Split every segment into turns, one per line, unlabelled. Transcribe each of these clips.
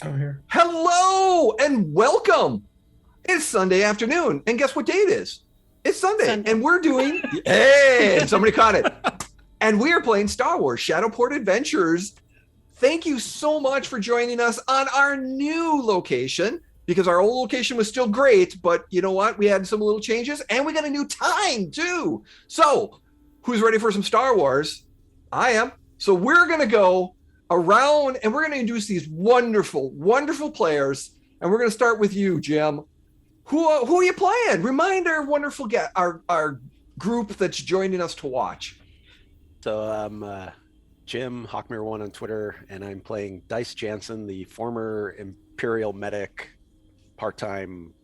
I'm here.
Hello and welcome. It's Sunday afternoon, and guess what day it is? It's Sunday. And we're doing, hey, somebody caught it. And we are playing Star Wars Shadowport Adventures. Thank you so much for joining us on our new location, because our old location was still great, but you know what? We had some little changes, and we got a new time too. So who's ready for some Star Wars? I am. So we're going to go around and we're going to introduce these wonderful, wonderful players. And we're going to start with you, Jim. Who are you playing? Remind our wonderful our group that's joining us to watch.
So I'm Jim Hawkmere1 on Twitter, and I'm playing Dice Jansen, the former Imperial medic, part-time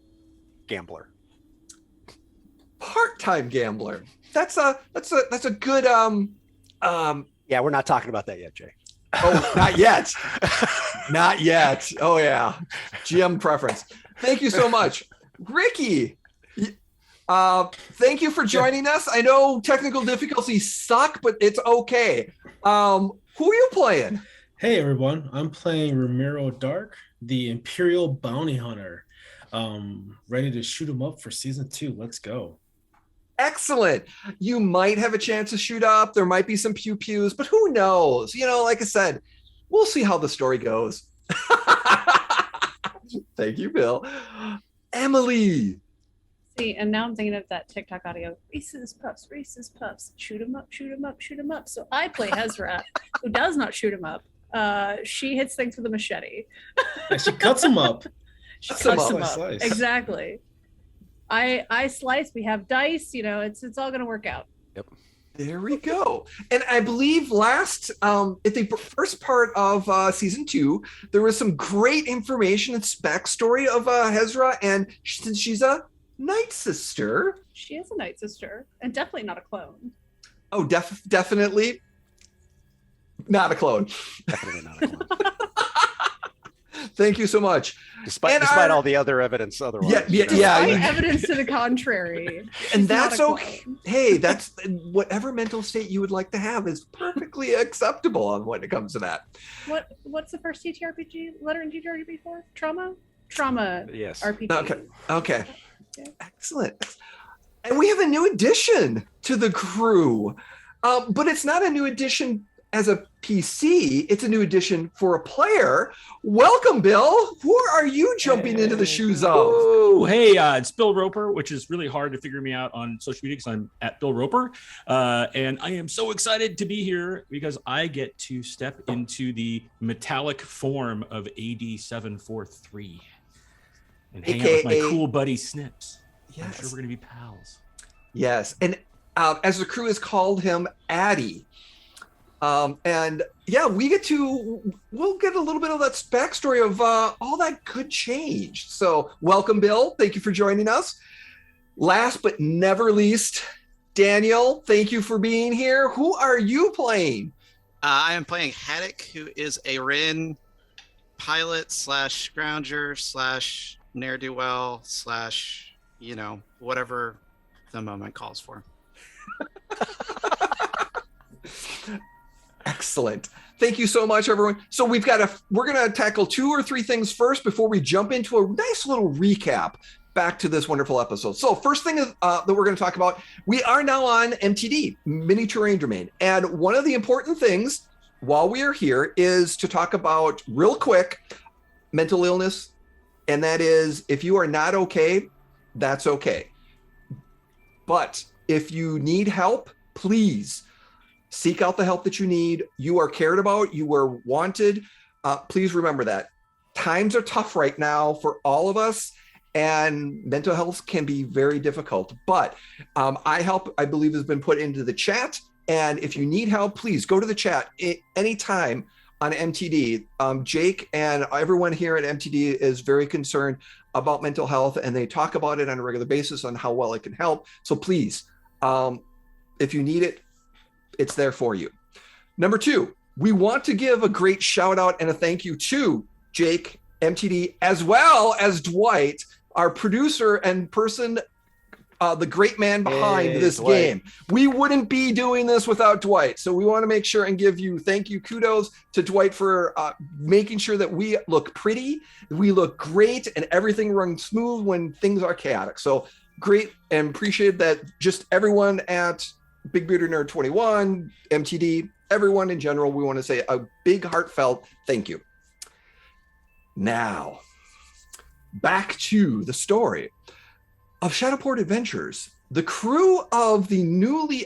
gambler.
Part-time gambler. That's a good
Yeah, we're not talking about that yet, Jay.
Oh, not yet. Not yet. Oh yeah. GM preference. Thank you so much. Ricky. Thank you for joining us. I know technical difficulties suck, but it's okay. Who are you playing?
Hey everyone, I'm playing Ramiro Dark, the Imperial Bounty Hunter. Ready to shoot him up for season 2. Let's go.
Excellent. You might have a chance to shoot up. There might be some pew-pews, but who knows? You know, like I said, we'll see how the story goes. Thank you, Bill. Emily.
See, and now I'm thinking of that TikTok audio. Reese's Puffs, shoot 'em up, shoot 'em up, shoot 'em up. So I play Hezra, who does not shoot 'em up. She hits things with a machete.
And she cuts them up.
She cuts them up.
Slice.
Exactly. I slice. We have dice. You know, it's all gonna work out.
Yep.
There we go. And I believe at the first part of season 2, there was some great information and backstory of Hezra, and since she's a Night Sister.
She is a Night Sister, and definitely not a clone.
Oh, definitely not a clone.
Definitely not a clone.
Thank you so much.
Despite all the other evidence otherwise.
Yeah.
Evidence to the contrary.
And that's okay. Hey, that's whatever mental state you would like to have is perfectly acceptable on when it comes to that.
What's the first TTRPG letter in TTRPG for? Trauma.
Yes.
RPG.
Okay. Excellent. And we have a new addition to the crew, but it's not a new addition as a PC. It's a new addition for a player. Welcome, Bill. Who are you jumping into the shoes of?
Oh, hey, it's Bill Roper, which is really hard to figure me out on social media because I'm at Bill Roper. And I am so excited to be here because I get to step into the metallic form of AD 743 and hang out with my cool buddy Snips.
Yes.
I'm sure we're going to be pals.
Yes. And as the crew has called him, Addy. And yeah, we'll get a little bit of that backstory of all that good change. So welcome, Bill. Thank you for joining us. Last but never least, Daniel, thank you for being here. Who are you playing?
I am playing Haddock, who is a Rin pilot slash grounger slash ne'er-do-well slash, whatever the moment calls for.
Excellent. Thank you so much, everyone. So we're going to tackle 2 or 3 things first before we jump into a nice little recap back to this wonderful episode. So first thing is, that we're going to talk about, we are now on MTD, Mini Terrain Domain. And one of the important things while we are here is to talk about real quick mental illness. And that is, if you are not okay, that's okay. But if you need help, please seek out the help that you need. You are cared about. You are wanted. Please remember that. Times are tough right now for all of us, and mental health can be very difficult. But I believe, has been put into the chat. And if you need help, please go to the chat anytime on MTD. Jake and everyone here at MTD is very concerned about mental health, and they talk about it on a regular basis on how well it can help. So please, if you need it, it's there for you. Number 2, we want to give a great shout out and a thank you to Jake, MTD, as well as Dwight, our producer and person, the great man behind this
Dwight.
game. We wouldn't be doing this without Dwight. So we want to make sure and give you kudos to Dwight for making sure that we look pretty, we look great, and everything runs smooth when things are chaotic. So great, and appreciate that. Just everyone at Big Bearded Nerd 21, MTD, everyone in general, we want to say a big heartfelt thank you. Now, back to the story of Shadowport Adventures. The crew of the newly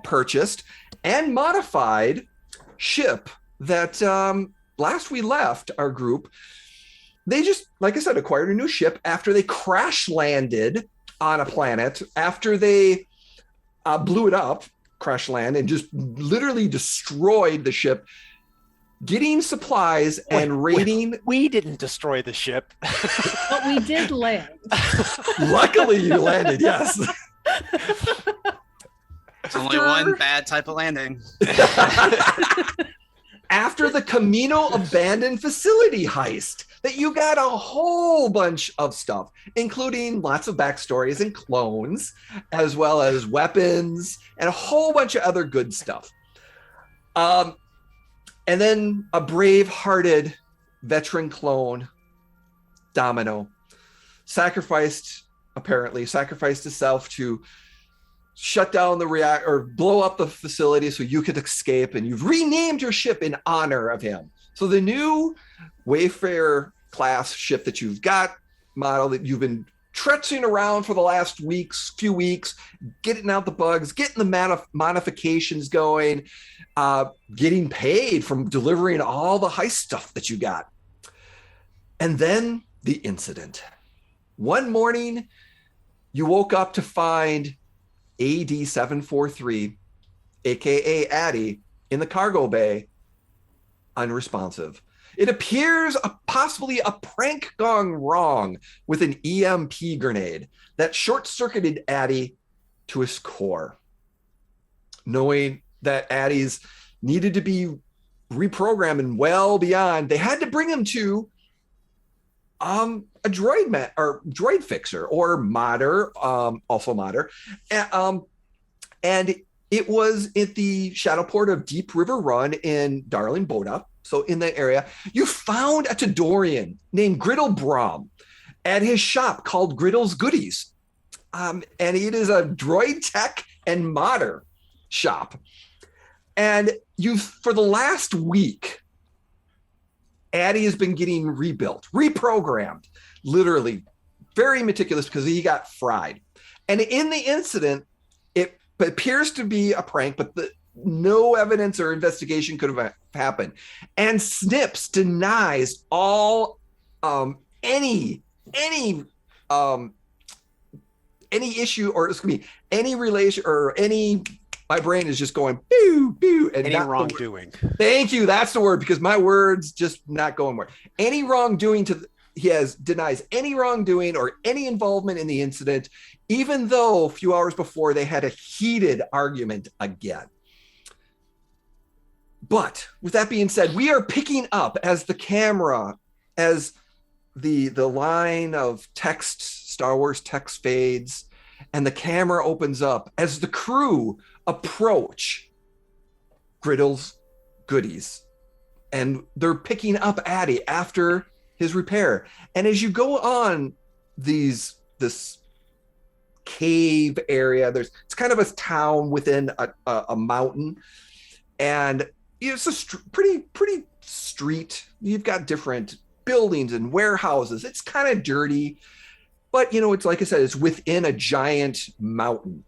purchased and modified ship that last we left our group, they just, like I said, acquired a new ship after they crash landed on a planet, after they blew it up, crash land, and just literally destroyed the ship, getting supplies and raiding.
We didn't destroy the ship.
But we did land.
Luckily, you landed, yes.
It's only one bad type of landing.
After the Camino abandoned facility heist, that you got a whole bunch of stuff, including lots of backstories and clones, as well as weapons and a whole bunch of other good stuff. And then a brave-hearted veteran clone, Domino, sacrificed himself to shut down the reactor or blow up the facility so you could escape, and you've renamed your ship in honor of him. So the new Wayfarer class ship that you've got, model that you've been tretzing around for the last few weeks, getting out the bugs, getting the modifications going, getting paid from delivering all the heist stuff that you got. And then the incident. One morning, you woke up to find AD 743, aka Addie, in the cargo bay, unresponsive. It appears possibly a prank gone wrong with an EMP grenade that short-circuited Addie to his core. Knowing that Addie's needed to be reprogrammed and well beyond, they had to bring him to a droid fixer or modder, also modder. And it was at the Shadowport of Deep River Run in Darling Boda. So in that area, you found a Tadorian named Griddle Brom at his shop called Griddle's Goodies. And it is a droid tech and modder shop. And for the last week, Addie has been getting rebuilt, reprogrammed, literally very meticulous because he got fried. And in the incident, it appears to be a prank, but no evidence or investigation could have happened. And Snips denies all any issue, or excuse me, any relation or any. My brain is just going boo boo, and
any wrongdoing.
Thank you. That's the word, because my word's just not going where. Any wrongdoing denies any wrongdoing or any involvement in the incident, even though a few hours before they had a heated argument again. But with that being said, we are picking up as the camera, as the line of text, Star Wars text fades, and the camera opens up as the crew approach Griddle's goodies. And they're picking up Addy after his repair. And as you go on this cave area, it's kind of a town within a mountain. And it's a pretty street. You've got different buildings and warehouses. It's kind of dirty, but it's like I said, it's within a giant mountain.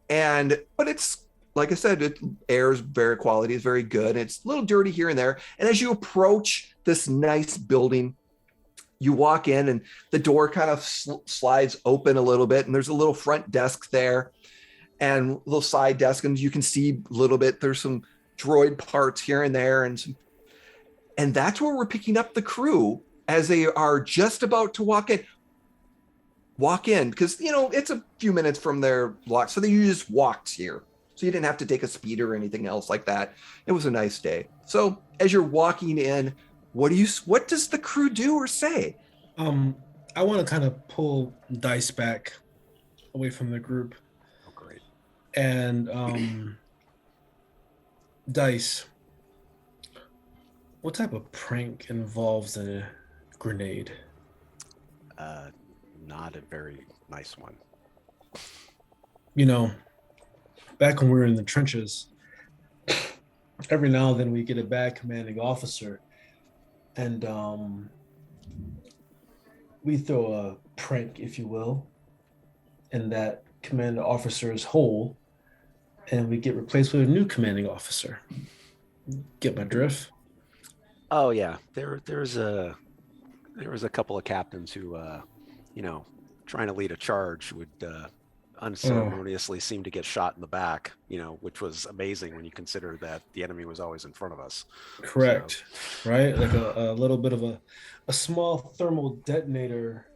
But it's like I said, air's quality is very good. It's a little dirty here and there. And as you approach this nice building, you walk in and the door kind of slides open a little bit, and there's a little front desk there and a little side desk, and you can see a little bit. There's some droid parts here and there, and that's where we're picking up the crew as they are just about to walk in because it's a few minutes from their lock, so you just walked here, so you didn't have to take a speeder or anything else like that. It was a nice day. So as you're walking in, what does the crew do or say?
I want to kind of pull Dice back away from the group.
Oh, great.
And Dice, what type of prank involves a grenade?
Not a very nice one.
Back when we were in the trenches, every now and then we get a bad commanding officer, and we throw a prank, if you will, in that commanding officer's hole, and we get replaced with a new commanding officer. Get my drift?
Oh yeah, there was a couple of captains who, trying to lead a charge would unceremoniously seem to get shot in the back. Which was amazing when you consider that the enemy was always in front of us.
Correct, right? Like a little bit of a small thermal detonator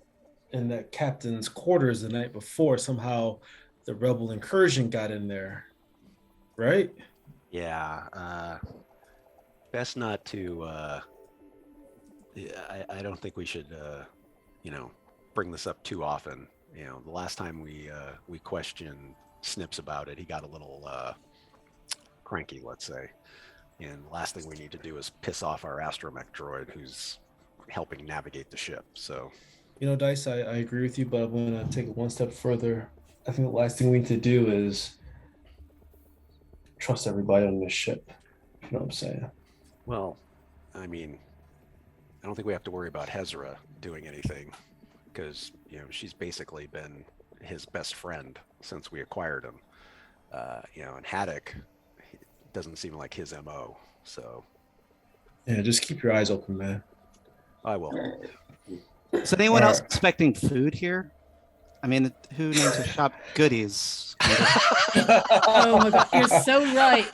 in that captain's quarters the night before. Somehow, the rebel incursion got in there, right?
Yeah. Best not to. I don't think we should, bring this up too often. The last time we questioned Snips about it, he got a little cranky, let's say. And the last thing we need to do is piss off our astromech droid who's helping navigate the ship. So,
Dice, I agree with you, but I'm going to take it one step further. I think the last thing we need to do is trust everybody on this ship. You know what I'm saying?
Well, I don't think we have to worry about Hezra doing anything because, she's basically been his best friend since we acquired him. And Haddock doesn't seem like his MO. So,
yeah, just keep your eyes open, man.
I will.
Is anyone else expecting food here? Who names a shop goodies?
Oh my god, you're so right.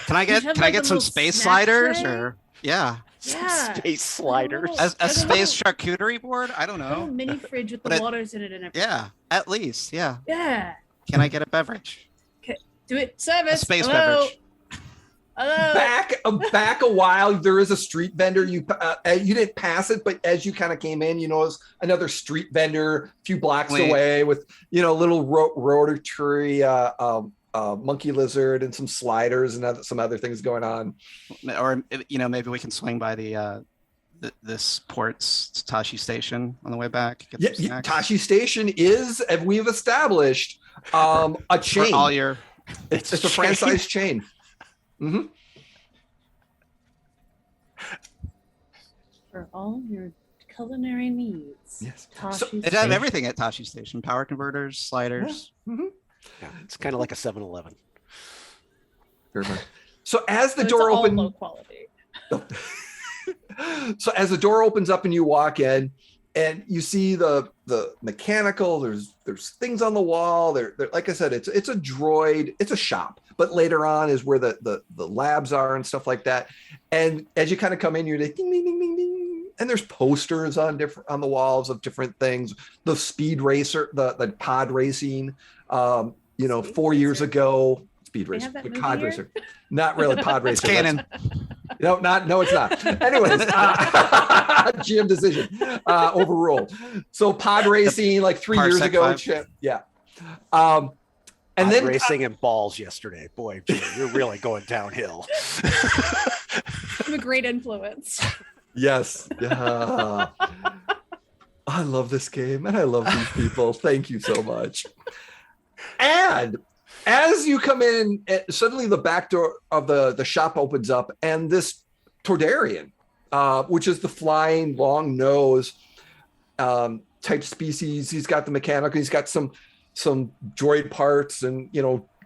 Can I get some space sliders
tray?
or yeah?
Yeah.
Space sliders.
A space charcuterie board? I don't
A little
know.
mini fridge with
But
the waters in it and everything.
Yeah, at least. Yeah.
Yeah.
Can I get a beverage?
Do it. Service.
A space
Hello?
beverage.
Hello.
Back a while, there is a street vendor. You didn't pass it, but as you kind of came in, it's another street vendor a few blocks away with little rotary monkey lizard and some sliders and some other things going on.
Or maybe we can swing by this port's Tashi Station on the way back. Get some snacks.
Tashi Station is, as we've established, a chain.
For all your
It's a franchise chain. Mm-hmm.
For all your culinary needs.
Yes.
Tashi's
they have everything at Tashi Station: power converters, sliders.
Yeah. Mm-hmm.
Yeah, it's kind of like a 7-Eleven.
So as the
But
door
it's all
opens,
low quality.
so as the door opens up and you walk in, and you see the mechanical, there's things on the wall. There, like I said, it's a droid, it's a shop. But later on is where the labs are and stuff like that. And as you kind of come in, you're like ding ding ding ding ding, and there's posters on the walls of different things. The speed racer, the pod racing, 4 years ago, Speed
They
racer,
have that
the
movie
pod
here?
racer. Not really pod racer.
It's canon.
No, it's not. Anyways, GM decision overruled. So pod racing like 3 years
Parsec
ago.
5.
Yeah. And
Pod
then
racing and balls yesterday. Boy, Jim, you're really going downhill.
I'm a great influence.
yes. Yeah. I love this game and I love these people. Thank you so much. And as you come in, suddenly the back door of the shop opens up, and this Tordarian, which is the flying long nose type species, he's got the mechanical, he's got some droid parts and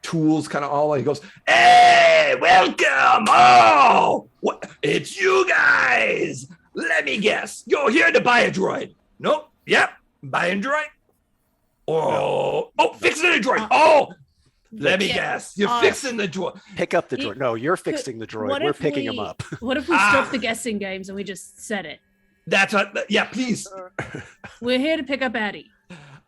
tools kind of all. He goes, "Hey, welcome! Oh, it's you guys. Let me guess, you're here to buy a droid? Nope. Yep, buying droid. Fixing a droid. Let me guess. You're fixing the droid.
Pick up the droid. No, you're fixing the droid. We're picking him up.
What if we stop the guessing games and we just said it?
That's what. Yeah, please.
We're here to pick up Addie.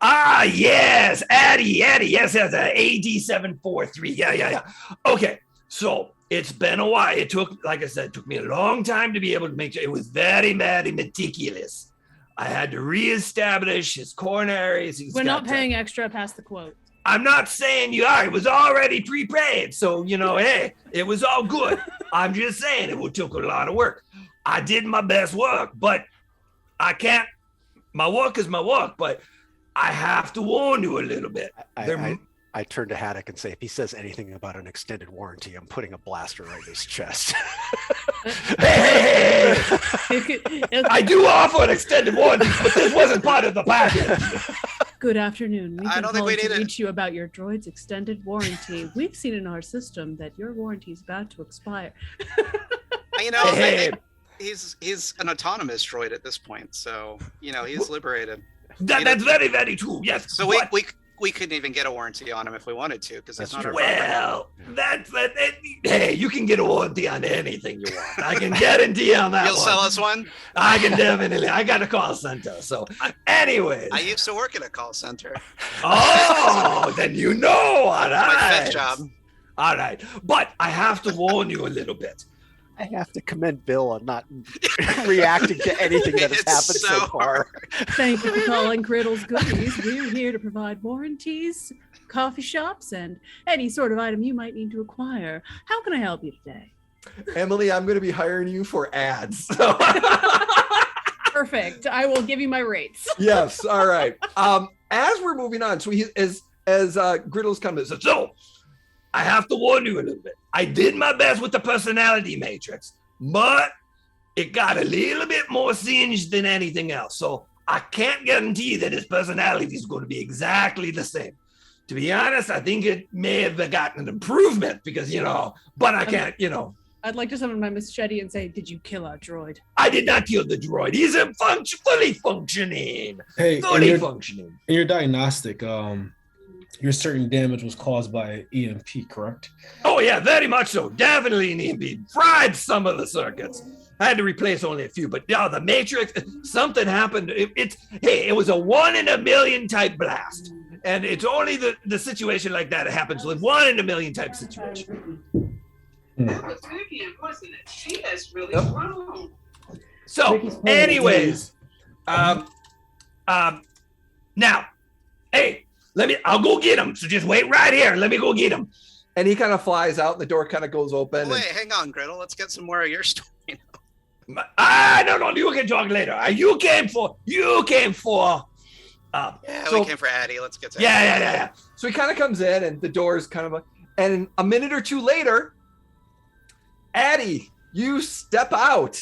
Yes, Addie. Yes, AD743. Yeah. Okay, so it's been a while. It took, like I said, me a long time to be able to make sure. It was very, very meticulous. I had to reestablish his coronaries.
We're not paying extra past the quote.
I'm not saying you are. It was already prepaid. So, hey, it was all good. I'm just saying it took a lot of work. I did my best work, but I can't. My work is my work, but I have to warn you a little bit.
I turn to Haddock and say, if he says anything about an extended warranty, I'm putting a blaster right in his chest.
Hey! I do offer an extended warranty, but this wasn't part of the package.
Good afternoon. We've
I
been
don't think we
calling to
need it.
reach you about your droid's extended warranty. We've seen in our system that your warranty is about to expire.
Hey.
He's an autonomous droid at this point, so he's liberated.
That's very, very true. Yes.
So we couldn't even get a warranty on him if we wanted to, because that's not
true.
our property.
Well, hey, you can get a warranty on anything you want. I can guarantee on that.
You'll sell us one?
I can definitely. I got a call center. So, anyways.
I used to work at a call center.
Oh, then you know. All right.
My fifth job.
All right. But I have to warn you a little bit.
I have to commend Bill on not reacting to anything that has
It's
happened so
so
far.
Thank you for calling Criddle's Goodies. We're here to provide warranties, coffee shops, and any sort of item you might need to acquire. How can I help you today?
Emily, I'm going to be hiring you for ads.
Perfect. I will give you my rates.
Yes. All right. As we're moving on, so as Griddle's coming, so I have to warn you a little bit. I did my best with the personality matrix, but it got a little bit more singed than anything else. So I can't guarantee that his personality is going to be exactly the same. To be honest, I think it may have gotten an improvement because, but I can't,
I'd like to summon my machete and say, did you kill our droid?
I did not kill the droid. He's fully functioning.
Hey,
Fully functioning.
in your diagnostic, your certain damage was caused by EMP, correct?
Oh, yeah, very much so. Definitely an EMP. Fried some of the circuits. I had to replace only a few, but the Matrix, something happened. It was a 1 in a million type blast. And it's only the situation like that happens with 1 in a million type situation.
That was Vivian, wasn't it? She has really grown.
So, anyways, now, hey, I'll go get him. So just wait right here. Let me go get him. And he kind of flies out and the door kind of goes open.
Wait, hang on, Griddle. Let's get some more of your story.
No, you can talk later. You came for.
We came for Addie. Let's get to Addie.
Yeah. So he kind of comes in and the door is kind of and a minute or two later, Addie, you step out.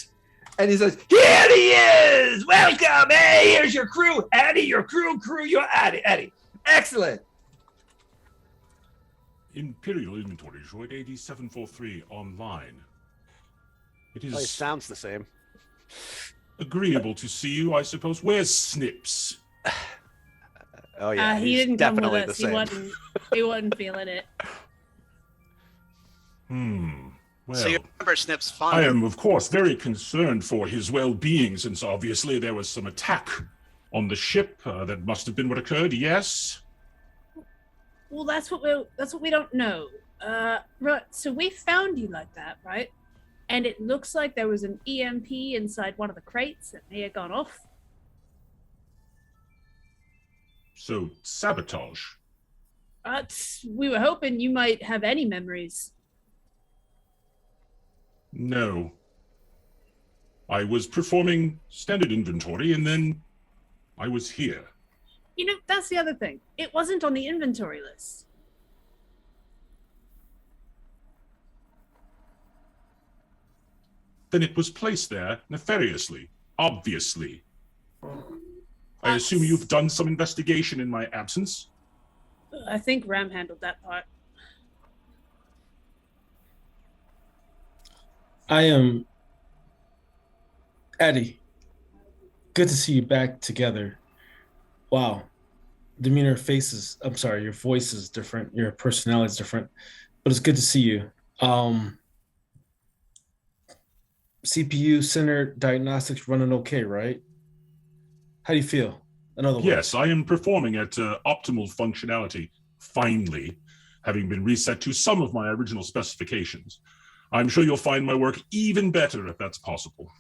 And he says, here he is. Welcome. Hey, here's your crew. Addie, your crew, your Addie. Excellent.
Imperial Inventory, droid AD743 online. It
It
is
sounds the same.
agreeable to see you, I suppose. Where's Snips?
Oh yeah,
He
he's
didn't come with
definitely
us.
the same.
He wasn't feeling it.
Well,
So you remember Snip's
I
fun?
am, of course, very concerned for his well-being, since obviously there was some attack on the ship. That must have been what occurred, yes?
Well, that's what we don't know. Right. So we found you like that, right? And it looks like there was an EMP inside one of the crates that may have gone off.
So, sabotage.
We were hoping you might have any memories.
No. I was performing standard inventory, and then I was here.
You know, that's the other thing. It wasn't on the inventory list.
Then it was placed there nefariously, obviously. I assume you've done some investigation in my absence?
I think Ram handled that part.
I am Eddie. Good to see you back together. Wow. Demeanor, faces. I'm sorry, your voice is different. Your personality is different, but it's good to see you. CPU center diagnostics running okay, right? How do you feel? In other words,
Yes, I am performing at optimal functionality, finally, having been reset to some of my original specifications. I'm sure you'll find my work even better if that's possible.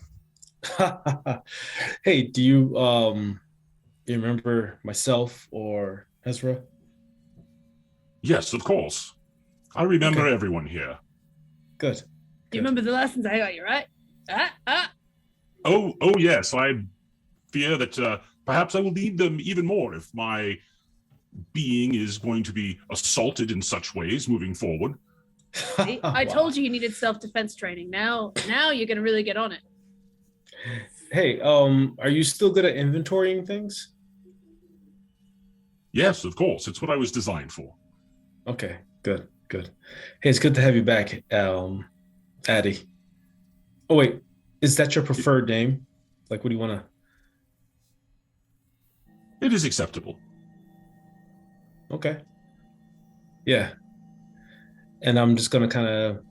Hey, do you remember myself or Ezra?
Yes, of course. I remember
Okay.
everyone here.
Good.
Do you remember the lessons I got you, right?
Oh, yes. I fear that perhaps I will need them even more if my being is going to be assaulted in such ways moving forward.
See? I told you needed self-defense training. Now you're gonna really get on it.
Hey, are you still good at inventorying things?
Yes, of course. It's what I was designed for.
Okay, good. Hey, it's good to have you back, Addy. Oh wait, is that your preferred name? Like, what do you want to?
It is acceptable.
Okay. Yeah. And I'm just gonna kind of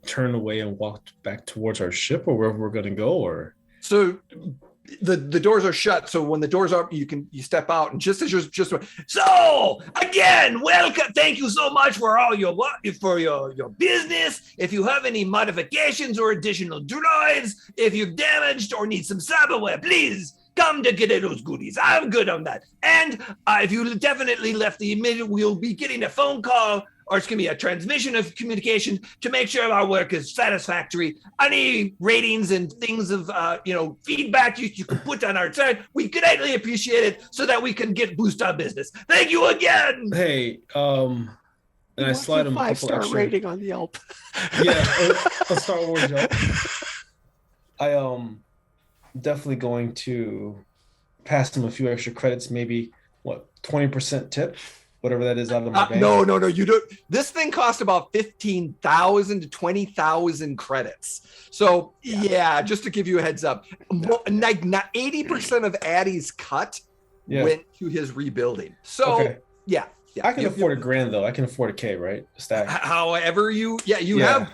turn away and walk back towards our ship, or wherever we're gonna go, or.
So the doors are shut. So when the doors are, you step out, and just as you're so again, welcome. Thank you so much for all your business. If you have any modifications or additional droids, if you've damaged or need some cyberware, please come to get those goodies. I'm good on that. And if you definitely left the email, we'll be getting a phone call, or it's going to be a transmission of communication to make sure our work is satisfactory. Any ratings and things of, feedback you can put on our side, we greatly appreciate it so that we can boost our business. Thank you again.
Hey, and I slide him a couple
5-star
extra.
rating on Yelp.
Yeah, a Star Wars Yelp. I definitely going to pass him a few extra credits, maybe 20% tip, whatever that is out of my bank.
No, you don't. This thing cost about 15,000 to 20,000 credits. So yeah, just to give you a heads up, like 80% of Addy's cut went to his rebuilding. So yeah.
I can afford $1,000 though. I can afford a K, right? Stack.
However, you have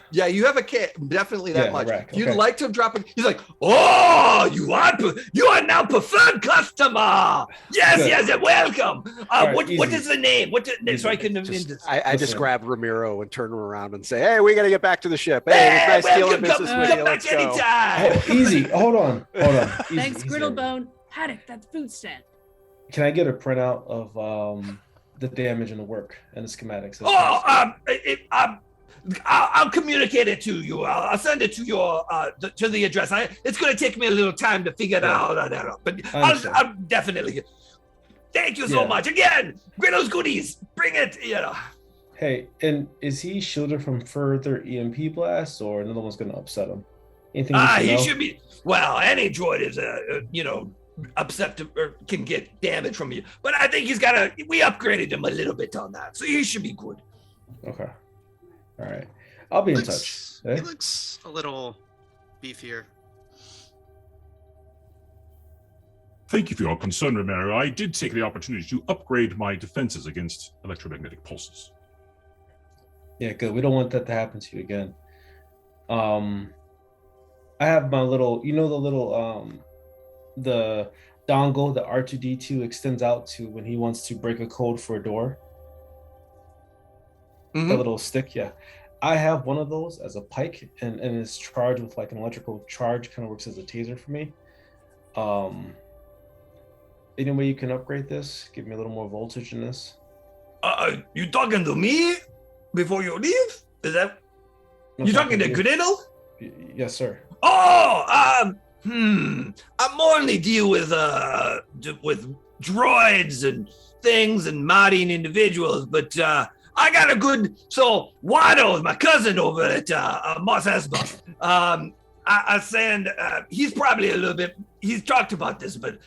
a K, definitely that much.
Rack.
If you'd like to drop it, he's like, oh, you are now preferred customer. Yes, welcome. What is the name? So I can.
I just grab Ramiro and turn him around and say, "Hey, we got to get back to the ship. Hey, it's nice dealing business with you. Let's go."
Anytime.
Oh, easy. Hold on. Easy,
Thanks,
easy.
Griddlebone. Haddock, that's food stand.
Can I get a printout of the damage and the work and the schematics?
I'll communicate it to you. I'll send it to your to the address. It's going to take me a little time to figure out that, but I'll definitely. Thank you so much again. Bring those goodies. Bring it.
Hey, and is he shielded from further EMP blasts, or another one's going to upset him? Anything
he should be. Well, any droid is upset or can get damage from you, but I think we upgraded him a little bit on that, so he should be good.
Okay, all right, I'll be in touch.
He looks a little beefier.
Thank you for your concern, Romero. I did take the opportunity to upgrade my defenses against electromagnetic pulses.
Yeah, good. We don't want that to happen to you again. I have my little, the dongle, the R2D2 extends out to when he wants to break a code for a door. That little stick, yeah. I have one of those as a pike, and it's charged with like an electrical charge, kind of works as a taser for me. Any way you can upgrade this? Give me a little more voltage in this?
You talking to me before you leave? Is that you talking to Griddle?
Yes, sir.
Oh, I mainly deal with droids and things and modding individuals, but I got a good Wado is my cousin over at Mos Espa. I send he's probably a little bit he's talked about this, but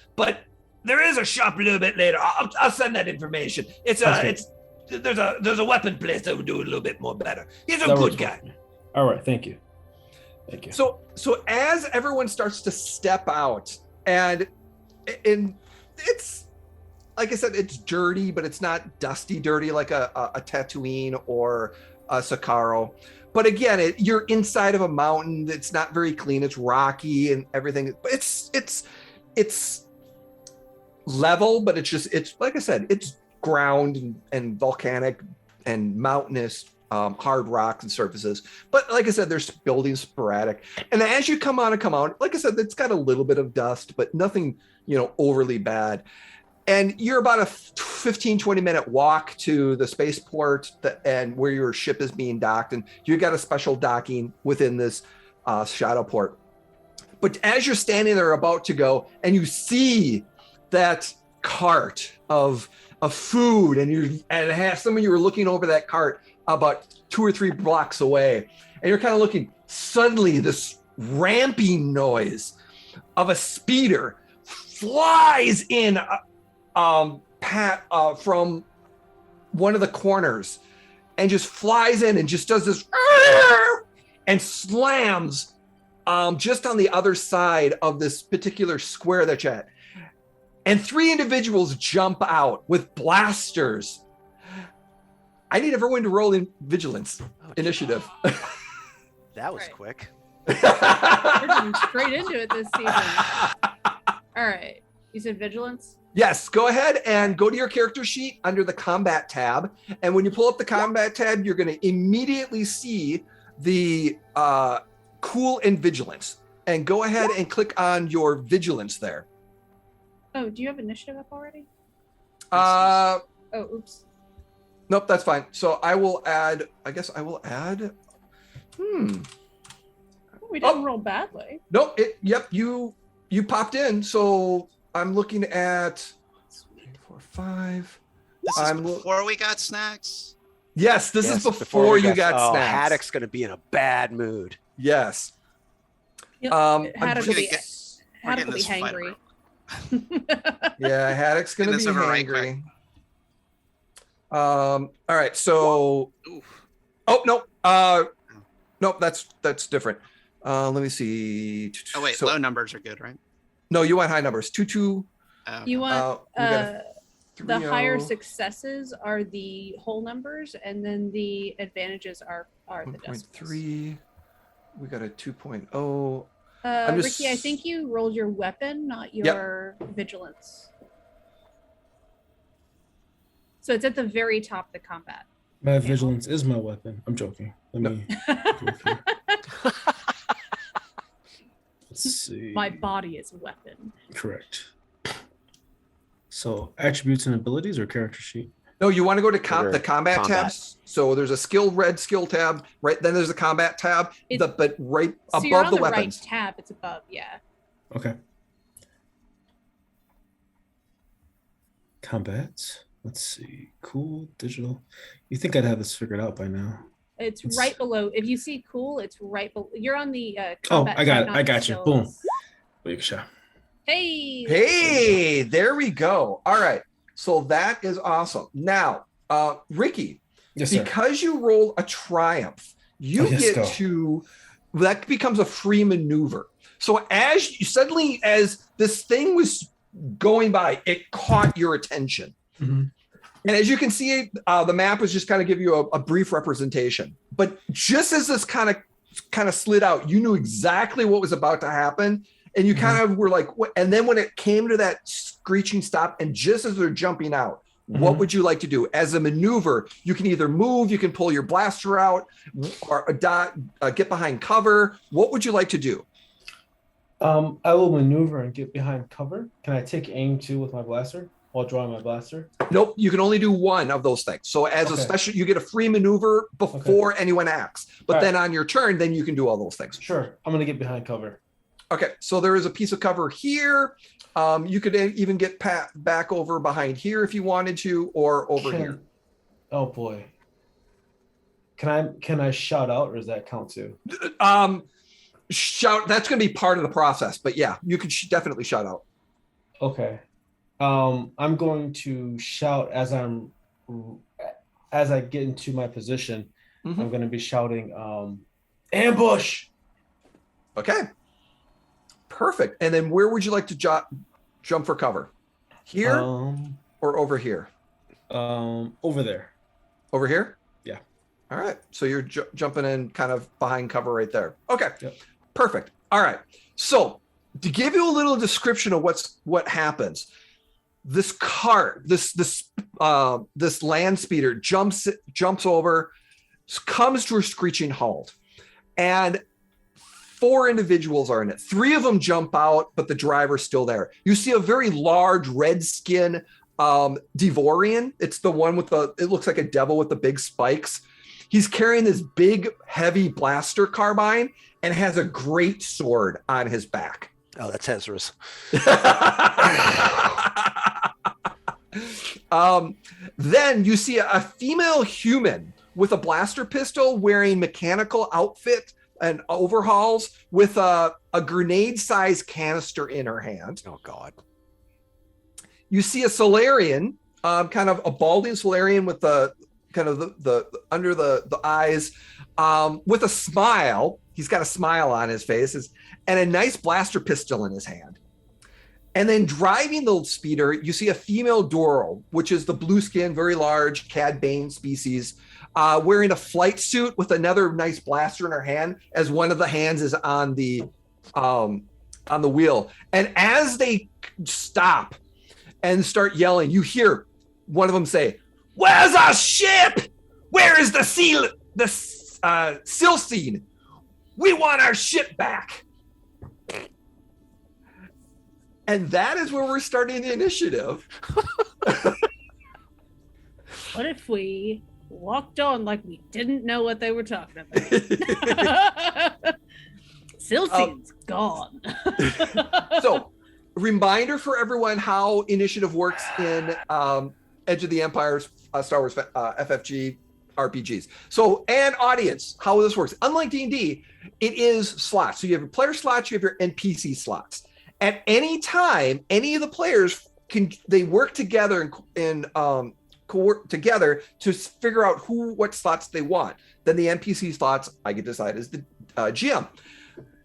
there is a shop a little bit later. I'll send that information. There's a weapon place that would do it a little bit more better. He's a good guy.
All right, thank you. Thank you.
So as everyone starts to step out, and it's like I said, it's dirty, but it's not dusty dirty like a Tatooine or a Sakaro. But again, you're inside of a mountain. It's not very clean. It's rocky and everything. But it's level, but it's like I said, it's ground and volcanic and mountainous. Hard rocks and surfaces, but like I said, there's buildings sporadic. And as you come out, like I said, it's got a little bit of dust, but nothing, overly bad. And you're about a 15-20 minute walk to the spaceport and where your ship is being docked, and you got a special docking within this Shadowport. But as you're standing there about to go, and you see that cart of food, and some of you are looking over that cart about 2 or 3 blocks away, and you're kind of looking, suddenly this ramping noise of a speeder flies in from one of the corners, and just flies in and just does this and slams just on the other side of this particular square that you're at. And 3 individuals jump out with blasters. I need everyone to roll in vigilance initiative.
That was quick.
We're getting straight into it this season. All right. You said vigilance?
Yes. Go ahead and go to your character sheet under the combat tab. And when you pull up the combat tab, you're going to immediately see the cool and vigilance. And go ahead and click on your vigilance there.
Oh, do you have initiative up already?
Oh,
oops.
Nope, that's fine. So I will add.
We didn't roll badly.
Nope. Yep. You popped in. So I'm looking at 3, 4, 5.
This is before we got snacks.
Yes, this is before you got snacks.
Haddock's going to be in a bad mood.
Yes.
Yep. Haddock will be hangry.
Yeah, Haddock's going to be hangry. All right. So, nope. That's different. Let me see.
Oh wait, low numbers are good, right?
No, you want high numbers. 2.
You want the higher successes are the whole numbers, and then the advantages are the decimals.
1.3. We got a 2.0.
Ricky, I think you rolled your weapon, not your vigilance. So it's at the very top of the combat.
My vigilance is my weapon. I'm joking. Let me. Let's see.
My body is a weapon.
Correct. So attributes and abilities or character sheet?
No, you want to go to the combat tabs. So there's a red skill tab, right? Then there's a combat tab, but right above
you're on
the
the
weapons.
Right tab, it's above, yeah.
Okay. Combat. Let's see. Cool, digital. You think I'd have this figured out by now?
It's right below. If you see cool, it's right below. You're on the combat.
I got it. I got you. Boom. Big shot.
Hey,
there we go. All right. So that is awesome. Now, Ricky, because you roll a triumph, you get to, that becomes a free maneuver. So as this thing was going by, it caught your attention.
Mm-hmm.
And as you can see, the map was just kind of give you a brief representation. But just as this kind of slid out, you knew exactly what was about to happen. And you kind of were like, what? And then when it came to that screeching stop, and just as they're jumping out, What would you like to do? As a maneuver, you can either move, you can pull your blaster out, or get behind cover. What would you like to do?
I will maneuver and get behind cover. Can I take aim too with my blaster while drawing my blaster?
Nope, you can only do one of those things. So as a special, you get a free maneuver before anyone acts. But then on your turn, then you can do all those things.
Sure, I'm gonna get behind cover.
Okay, so there is a piece of cover here. You could even get back over behind here if you wanted to, or over here.
Oh boy. Can I shout out, or does that count too?
Shout. That's going to be part of the process, but yeah, you could definitely shout out.
Okay. I'm going to shout as I get into my position. I'm going to be shouting, ambush.
Okay. Perfect. And then where would you like to jump for cover? Here or over here?
Over there.
Over here?
Yeah.
All right. So you're jumping in kind of behind cover right there. Okay.
Yep.
Perfect. All right. So to give you a little description of what happens, this cart, this land speeder jumps over, comes to a screeching halt, and 4 individuals are in it. 3 of them jump out, but the driver's still there. You see a very large red skin Devorian. It's the one with it looks like a devil with the big spikes. He's carrying this big, heavy blaster carbine and has a great sword on his back.
Oh, that's Hezra's.
Then you see a female human with a blaster pistol wearing mechanical outfit and overhauls with a grenade-sized canister in her hand.
Oh, God.
You see a Solarian, kind of a balding Solarian with the kind of the under the eyes, with a smile. He's got a smile on his face, and a nice blaster pistol in his hand. And then driving the speeder, you see a female Doro, which is the blue skin, very large Cad Bane species, wearing a flight suit with another nice blaster in her hand, as one of the hands is on the wheel. And as they stop and start yelling, you hear one of them say, "Where's our ship? Where is the Silcine? We want our ship back." And that is where we're starting the initiative.
What if we walked on like we didn't know what they were talking about? Silcine's gone.
So, reminder for everyone how initiative works in Edge of the Empire, Star Wars FFG RPGs. So, and audience, how this works. Unlike D&D, it is slots. So you have your player slots, you have your NPC slots. At any time, any of the players they work together and together to figure out what slots they want. Then the NPC slots I get to decide as the GM.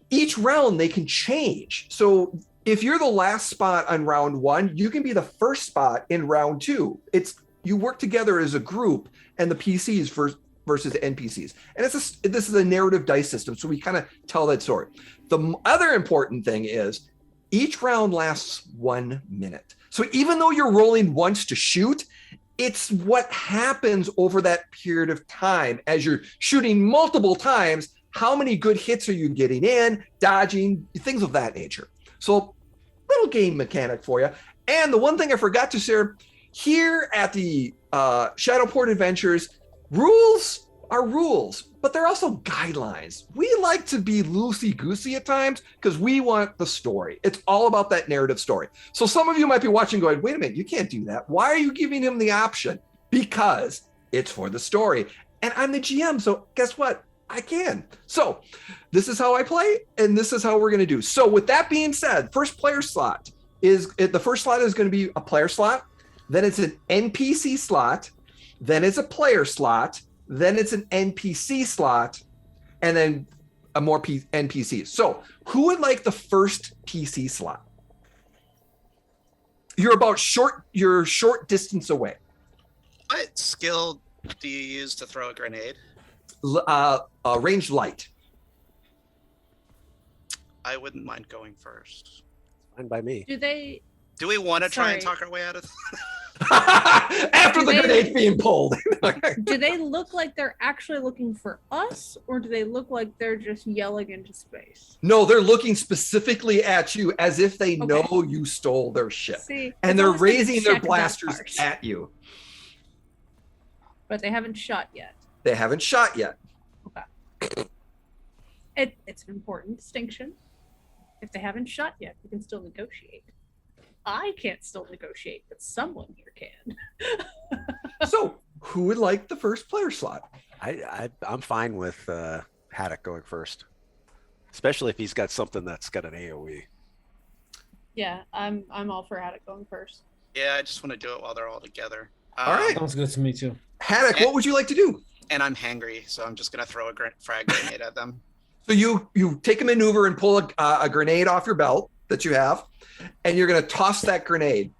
Each round they can change. So if you're the last spot on round 1, you can be the first spot in round 2. You work together as a group, and the PCs versus NPCs. And this is a narrative dice system, so we kind of tell that story. The other important thing is each round lasts 1 minute. So even though you're rolling once to shoot, it's what happens over that period of time as you're shooting multiple times. How many good hits are you getting in, dodging, things of that nature. So little game mechanic for you. And the one thing I forgot to share here at the Shadowport Adventures, rules are rules, but they're also guidelines. We like to be loosey-goosey at times because we want the story. It's all about that narrative story. So some of you might be watching going, wait a minute, you can't do that. Why are you giving him the option? Because it's for the story. And I'm the GM, so guess what? I can. So this is how I play, and this is how we're going to do. So with that being said, first player slot the first slot is going to be a player slot. Then it's an NPC slot. Then it's a player slot. Then it's an NPC slot, and then a more NPCs. So who would like the first PC slot? You're short distance away.
What skill do you use to throw a grenade?
Ranged light.
I wouldn't mind going first.
Fine by me.
Do we want to try and
Sorry.
talk our way out of
After the grenade's being pulled.
Do they look like they're actually looking for us, or do they look like they're just yelling into space?
No, they're looking specifically at you as if they
Okay.
know you stole their ship.
See,
And
I
they're
was gonna
raising their
check that
blasters
part.
at you.
But they haven't shot yet.
They haven't shot yet.
It's an important distinction. If they haven't shot yet, we can still negotiate. I can't still negotiate, but someone here can.
So, who would like the first player slot?
I'm fine with Haddock going first, especially if he's got something that's got an AOE.
Yeah, I'm all for Haddock going first.
Yeah, I just want to do it while they're all together.
All right.
Sounds good to me too.
Haddock, what would you like to do?
And I'm hangry, so I'm just gonna throw a frag grenade at them.
So you take a maneuver and pull a grenade off your belt that you have, and you're going to toss that grenade.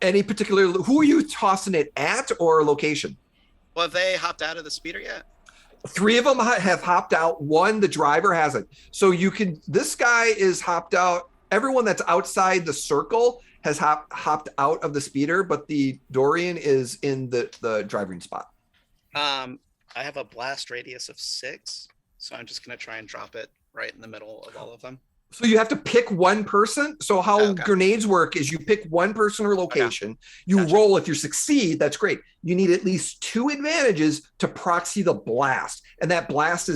Any particular, who are you tossing it at or location?
Well, have they hopped out of the speeder yet?
3 of them have hopped out. 1, the driver hasn't. So this guy is hopped out. Everyone that's outside the circle has hopped out of the speeder, but the Dorian is in the driving spot.
I have a blast radius of 6, so I'm just gonna try and drop it right in the middle of all of them.
So you have to pick one person. So how grenades work is you pick one person or location. You roll. If you succeed, that's great. You need at least 2 advantages to proxy the blast. And that blast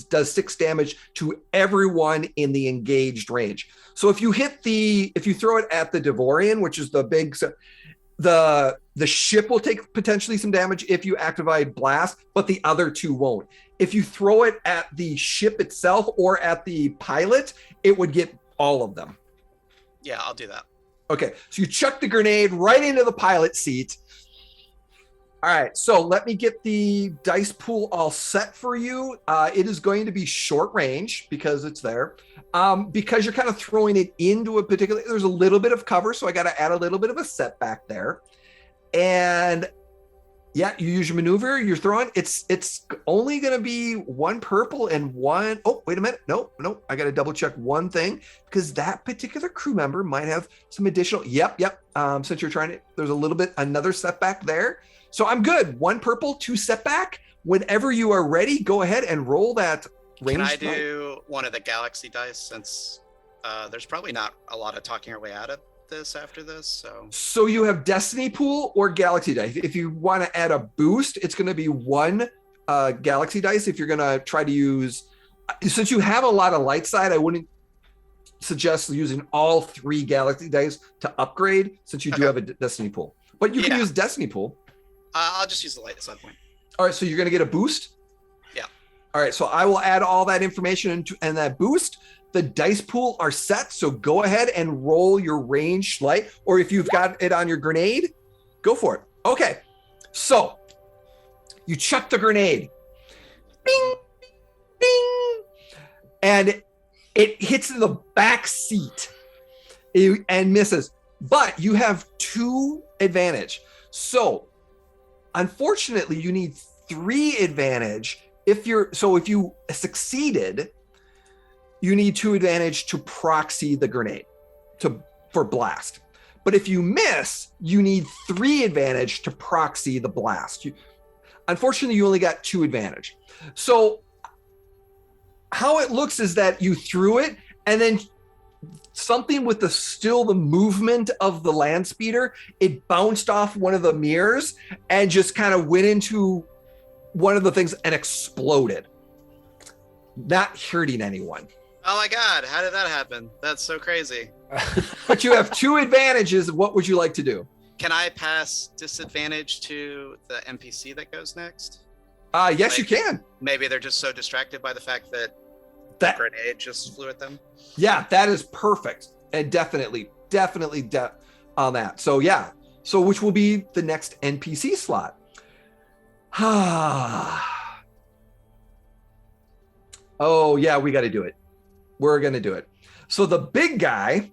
does 6 damage to everyone in the engaged range. So if you throw it at the Devorian, which is the big, the ship will take potentially some damage if you activate blast, but the other 2 won't. If you throw it at the ship itself or at the pilot, it would get all of them.
Yeah, I'll do that.
Okay, so you chuck the grenade right into the pilot seat. All right, so let me get the dice pool all set for you. It is going to be short range because it's there. Because you're kind of throwing it into a particular, there's a little bit of cover, so I got to add a little bit of a setback there. And yeah, you use your maneuver, you're throwing, it's only going to be 1 purple and 1, oh, wait a minute. Nope. I got to double check one thing because that particular crew member might have some additional, yep. Since you're trying to, there's a little bit, another setback there. So I'm good. 1 purple, 2 setback. Whenever you are ready, go ahead and roll that range.
Can I do one of the galaxy dice since there's probably not a lot of talking our way out of this after this, so
you have destiny pool or galaxy dice. If you want to add a boost, it's going to be 1 galaxy dice. If you're going to try to use, since you have a lot of light side, I wouldn't suggest using all 3 galaxy dice to upgrade since you do have a destiny pool, but you can use destiny pool.
I'll just use the light side point.
All right, so you're going to get a boost.
Yeah.
All right, so I will add all that information into and that boost. The dice pool are set, so go ahead and roll your range light, or if you've got it on your grenade, go for it. Okay, so you chuck the grenade. Bing, bing, and it hits in the back seat and misses, but you have 2 advantage. So unfortunately, you need 3 advantage. If you succeeded, you need 2 advantage to proxy the grenade for blast. But if you miss, you need 3 advantage to proxy the blast. Unfortunately, you only got 2 advantage. So how it looks is that you threw it and then something with the movement of the land speeder, it bounced off one of the mirrors and just kind of went into one of the things and exploded, not hurting anyone.
Oh my god, how did that happen? That's so crazy.
But you have 2 advantages. What would you like to do?
Can I pass disadvantage to the NPC that goes next?
Yes, you can.
Maybe they're just so distracted by the fact that the grenade just flew at them.
Yeah, that is perfect. And definitely on that. So yeah. So which will be the next NPC slot? Oh yeah, we got to do it. We're going to do it. So the big guy,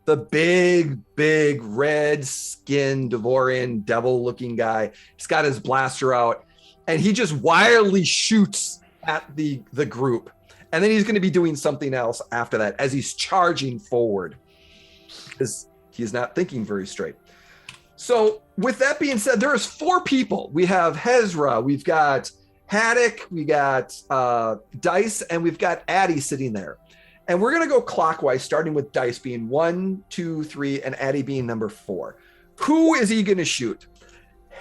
the big red skinned Devorian devil looking guy, he's got his blaster out and he just wildly shoots at the group. And then he's going to be doing something else after that as he's charging forward because he's not thinking very straight. So with that being said, there's 4 people. We have Hezra, we've got Haddock, we got Dice, and we've got Addie sitting there. And we're going to go clockwise, starting with Dice being 1, 2, 3, and Addie being number 4. Who is he going to shoot?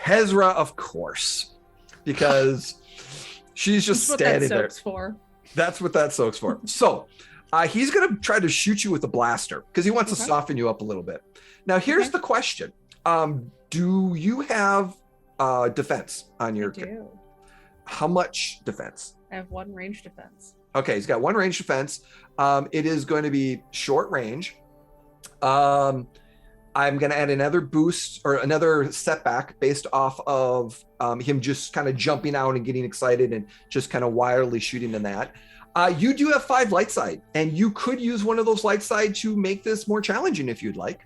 Hezra, of course, because she's just standing there. That's what that soaks for. So he's going to try to shoot you with a blaster because he wants to soften you up a little bit. Now, here's the question. Do you have defense on your...
I do.
How much defense?
I have 1 range defense.
Okay, he's got 1 range defense. It is going to be short range. I'm going to add another boost or another setback based off of him just kind of jumping out and getting excited and just kind of wildly shooting in that. You do have 5 light side, and you could use one of those light side to make this more challenging if you'd like.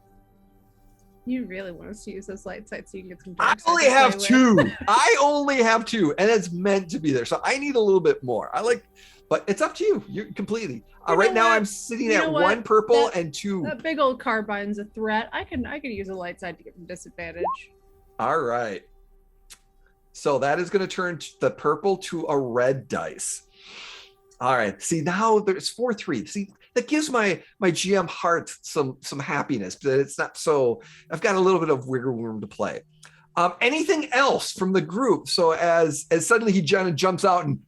You really want us to use those light sides so you can get some
I
dark side
only
to
have
play
2.
with.
I only have 2, and it's meant to be there. So I need a little bit more. But it's up to you. You're completely. Right now, I'm sitting at 1 purple and 2.
That big old carbine's a threat. I can use a light side to get some disadvantage.
All right. So that is going to turn the purple to a red dice. All right. See, now there's 4-3. See, that gives my GM heart some happiness, but it's not so. I've got a little bit of wiggle room to play. Anything else from the group? So as suddenly he jumps out and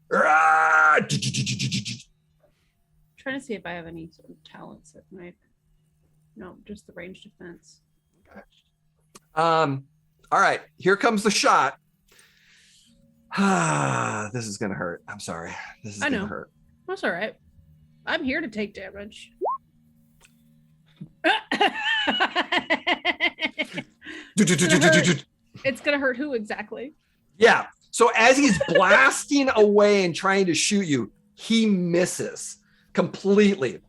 Trying to see if I have any sort of talents that might. No, just the range defense.
Okay. All right, here comes the shot. This is gonna hurt. I'm sorry. This is gonna hurt.
That's all right. I'm here to take damage. It's gonna hurt who exactly?
Yeah. So as he's blasting away and trying to shoot you, he misses completely.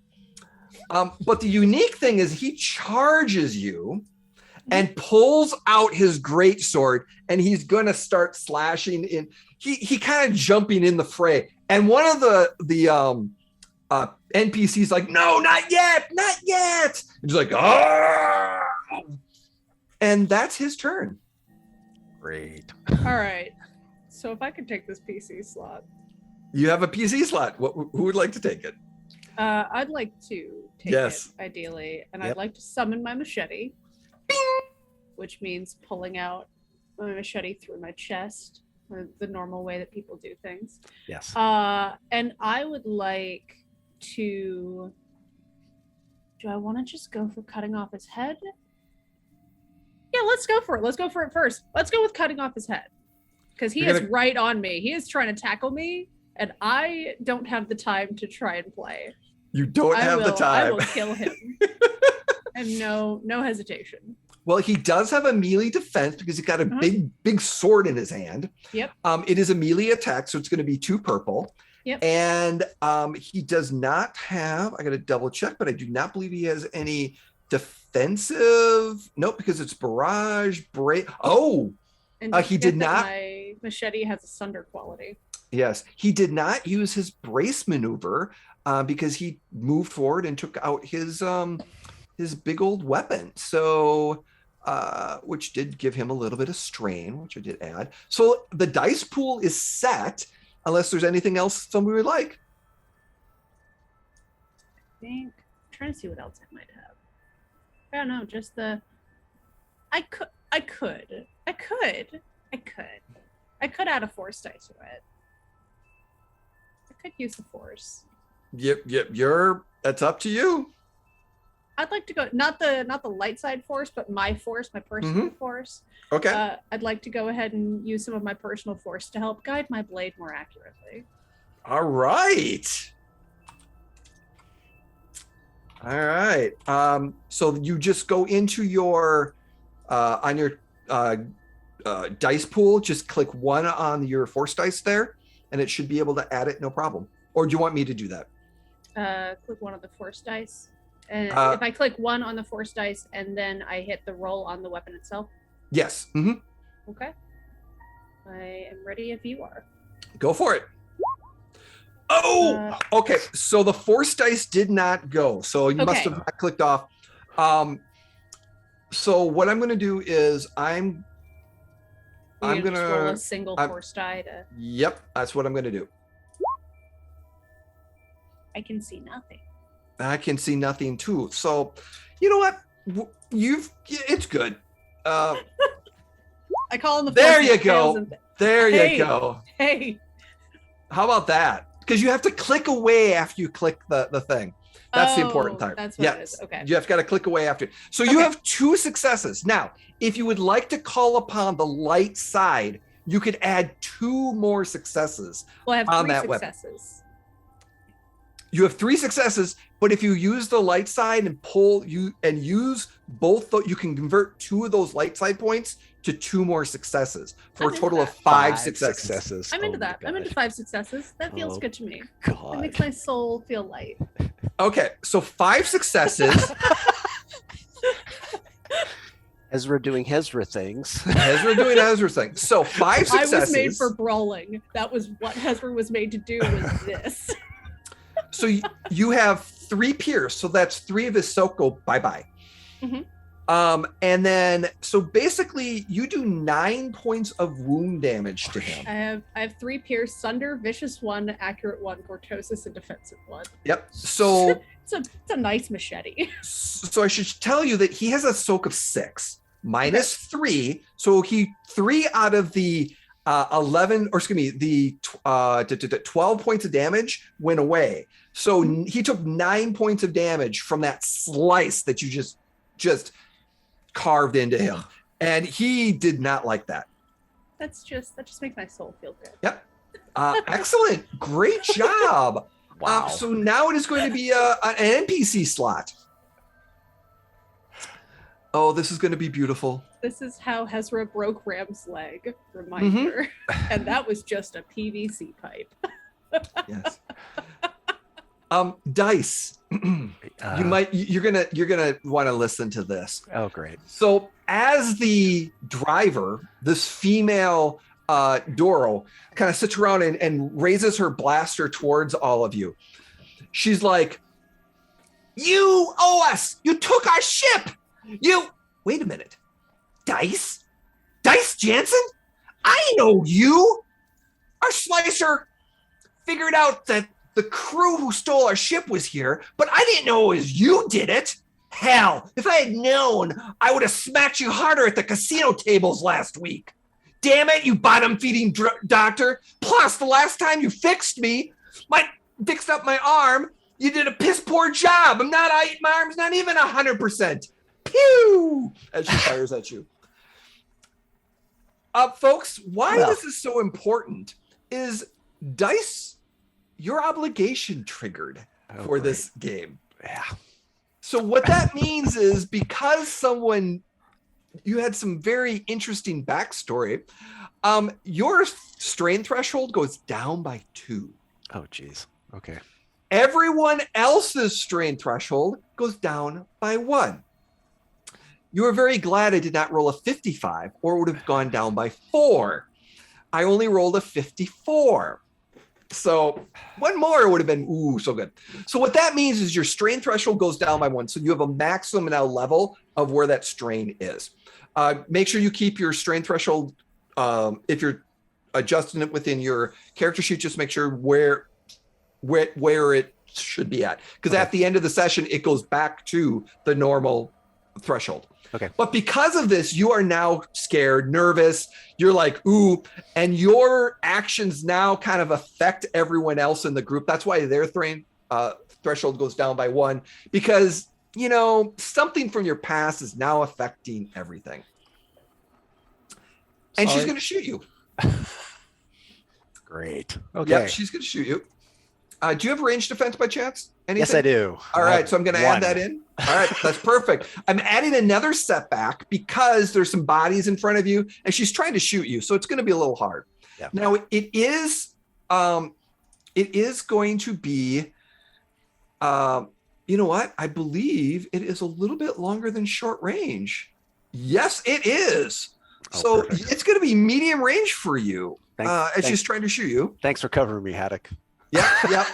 But the unique thing is he charges you and pulls out his greatsword, and he's going to start slashing in. He kind of jumping in the fray. And one of the NPC's like, no, not yet, not yet. And he's like, ah. And that's his turn.
Great.
All right. So if I could take this PC slot.
You have a PC slot. Who would like to take it?
I'd like to take it, ideally. And I'd like to summon my machete. Bing! Which means pulling out my machete through my chest. The normal way that people do things.
Yes.
And I would like to... Do I want to just go for cutting off his head? Yeah, let's go for it. Let's go for it first. Let's go with cutting off his head. Because he is right on me. He is trying to tackle me, and I don't have the time to try and play.
You don't have the time.
I will kill him. And no hesitation.
Well, he does have a melee defense because he's got a big sword in his hand.
Yep.
It is a melee attack, so it's going to be 2 purple.
Yep.
And he does not have, I got to double check, but I do not believe he has any defensive. Nope, because it's barrage, break. Oh,
and
he did not.
My machete has a sunder quality.
Yes, he did not use his brace maneuver because he moved forward and took out his big old weapon. So, which did give him a little bit of strain, which I did add. So the dice pool is set, unless there's anything else somebody would like.
I'm trying to see what else I might have. I don't know, just the. I could add a force dice to it. I could use the force.
Yep. That's up to you.
I'd like to go not the light side force, but my force, my personal force.
Okay.
I'd like to go ahead and use some of my personal force to help guide my blade more accurately.
All right. So you just go into your on your dice pool, just click 1 on your force dice there, and it should be able to add it, no problem. Or do you want me to do that?
Click 1 on the force dice. And if I click 1 on the force dice and then I hit the roll on the weapon itself?
Yes.
Okay. I am ready if you are.
Go for it. Oh, okay. So the force dice did not go. So you must have not clicked off. So what I'm going to do is I'm
You
going
just roll a
to.
single force die to.
Yep, that's what I'm going to do.
I can see nothing.
I can see nothing too. So, you know what? It's good.
I call him the.
There
force
you
that fails
go.
and
There
Hey.
you go.
Hey.
How about that? Because you have to click away after you click the thing. That's the important part.
That's what it is. Okay.
You have got to click away after. So you
Okay.
have 2 successes. Now, if you would like to call upon the light side, you could add 2 more successes.
Well, I have
on
3
that weapon.
successes.
You have 3 successes, but if you use the light side and use both, you can convert 2 of those light side points to 2 more successes for
I'm
a total
into
of 5 successes.
I'm into
Oh my
that. I'm into
gosh.
5 successes. That feels
Oh,
good to me. It
God.
makes my soul feel light.
Okay, so 5 successes.
Ezra doing Hezra things.
Ezra doing Ezra things. So 5 successes.
I was made for brawling. That was what Hezra was made to do. Was this?
So you have 3 pierce, so that's 3 of his soak go bye-bye.
Mhm.
And then so basically you do 9 points of wound damage to him.
I have 3 pierce, sunder, vicious 1, accurate 1, cortosis, and defensive 1.
Yep. So
It's a nice machete.
so I should tell you that he has a soak of 6 minus 3. So 3 out of the 11, or excuse me, the 12 points of damage went away. So he took 9 points of damage from that slice that you just carved into him, and he did not like that.
That just makes my soul feel good.
Yep. Excellent. Great job.
Wow.
So now it is going to be an NPC slot. Oh, this is going to be beautiful.
This is how Hezra broke Ram's leg. Reminder, and that was just a PVC pipe.
Yes. Dice. You're gonna want to listen to this.
Oh, great.
So as the driver, this female Doro kind of sits around and raises her blaster towards all of you. She's like, "You owe us. You took our ship. Wait a minute. Dice Jansen? I know you. Our slicer figured out that the crew who stole our ship was here, but I didn't know it was you did it. Hell, if I had known, I would have smacked you harder at the casino tables last week. Damn it, you bottom-feeding doctor. Plus, the last time you fixed up my arm, you did a piss-poor job. My arm's not even 100%. Pew! As she fires at you. Folks, why this is so important is Dice, your obligation triggered for this game.
Yeah.
So what that means is because you had some very interesting backstory, your strain threshold goes down by 2.
Oh, geez. Okay.
Everyone else's strain threshold goes down by 1. You are very glad I did not roll a 55 or it would have gone down by 4. I only rolled a 54. So 1 more would have been, ooh, so good. So what that means is your strain threshold goes down by 1. So you have a maximum now level of where that strain is. Make sure you keep your strain threshold. If you're adjusting it within your character sheet, just make sure where it should be at. Because at the end of the session, it goes back to the normal threshold.
Okay.
But because of this, you are now scared, nervous. You're like, ooh, and your actions now kind of affect everyone else in the group. That's why their threshold goes down by 1, because, something from your past is now affecting everything. And she's going to shoot you.
Great. Okay.
Yep, she's going to shoot you. Do you have ranged defense by chance? Anything?
Yes, I do.
All right, so I'm going to add that in. All right, that's perfect. I'm adding another setback because there's some bodies in front of you, and she's trying to shoot you, so it's going to be a little hard.
Yeah.
Now it is going to be, you know what? I believe it is a little bit longer than short range. Yes, it is.
Oh,
so
perfect.
it's going to be medium range for you as
Thanks.
she's trying to shoot you.
Thanks for covering me, Haddock.
Yep.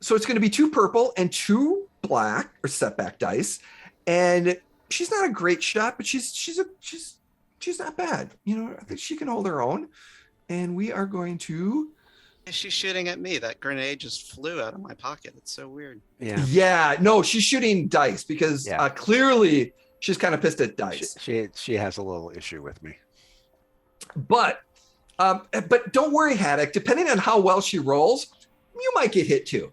So it's going to be 2 purple and 2 black or setback dice, and she's not a great shot, but she's not bad. You know, I think she can hold her own. And we are going to.
Is she shooting at me? That grenade just flew out of my pocket. It's so weird.
Yeah.
Yeah, no, she's shooting dice because clearly she's kind of pissed at dice.
She has a little issue with me.
But don't worry, Haddock. Depending on how well she rolls, you might get hit too.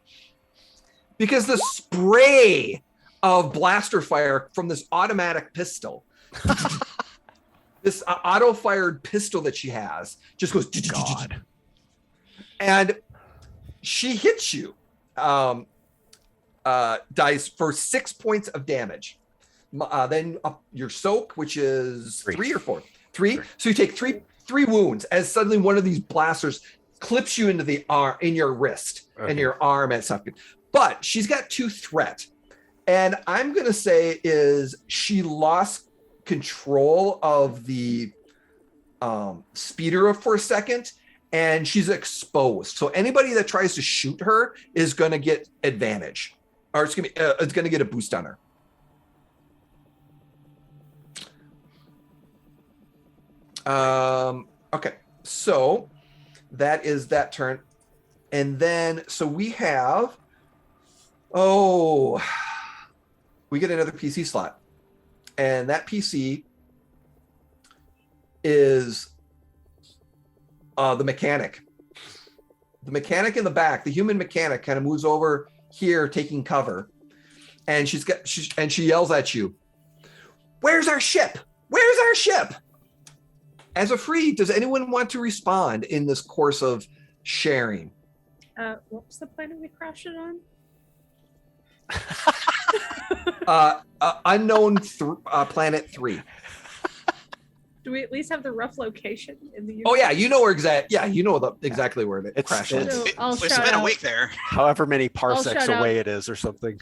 Because the spray of blaster fire from this automatic pistol, this auto-fired pistol that she has, just goes. God. And she hits you, dice for 6 points of damage. Then your soak, which is 3 or 4. 3. So you take three wounds as suddenly one of these blasters clips you into the arm, in your wrist and your arm and stuff. But she's got 2 threat, and I'm gonna say is she lost control of the speeder for a second, and she's exposed. So anybody that tries to shoot her is gonna get advantage, or it's gonna get a boost on her. Okay, so that is that turn. And then, so we have, we get another PC slot. And that PC is the mechanic. The mechanic in the back, the human mechanic kind of moves over here taking cover. And she yells at you, "Where's our ship? Where's our ship?" As a free, does anyone want to respond in this course of sharing?
What was the planet we crashed it on?
Unknown planet 3.
Do we at least have the rough location in the universe?
Oh yeah, you know where exactly where it crashed.
So
We spent a week there.
However many parsecs away it is, or something.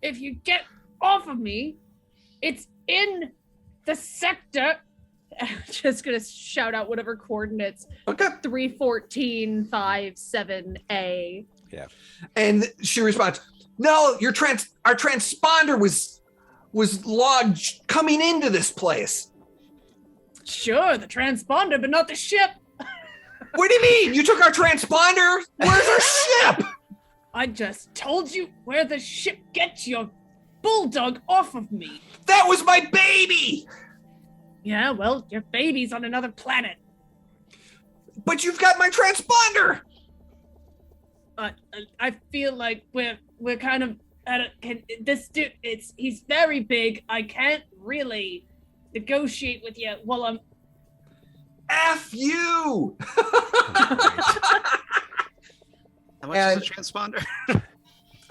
If you get off of me, it's in the sector. I'm just gonna shout out whatever coordinates.
Okay.
31457A.
Yeah.
And she responds, "No, our transponder was logged coming into this place."
Sure, the transponder, but not the ship.
What do you mean? You took our transponder? Where's our ship?
I just told you where the ship gets your bulldog off of me.
That was my baby.
Yeah, well, your baby's on another planet.
But you've got my transponder.
I feel like we're kind of at this dude. He's very big. I can't really negotiate with you while I'm.
F you.
How much is a transponder?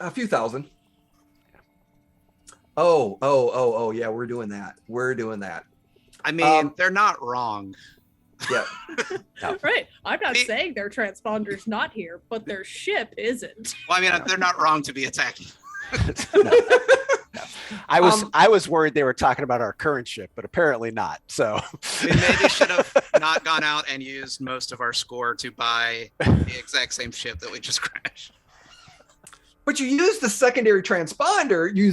A few thousand. Oh, yeah, we're doing that.
I mean, they're not wrong.
Yeah.
No.
Right. I'm not saying their transponder's not here, but their ship isn't.
Well, I mean, they're not wrong to be attacking.
No. I was worried they were talking about our current ship, but apparently not. So
We maybe should have not gone out and used most of our score to buy the exact same ship that we just crashed.
But you used the secondary transponder. You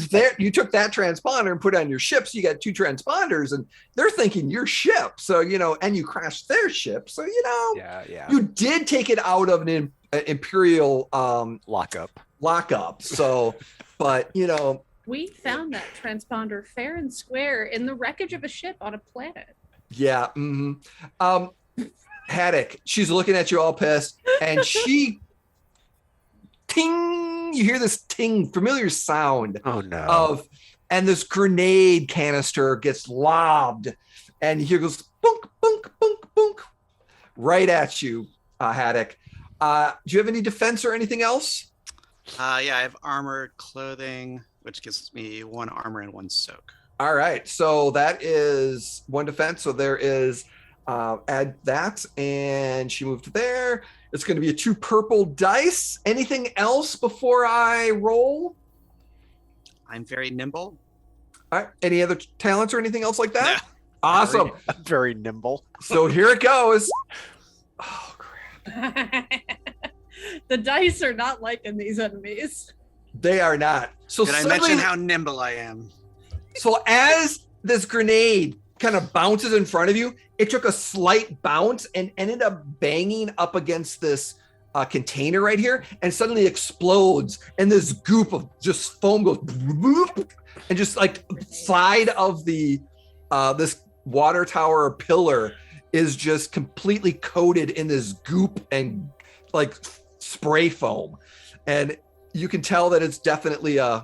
took that transponder and put it on your ship, so you got 2 transponders, and they're thinking your ship. So and you crashed their ship. So
yeah.
you did take it out of an Imperial lockup. So, but
We found that transponder fair and square in the wreckage of a ship on a planet.
yeah. Mm-hmm. Haddock, she's looking at you all pissed, and she. Ting! You hear this ting, familiar sound.
Oh no!
And this grenade canister gets lobbed, and here goes bunk, bunk, bunk, bunk, right at you, Haddock. Do you have any defense or anything else?
Yeah, I have armored clothing, which gives me 1 armor and 1 soak.
All right, so that is 1 defense. So there is add that, and she moved there. It's going to be a 2 purple dice. Anything else before I roll?
I'm very nimble.
All right. Any other talents or anything else like that? Yeah. Awesome.
Very nimble.
So here it goes. Oh, crap.
The dice are not liking these enemies.
They are not. So
Did I
suddenly,
mention how nimble I am?
so as this grenade kind of bounces in front of you, it took a slight bounce and ended up banging up against this container right here, and suddenly explodes, and this goop of just foam goes boop, and just like side of the this water tower pillar is just completely coated in this goop and like spray foam, and you can tell that it's definitely a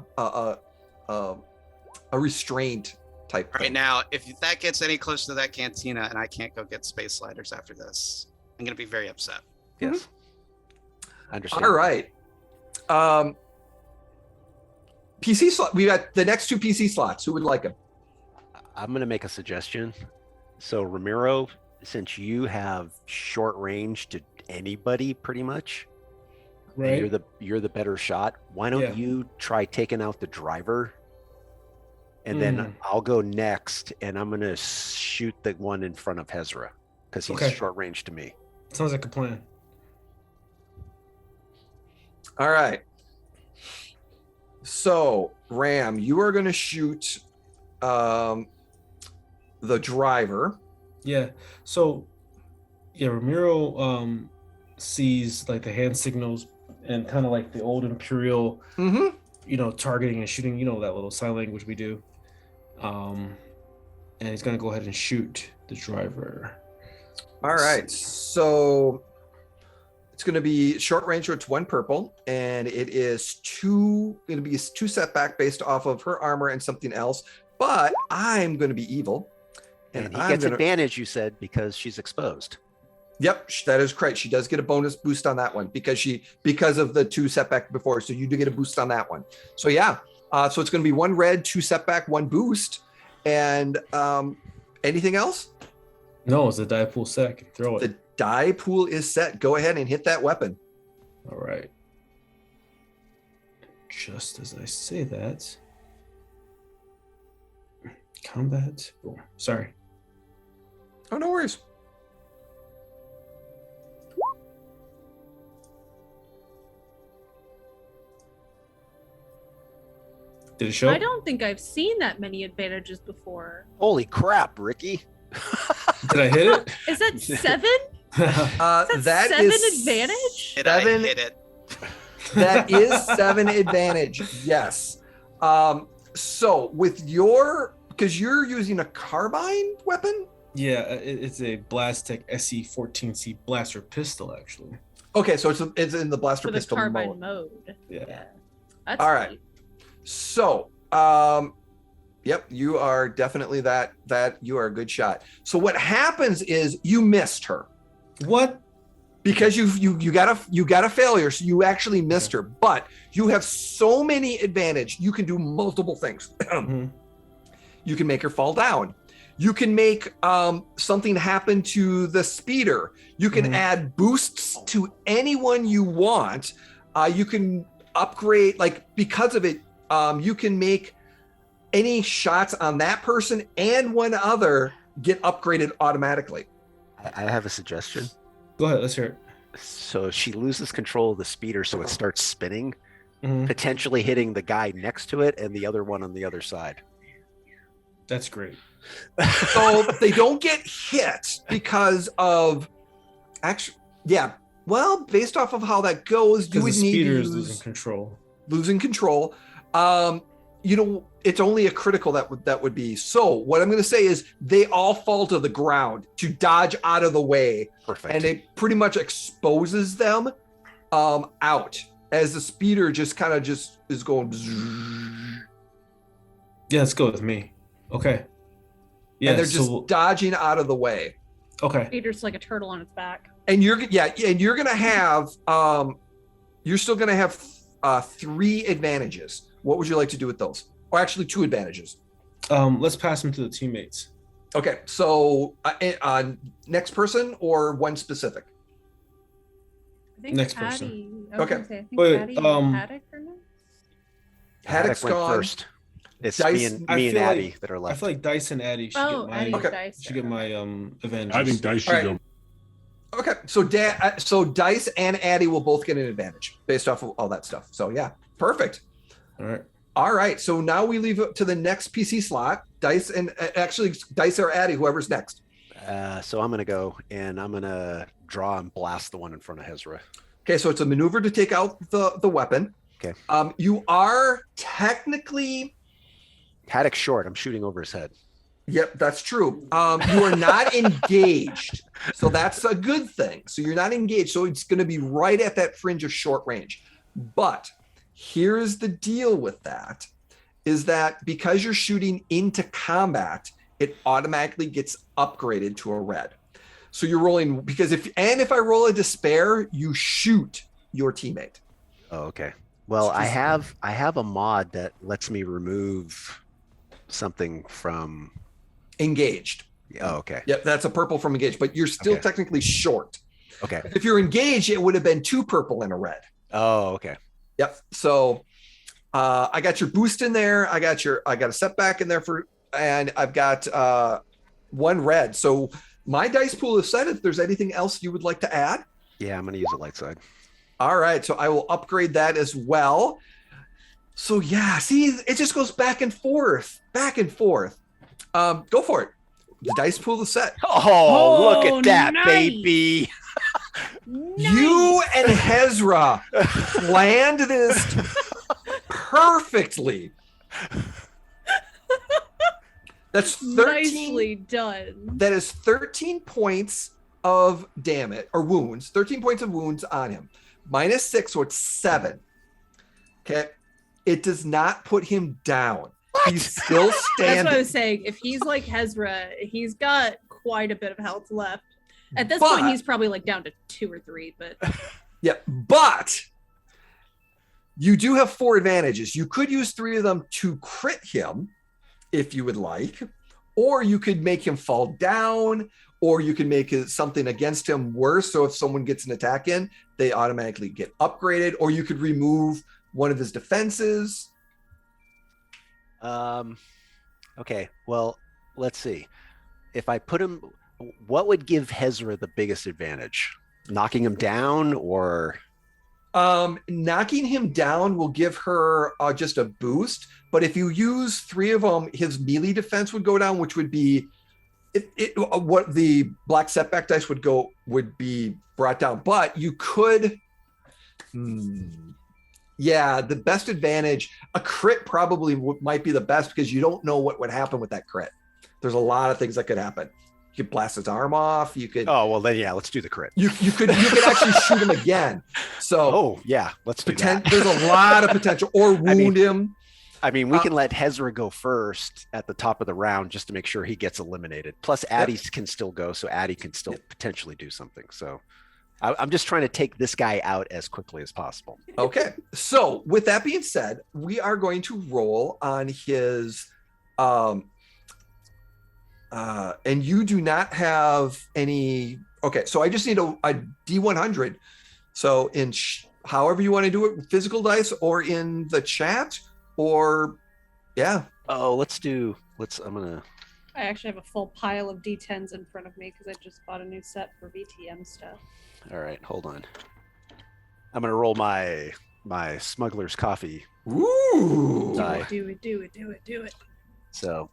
restraint type
Right
thing.
now, if that gets any closer to that cantina and I can't go get space sliders after this, I'm gonna be very upset.
Yes. I understand.
All right. PC slot. We got the next 2 PC slots. Who would like them?
I'm going to make a suggestion. So Ramiro, since you have short range to anybody pretty much, and
Right.
you're the better shot. Why don't
Yeah.
you try taking out the driver? And then I'll go next, and I'm going to shoot the one in front of Hezra because he's
Okay.
short range to me.
Sounds like a plan.
All right. So, Ram, you are going to shoot the driver.
Yeah. So, yeah, Ramiro sees like the hand signals and kind of like the old Imperial, targeting and shooting, that little sign language we do. And he's gonna go ahead and shoot the driver.
All right. So it's going to be short range, so it's 1 purple, and it is going to be 2 setback based off of her armor and something else. But I'm going to be evil,
And he
I'm
gets
gonna-
advantage, you said, because she's exposed.
Yep, that is correct. She does get a bonus boost on that one because of the 2 setback before. So you do get a boost on that one. So yeah, so it's going to be 1 red, 2 setback, 1 boost, and anything else?
No, it's a die pool set. I can throw it.
The die pool is set. Go ahead and hit that weapon.
All right. Just as I say that, combat. Boom. Sorry.
Oh, no worries.
Did it show?
I don't think I've seen that many advantages before.
Holy crap, Ricky.
Did I hit it?
Is that 7?
That
That 7
is
advantage?
Did I
7
hit it?
That is 7 advantage. Yes. So with because you're using a carbine weapon.
Yeah, it's a Blastech SE-14C blaster pistol, actually.
Okay, so it's in the blaster
For the
pistol
carbine
mode.
mode.
Yeah.
That's
All right.
neat.
So, yep, you are definitely that you are a good shot. So what happens is you missed her
What?
because you got a failure, so you actually missed her. But you have so many advantage. You can do multiple things.
Mhm.
You can make her fall down. You can make something happen to the speeder. You can add boosts to anyone you want. You can upgrade, because of it, you can make any shots on that person and one other get upgraded automatically.
I have a suggestion.
Go ahead. Let's hear it.
So she loses control of the speeder, so it starts spinning,
Mhm.
potentially hitting the guy next to it and the other one on the other side.
That's great.
So they don't get hit because of well, based off of how that goes, you
Because the
would need to
speeder is
use
losing control.
losing control. It's only a critical that would be. So what I'm going to say is they all fall to the ground to dodge out of the way,
Perfect.
and it pretty much exposes them out as the speeder just is going.
Yeah, let's go with me. Okay. Yeah,
and they're just dodging out of the way.
okay.
Peter's like a turtle on its back.
And you're gonna have you're still gonna have 3 advantages. What would you like to do with those? Or actually 2 advantages.
Let's pass them to the teammates.
Okay, so next person or one specific?
I think
Next
Patty,
person.
I was
Okay.
gonna say, I think
Wait,
Patty and Haddock are next.
Haddock's
went
gone.
first. It's
Dice-
me and
I feel
Addie
like-
that are
I
left.
feel like Dice and Addie should
Oh,
get my
Addie's
Okay.
dice.
should get my advantages.
I think Dice should
All right.
go.
Okay, so Dice and Addie will both get an advantage based off of all that stuff. So yeah, perfect.
All right.
All right. So now we leave it to the next PC slot. Dice and actually Dice or Addy, whoever's next.
So I'm going to go and I'm going to draw and blast the one in front of Hezra.
Okay. So it's a maneuver to take out the weapon.
Okay.
You are technically.
Haddock's short. I'm shooting over his head.
Yep, that's true. You are not engaged. So that's a good thing. So you're not engaged. So it's going to be right at that fringe of short range. But here's the deal with that is that because you're shooting into combat, it automatically gets upgraded to a red. So you're rolling because if I roll a despair, you shoot your teammate.
Oh, okay. Well, I have a mod that lets me remove something from
engaged.
Oh, okay.
Yep, that's a purple from engaged, but you're still technically short.
Okay.
If you're engaged, it would have been 2 purple and a red.
Oh, okay.
Yep. So I got your boost in there. I got a setback in there and I've got 1 red. So my dice pool is set. If there's anything else you would like to add.
Yeah, I'm going to use a light side.
All right. So I will upgrade that as well. So yeah, see, it just goes back and forth. Go for it. The dice pool is set.
Oh, look at that,
nice.
baby.
You and Hezra planned this perfectly. That's 13.
Nicely done.
That is 13 points of damage or wounds. 13 points of wounds on him. -6, so it's 7. Okay. It does not put him down. He's still standing.
That's what I was saying. If he's like Hezra, he's got quite a bit of health left. At this point, he's probably like down to 2 or 3, but
yeah, but you do have 4 advantages. You could use 3 of them to crit him if you would like, or you could make him fall down, or you can make something against him worse. So if someone gets an attack in, they automatically get upgraded, or you could remove one of his defenses.
Okay. Well, let's see. If I put him, what would give Hezra the biggest advantage? Knocking him down or?
Knocking him down will give her just a boost. But if you use 3 of them, his melee defense would go down, which would be what the black setback dice would be brought down. But you could. Yeah, the best advantage, a crit probably might be the best because you don't know what would happen with that crit. There's a lot of things that could happen. You could blast his arm off. You could.
Oh well, then yeah, let's do the crit.
You could actually shoot him again. So
yeah, let's do that.
There's a lot of potential, or wound him.
I mean, we can let Hezra go first at the top of the round just to make sure he gets eliminated. Plus, Addy can still go, so Addy can still potentially do something. So. I'm just trying to take this guy out as quickly as possible.
Okay. So with that being said, we are going to roll on his, and you do not have any. Okay. So I just need a D100. So in however you want to do it, physical dice or in the chat or yeah.
Oh,
I actually have a full pile of D10s in front of me because I just bought a new set for VTM stuff.
All right, hold on. I'm gonna roll my smuggler's coffee.
Ooh.
Do it.
So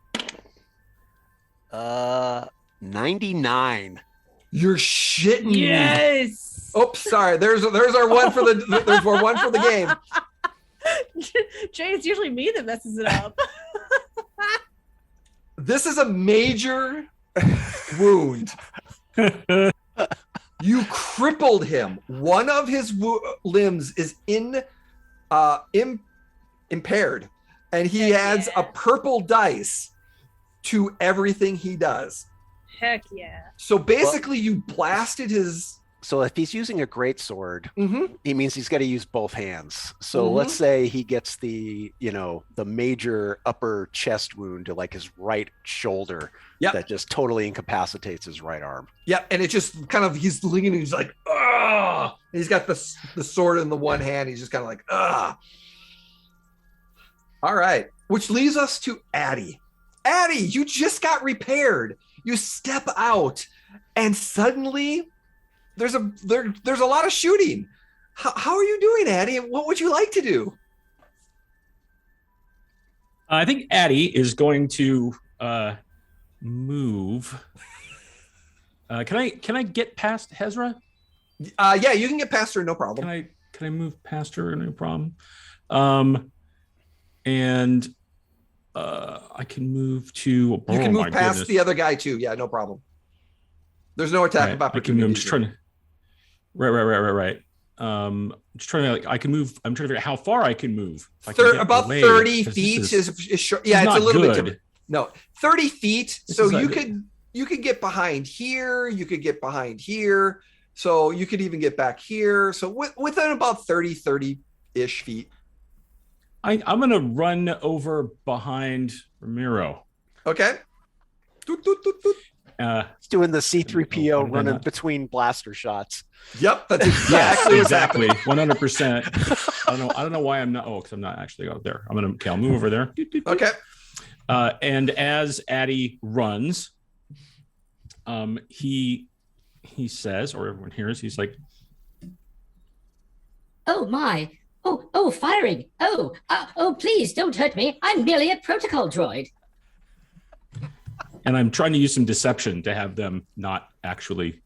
99.
You're shitting me.
Yes.
Oops, sorry. There's our one for the game.
Jay, it's usually me that messes it up.
This is a major wound. You crippled him. One of his limbs is impaired, and he adds a purple dice to everything he does.
Heck yeah.
So basically, you blasted his.
So if he's using a greatsword, he means he's got to use both hands. So
Mm-hmm.
let's say he gets the major upper chest wound to like his right shoulder that just totally incapacitates his right arm.
Yeah, and it just kind of he's leaning. He's like, ah. He's got the sword in the one hand. He's just kind of like, ah. All right, which leads us to Addy. Addy, you just got repaired. You step out, and suddenly there's a lot of shooting. How are you doing, Addy? And what would you like to do?
I think Addie is going to move. Can I get past Hezra?
Yeah, you can get past her, no problem.
Can I move past her? No problem. And I can move to.
You can move past
goodness.
the other guy too. Yeah, no problem. There's no attack of opportunity.
I'm just trying to. Right. Just trying to. I can move. I'm trying to figure out how far I can move.
About 30 feet is short. Yeah, it's a little bit different. No, 30 feet. So you could get behind here. You could get behind here. So you could even get back here. So within about 30-ish feet.
I'm going to run over behind Ramiro.
Okay.
He's doing the C-3PO running between blaster shots.
Yep, that's
exactly 100%. I don't know why I'm not. Oh, because I'm not actually out there. I'll move over there.
Okay.
And as Addie runs, he says, or everyone hears, he's like,
"Oh my! Oh, firing! Oh, please don't hurt me! I'm merely a protocol droid."
And I'm trying to use some deception to have them not actually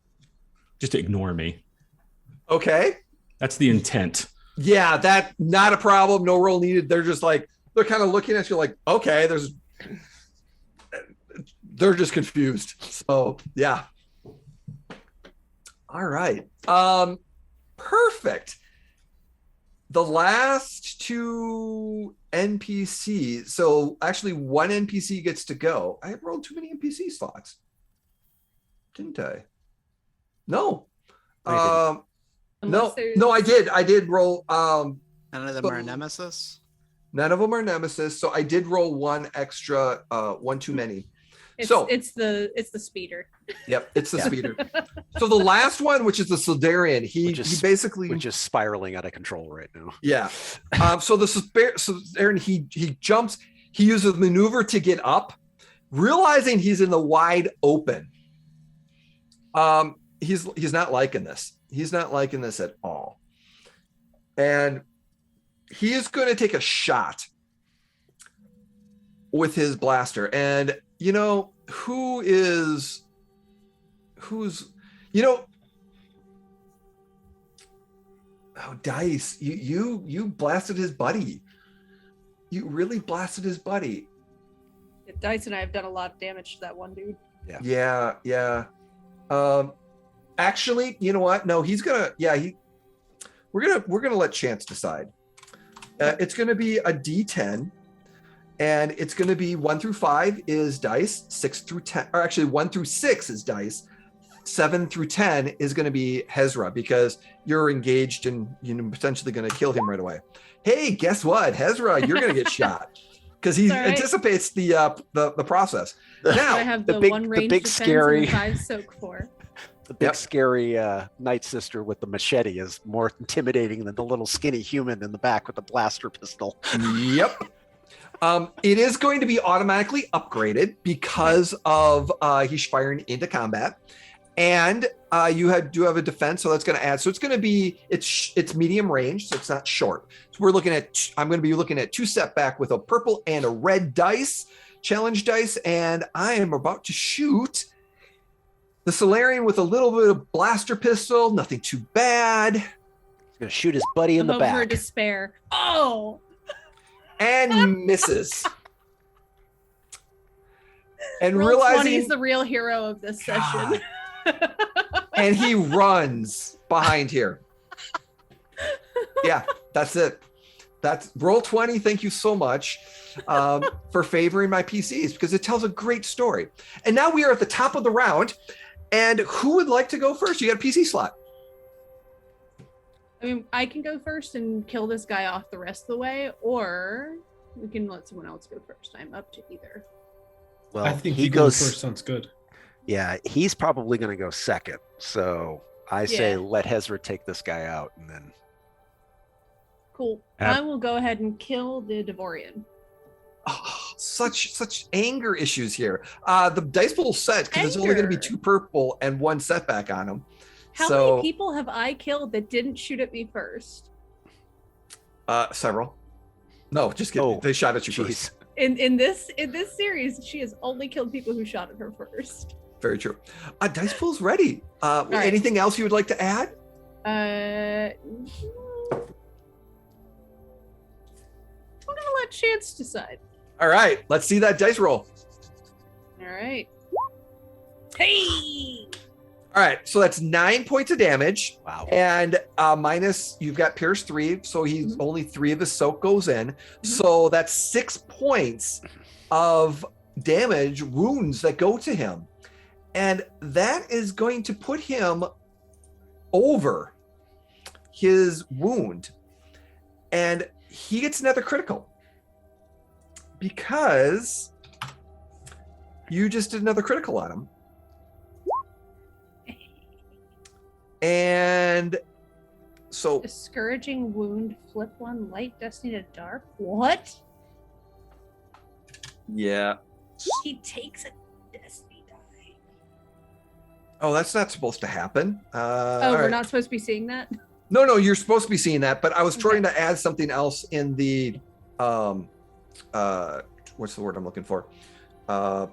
just ignore me.
Okay.
That's the intent.
Yeah, that not a problem. No roll needed. They're just like, they're kind of looking at you like, okay, they're just confused. So yeah. All right. Perfect. The last two NPCs. So actually one NPC gets to go. I rolled too many NPC slots. Didn't I? No. No, I did. I did roll.
None of them are nemesis?
None of them are nemesis. So I did roll one extra, one too many.
It's the speeder.
Yep, it's the speeder. So the last one, which is the Sildarian, he basically
which is spiraling out of control right now.
Yeah. So the Sildarian, he jumps, he uses maneuver to get up, realizing he's in the wide open. He's not liking this. He's not liking this at all. And he is going to take a shot with his blaster. And you know, who's, you know, oh, Dice, you blasted his buddy. You really blasted his buddy.
Dice and I have done a lot of damage to that one dude.
Yeah. Actually, you know what? No, he's gonna. Yeah, we're gonna let chance decide. It's gonna be a D10, and it's gonna be 1 through 5 is dice, 6 through 10, or actually 1 through 6 is dice, 7 through 10 is gonna be Hezra because you're engaged and potentially gonna kill him right away. Hey, guess what, Hezra, you're gonna get shot because he anticipates the process. Now
I have the big scary 5 soak for.
The big scary Night Sister with the machete is more intimidating than the little skinny human in the back with the blaster pistol.
Yep. It is going to be automatically upgraded because of he's firing into combat, and you do have a defense, so that's going to add. So it's going to be it's medium range, so it's not short. So I'm going to be looking at 2 setback with a purple and a red dice, challenge dice, and I am about to shoot the Solarian with a little bit of blaster pistol, nothing too bad.
He's gonna shoot his buddy in the back.
Over despair. Oh,
and misses. And
Roll
realizing
he's the real hero of this session.
And he runs behind here. Yeah, that's it. That's roll 20. Thank you so much for favoring my PCs because it tells a great story. And now we are at the top of the round. And who would like to go first? You got a PC slot.
I mean, I can go first and kill this guy off the rest of the way, or we can let someone else go first. I'm up to either.
Well,
I think he goes first. Sounds good.
Yeah, he's probably going to go second. So I say let Hezra take this guy out, and then.
Cool. I will go ahead and kill the Devorian.
Oh, such anger issues here. The dice pool set because it's only going to be 2 purple and 1 setback on them.
How many people have I killed that didn't shoot at me first?
Several. No, just kidding. They shot at you first.
In this series, she has only killed people who shot at her first.
Very true. Dice pool's ready.
right.
Anything else you would like to add?
I'm gonna let Chance decide.
All right, let's see that dice roll.
All right. Hey.
All right, so that's 9 points of damage.
Wow.
And minus, you've got Pierce 3, so he's only 3 of his soak goes in. So that's 6 points of damage, wounds that go to him. And that is going to put him over his wound. And he gets another critical. Because you just did another critical on him. And so
discouraging wound, flip 1, light, destiny to dark. What?
Yeah.
He takes a destiny die.
Oh, that's not supposed to happen.
We're not supposed to be seeing that?
No, you're supposed to be seeing that, but I was trying to add something else in the what's the word I'm looking for?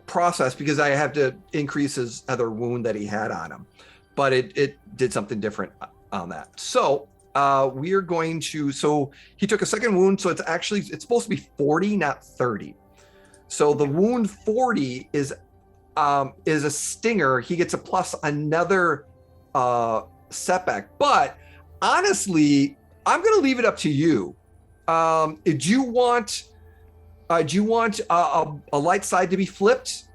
Process, because I have to increase his other wound that he had on him. But it did something different on that. So we are going to, so he took a second wound, so it's supposed to be 40, not 30. So the wound 40 is a stinger. He gets a plus another setback. But honestly, I'm going to leave it up to you. Do you want a light side to be flipped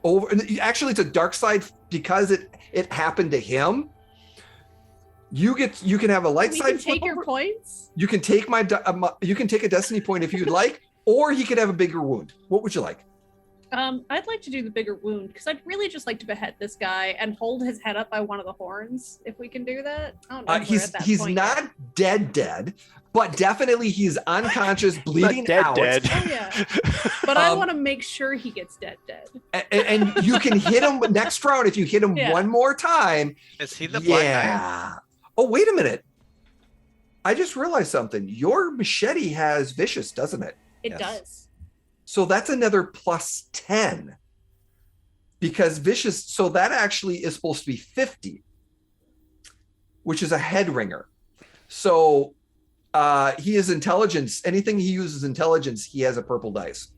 over? Actually, it's a dark side because it happened to him. You can have a light side.
You can take your points.
You can take you can take a destiny point if you'd like, or he could have a bigger wound. What would you like?
I'd like to do the bigger wound because I'd really just like to behead this guy and hold his head up by one of the horns. If we can do that, I don't know. If we're at that
he's
point
not
yet.
dead, but definitely he's unconscious, bleeding out.
Oh yeah, but I want to make sure he gets dead.
And you can hit him next round if you hit him one more time.
Is he the black
guy? Oh, wait a minute. I just realized something. Your machete has vicious, doesn't it?
It does.
So that's another plus 10. Because vicious, so that actually is supposed to be 50, which is a head ringer. So he is intelligence. Anything he uses intelligence, he has a purple dice.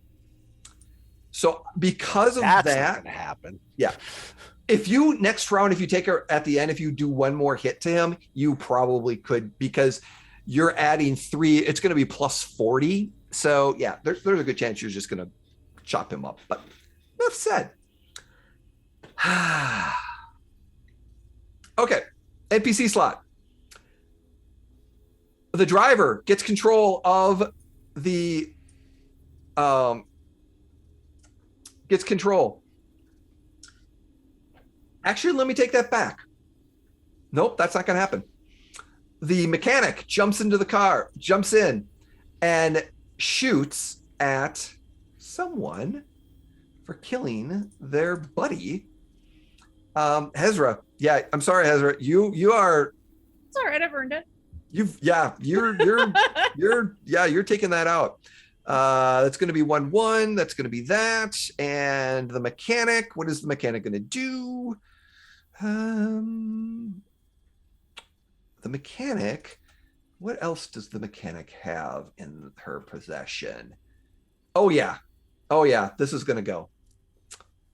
So because of
That's
that,
not gonna happen.
Yeah. If you next round, if you take her at the end, if you do one more hit to him, you probably could, because you're adding 3. It's going to be plus 40. So yeah, there's a good chance you're just going to chop him up. But enough said. Okay, NPC slot. The driver gets control of the gets control. Actually, let me take that back. Nope, that's not going to happen. The mechanic jumps into the car, jumps in, and shoots at someone for killing their buddy. Hezra. Yeah, I'm sorry, Hezra. You are.
It's all right. I've earned it.
You're taking that out. That's going to be 1/1. That's going to be that. And the mechanic. What is the mechanic going to do? The mechanic. What else does the mechanic have in her possession? Oh yeah. This is going to go.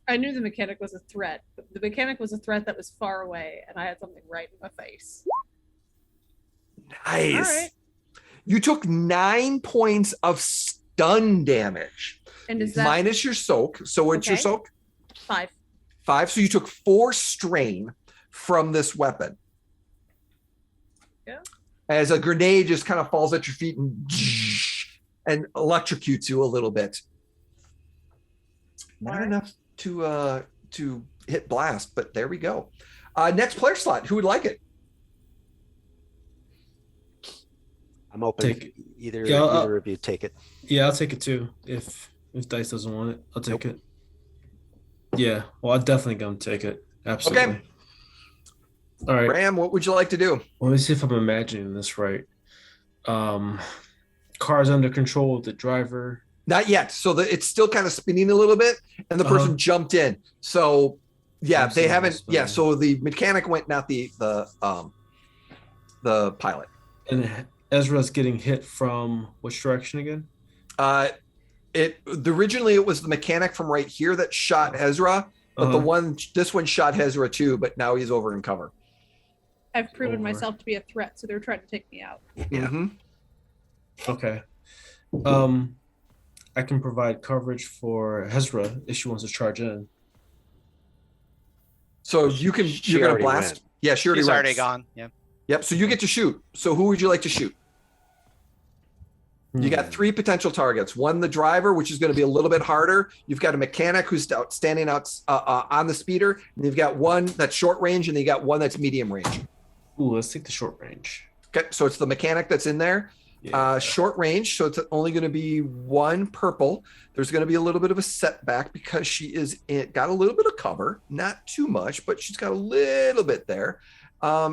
I knew the mechanic was a threat, but the mechanic was a threat that was far away, and I had something right in my face.
Nice.
All right.
You took 9 points of stun damage.
And is that
minus your soak? So what's your soak?
5.
5. So you took 4 strain from this weapon.
Yeah.
As a grenade just kind of falls at your feet and electrocutes you a little bit. Not enough to hit blast, but there we go. Next player slot. Who would like it?
I'm open.
Take it.
Either of you take it.
Yeah, I'll take it too. If Dice doesn't want it, I'll take it. Yeah, well, I'm definitely gonna take it. Absolutely.
Okay.
All right,
Ram, what would you like to do?
Let me see if I'm imagining this right. Car's under control of the driver.
Not yet. So it's still kind of spinning a little bit, and the person jumped in. So yeah, they haven't. Yeah, so the mechanic went, not the pilot.
And Ezra's getting hit from which direction again?
Originally it was the mechanic from right here that shot Ezra, but this one shot Ezra too, but now he's over in cover.
I've proven myself to be a threat, so they're trying to take me out.
Yeah. Mm-hmm.
Okay. I can provide coverage for Hezra if she wants to charge in.
So you're gonna blast.
Went.
Yeah, she
She's already
went.
gone. Yeah.
Yep. So you get to shoot. So who would you like to shoot? You got 3 potential targets. One, the driver, which is going to be a little bit harder. You've got a mechanic who's standing out on the speeder. And you've got one that's short range, and you got one that's medium range.
Ooh, let's take the short range.
Okay, so it's the mechanic that's in there. Yeah. Short range, so it's only going to be 1 purple. There's going to be a little bit of a setback because she got a little bit of cover, not too much, but she's got a little bit there.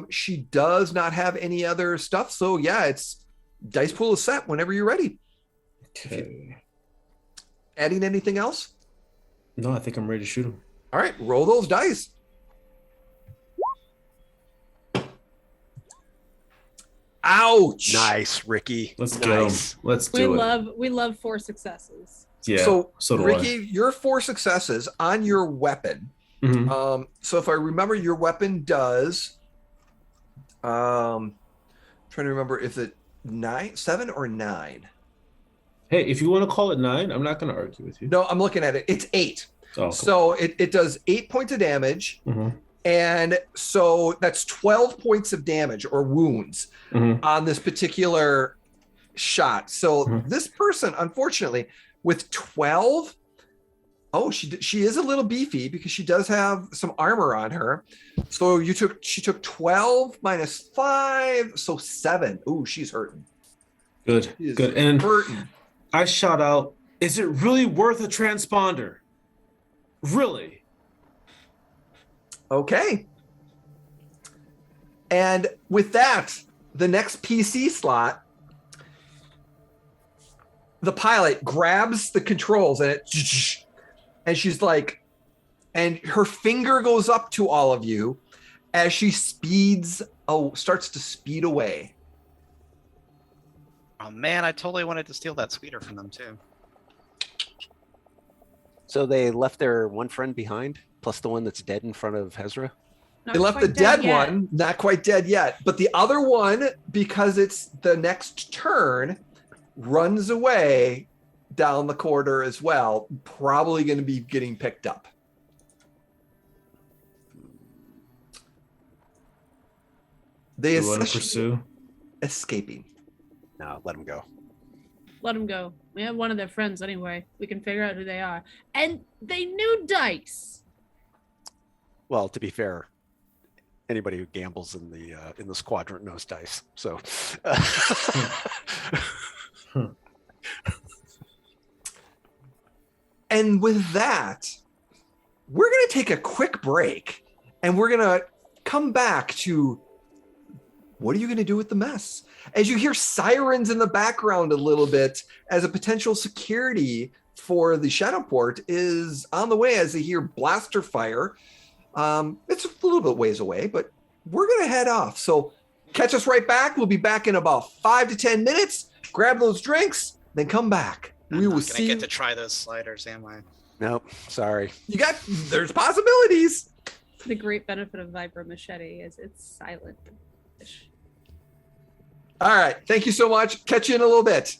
She does not have any other stuff, so yeah, it's dice pool is set whenever you're ready.
Okay.
Adding anything else?
No, I think I'm ready to shoot him.
All right, roll those dice. Ouch!
Nice, Ricky.
Let's get him. Let's do it.
We love 4 successes.
Yeah.
So do Ricky, your 4 successes on your weapon.
Mm-hmm.
So if I remember, your weapon does. Trying to remember if it 7 or 9.
Hey, if you want to call it 9, I'm not going to argue with you.
No, I'm looking at it. It's 8.
Oh, cool.
So it does 8 points of damage.
Mm-hmm.
And so that's 12 points of damage or wounds on this particular shot. So this person, unfortunately, with 12, she is a little beefy because she does have some armor on her. So she took 12 minus 5, so 7. Ooh, she's hurting.
Good. And
hurting.
I shout out, is it really worth a transponder? Really?
Okay. And with that, the next PC slot, the pilot grabs the controls and she's like, and her finger goes up to all of you as she starts to speed away.
Oh man, I totally wanted to steal that sweeter from them too.
So they left their one friend behind, plus the one that's dead in front of Hezra?
They left the dead one, not quite dead yet. But the other one, because it's the next turn, runs away down the corridor as well. Probably going to be getting picked up. They
want to pursue?
Escaping.
No, let them go.
Let them go. We have one of their friends anyway. We can figure out who they are. And they knew dice.
Well, to be fair, anybody who gambles in this quadrant knows dice. So
and with that, we're going to take a quick break and we're going to come back to what are you going to do with the mess? As you hear sirens in the background a little bit as a potential security for the Shadowport is on the way as they hear blaster fire. It's a little bit ways away, but we're going to head off. So catch us right back. We'll be back in about 5 to 10 minutes. Grab those drinks, then come back. We will see.
I'm not gonna get to try those sliders, am I?
Nope, sorry.
There's possibilities.
The great benefit of Vibro Machete is it's silent.
All right. Thank you so much. Catch you in a little bit.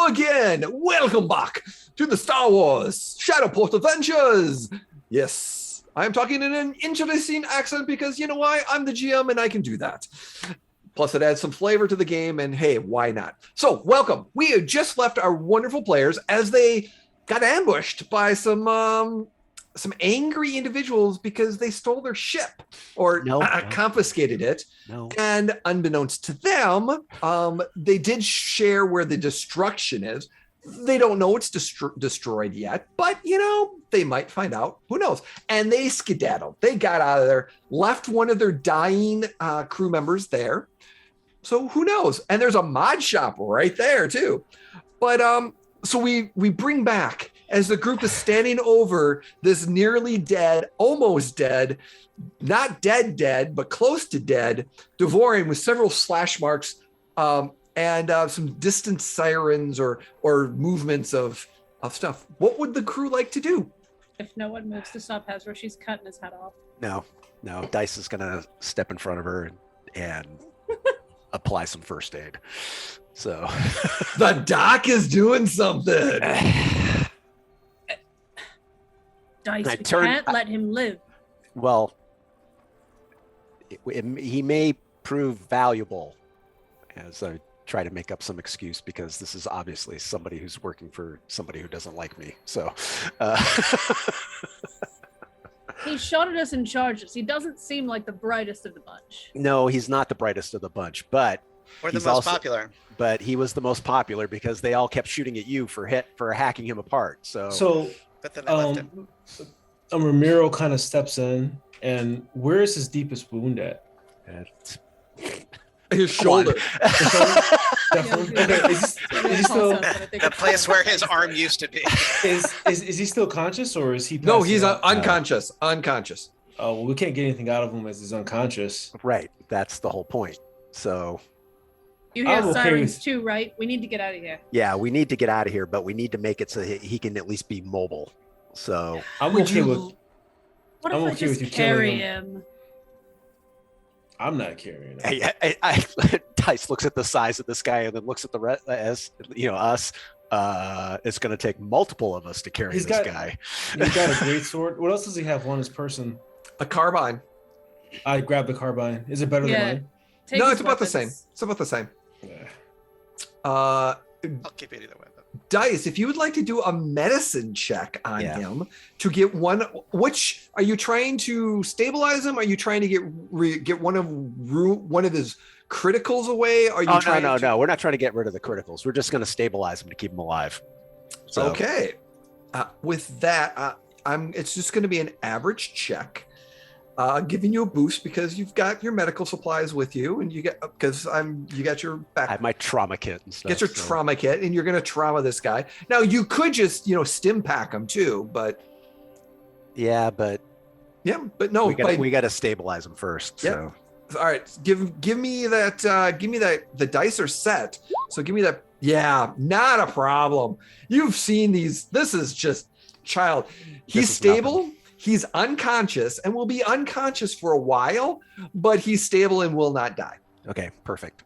Hello again. Welcome back to the Star Wars Shadowport Adventures. Yes, I'm talking in an interesting accent because you know why? I'm the GM and I can do that. Plus, it adds some flavor to the game, and hey, why not? So, welcome. We have just left our wonderful players as they got ambushed by some angry individuals because they stole their ship or confiscated it.
No.
And unbeknownst to them, they did share where the destruction is. They don't know it's destroyed yet, but you know, they might find out. Who knows? And they skedaddled. They got out of there, left one of their dying crew members there. So who knows? And there's a mod shop right there too. But so we bring back as the group is standing over this nearly dead, almost dead, not dead, but close to dead, Devorian with several slash marks and some distant sirens or movements of stuff. What would the crew like to do?
If no one moves to stop Hezra, she's cutting his head off.
No. Dice is gonna step in front of her and apply some first aid. So
the doc is doing something.
Dice, can't let him live.
Well, he may prove valuable as I try to make up some excuse because this is obviously somebody who's working for somebody who doesn't like me. So
he shot at us and charged us. He doesn't seem like the brightest of the bunch.
No, he's not the brightest of the bunch, but
or the most popular.
But he was the most popular because they all kept shooting at you for hacking him apart. So
but then they left him.
Ramiro kind of steps in, and where is his deepest wound at?
His shoulder.
Definitely. Okay, is he still
the place where his arm used to be?
Is he still conscious, or is he?
No, he's unconscious. Unconscious.
Oh well, we can't get anything out of him as he's unconscious.
Right. That's the whole point. So.
You hear sirens too, right? We need to get out of here.
Yeah, we need to get out of here, but we need to make it so he can at least be mobile. So
I'm okay with.
What if I just carry him?
I'm not carrying
him. Dice looks at the size of this guy and then looks at the rest as us. It's going to take multiple of us to carry this guy.
He's got a great sword. What else does he have on his person?
A carbine.
I grabbed the carbine. Is it better than mine?
No, it's about the same. It's about the same.
Yeah.
I'll keep it either way.
Dice, if you would like to do a medicine check on him to get one, which are you trying to stabilize him? Are you trying to get one of his criticals away? Are you
No. We're not trying to get rid of the criticals. We're just going to stabilize him to keep him alive. So.
Okay. With that, it's just going to be an average check. Giving you a boost because you've got your medical supplies with you, and you got your back.
I have my trauma kit and stuff.
Get your trauma kit, and you're gonna trauma this guy. Now you could just stim pack him too, but
but
no,
we got to stabilize him first.
Yeah. So. All right, give me that. Give me that. The dice are set, so give me that. Yeah, not a problem. You've seen these. This is just child. He's stable. Nothing. He's unconscious and will be unconscious for a while, but he's stable and will not die.
Okay, perfect.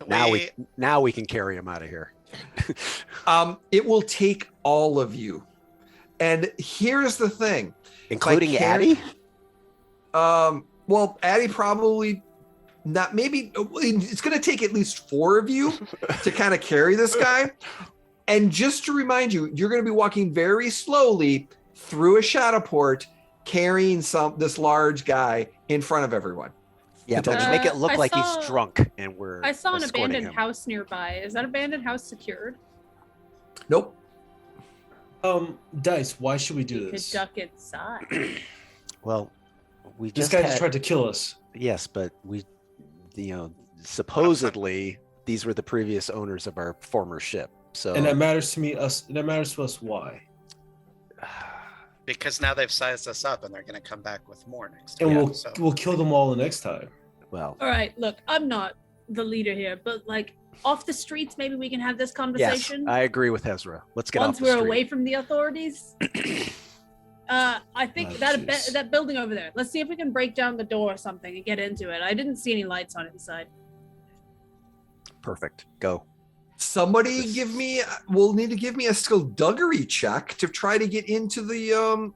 Now we can carry him out of here.
It will take all of you. And here's the thing.
Including Addie?
Well, Addie probably not. Maybe it's going to take at least 4 of you to kind of carry this guy. And just to remind you, you're going to be walking very slowly through a Shadowport, carrying this large guy in front of everyone.
Yeah, but make it look like he's drunk and we're.
I saw an abandoned house nearby. Is that abandoned house secured?
Nope.
Dice, why should we do
this? To duck inside.
Well,
this guy just tried to kill us.
Yes, but supposedly these were the previous owners of our former ship. So.
And that matters to us. Why?
Because now they've sized us up and they're going to come back with more next
time. And we'll kill them all the next time.
Well.
All right, look, I'm not the leader here, but off the streets, maybe we can have this conversation.
Yes, I agree with Hezra. Let's get
once
off the street.
we're away from the authorities. I think that building over there. Let's see if we can break down the door or something and get into it. I didn't see any lights on inside.
Perfect. Go.
Somebody will need to give me a skullduggery check to try to get into the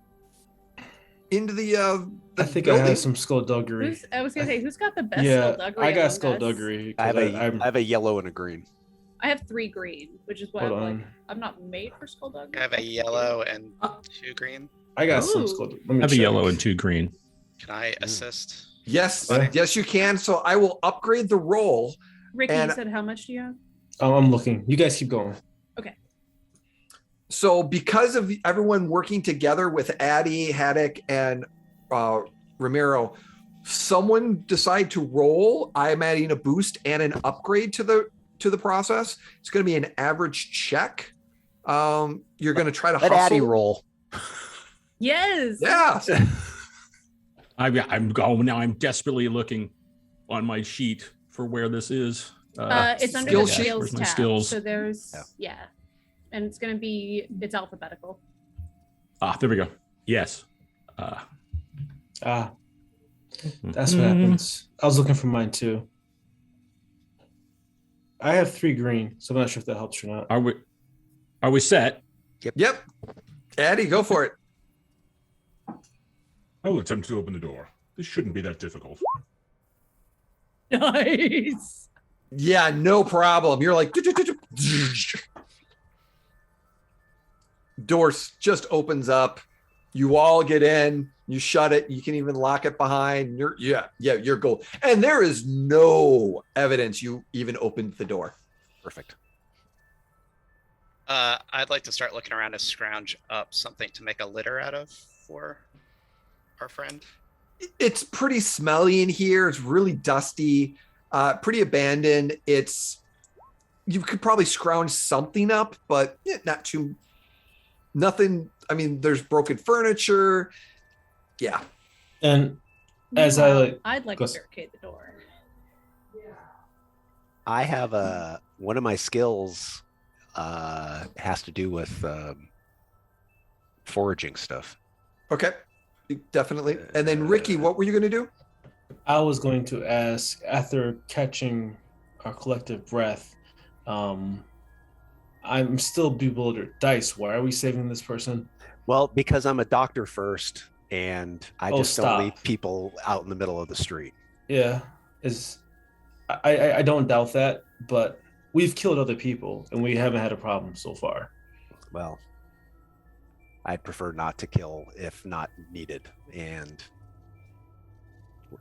I think
building.
I have some skullduggery.
I was gonna say, who's got the best
Yeah,
skullduggery?
I got
among us?
skullduggery.
I
'cause
have a yellow and a green.
I have 3 green, which is why
Hold
I'm like,
on.
I'm not made for skullduggery.
I have a yellow and 2 green.
I got some
Ooh.
skullduggery. Let
I
me
have a
check.
yellow and 2 green.
Can I assist?
Yes,
Yeah.
yes, you can. So I will upgrade the roll.
Ricky,
And-
you said how much do you have?
I'm looking. You guys keep going.
So because of everyone working together with Addie, Haddock, and Ramiro, someone decide to roll. I'm adding a boost and an upgrade to the process. It's going to be an average check. You're going to try to
Let
hustle.
Addie roll.
Yes.
Yeah.
I'm going now. I'm desperately looking on my sheet for where this is.
It's under
Skill
the
sheet?
skills
Where's my
tab.
skills?
So there's and it's gonna be alphabetical.
There we go. Yes.
That's what happens. I was looking for mine too. I have 3 green, so I'm not sure if that helps or not.
Are we set?
Yep. Addie, go for it.
I will attempt to open the door. This shouldn't be that difficult.
Nice.
Yeah, no problem. You're like, door just opens up. You all get in. You shut it. You can even lock it behind. You're gold. And there is no evidence you even opened the door.
Perfect.
I'd like to start looking around to scrounge up something to make a litter out of for our friend.
It's pretty smelly in here. It's really dusty, pretty abandoned. You could probably scrounge something up, but nothing. I mean, there's broken furniture. Yeah.
And as
I'd like
go-
to barricade the door.
I have one of my skills has to do with foraging stuff.
Okay. Definitely. And then Ricky, what were you going to do?
I was going to ask, after catching our collective breath, I'm still bewildered. Dice, why are we saving this person?
Well, because I'm a doctor first, and I just
stop.
don't leave people out in the middle of the street.
Yeah, I don't doubt that, but we've killed other people and we haven't had a problem so far.
Well, I'd prefer not to kill if not needed.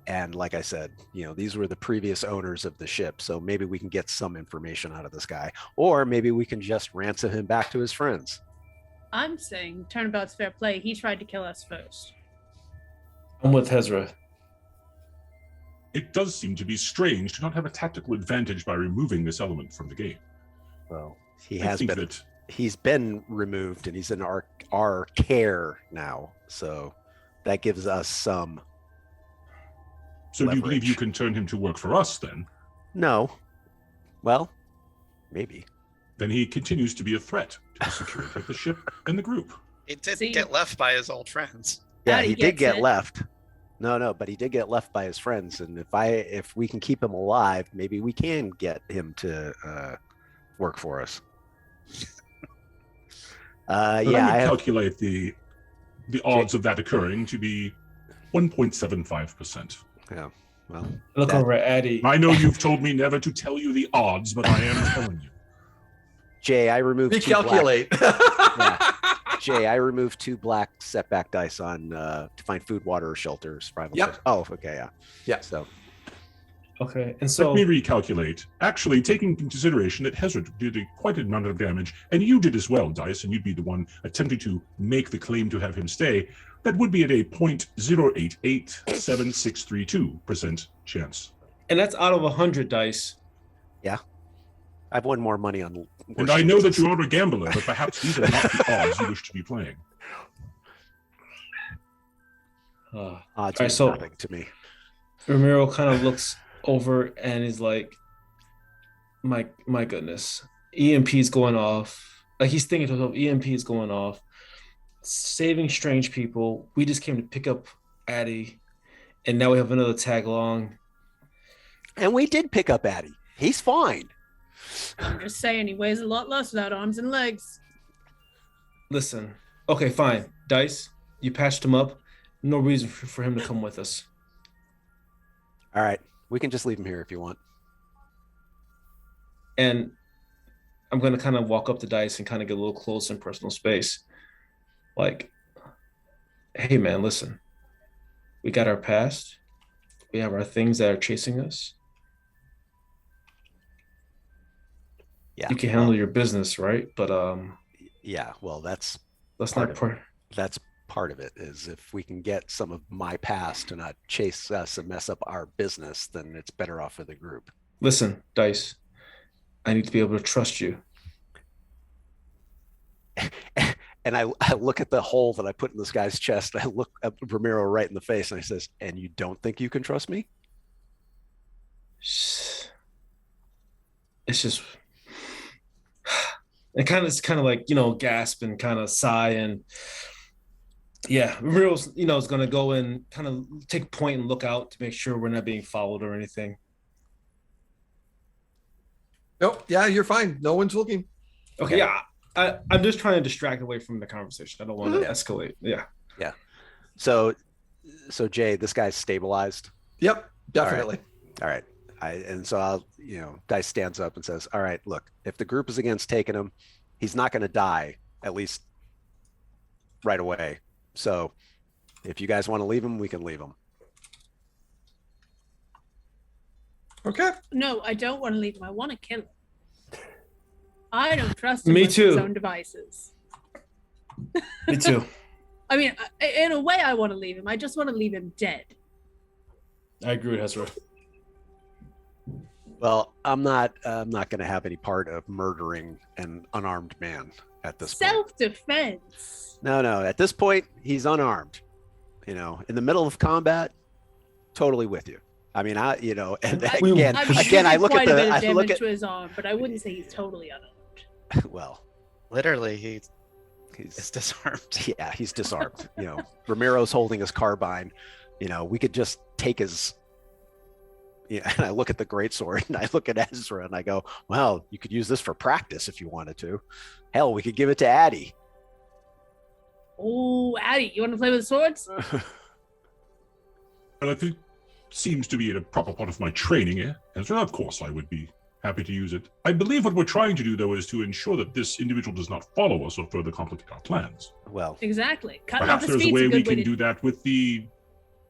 And like I said, these were the previous owners of the ship, so maybe we can get some information out of this guy, or maybe we can just ransom him back to his friends.
I'm saying turnabout's fair play. He tried to kill us first.
I'm with Hezra.
It does seem to be strange to not have a tactical advantage by removing this element from the game.
Well, he's been removed, and he's in our care now, so that gives us some.
So do you believe
leverage.
you can turn him to work for us then?
No. Well, maybe.
Then he continues to be a threat to the security of the ship and the group.
He did get left by his old friends.
Yeah,
Addie
he did
gets
get
it.
left. No, but he did get left by his friends, and if we can keep him alive, maybe we can get him to work for us.
I would calculate the odds of that occurring to be 1.75%.
Yeah. Well,
Look over at Addie.
I know you've told me never to tell you the odds, but I am telling you.
Jay, I removed
Recalculate.
Jay, I removed 2 black setback dice on to find food, water, or shelter. Survival.
Yep.
Oh, okay, yeah.
Yeah.
So
Okay, and so
Let me recalculate. Actually, taking into consideration that Hezra did quite an amount of damage, and you did as well, Dice, and you'd be the one attempting to make the claim to have him stay, that would be at a 0.0887632% chance.
and that's out of 100 dice.
I've won more money on.
And I know that you are a gambler, but perhaps these are not the odds you wish to be playing.
Odds
Alright,
mean
so-
nothing to me.
Ramiro kind of looks over and is like, my goodness, EMP's going off. Like, he's thinking to himself, EMP's going off. Saving strange people. We just came to pick up Addie, and now we have another tag along.
And we did pick up Addie. He's fine.
I'm just saying, he weighs a lot less without arms and legs.
Listen. Okay, fine. Dice, you patched him up. No reason for him to come with us.
All right, we can just leave him here if you want.
And I'm going to kind of walk up to Dice and kind of get a little close in personal space. Like, hey, man, listen. We got our past. We have our things that are chasing us.
Yeah,
you can handle your business, right? But
yeah, well, that's
not part.
That's part of it. Is if we can get some of my past to not chase us and mess up our business, then it's better off for the group.
Listen, Dice, I need to be able to trust you.
And I look at the hole that I put in this guy's chest. I look at Ramiro right in the face, and I says, "And you don't think you can trust me?"
It's just, it's kind of like, gasp and kind of sigh, and yeah, Ramiro's, is gonna go and kind of take a point and look out to make sure we're not being followed or anything.
Nope. Yeah, you're fine. No one's looking.
Okay. Yeah. I'm just trying to distract away from the conversation. I don't want to escalate. Yeah.
Yeah. So Jay, this guy's stabilized.
Yep, definitely.
All right. And so I'll, Dice stands up and says, "All right, look, if the group is against taking him, he's not going to die, at least right away. So if you guys want to leave him, we can leave him."
Okay.
No, I don't want to leave him. I want to kill him. I don't trust him
Me
with
too.
his own devices.
Me too.
I mean, in a way, I want to leave him. I just want to leave him dead.
I agree with Ezra.
Well, I'm not going to have any part of murdering an unarmed man at this point.
Self-defense.
No. At this point, he's unarmed. In the middle of combat, totally with you. I mean, and again, I look at the, I look at
to his arm, but I wouldn't say he's totally unarmed.
Well,
literally, he's disarmed.
Yeah, he's disarmed. Ramiro's holding his carbine. We could just take his. And I look at the greatsword and I look at Ezra and I go, "Well, you could use this for practice if you wanted to. Hell, we could give it to Addie."
Oh, Addie, you want to play with swords?
Well, if it seems to be in a proper part of my training, Ezra, of course I would be happy to use it. I believe what we're trying to do, though, is to ensure that this individual does not follow us or further complicate our plans.
Well,
exactly.
Perhaps there's a way we can do that with the.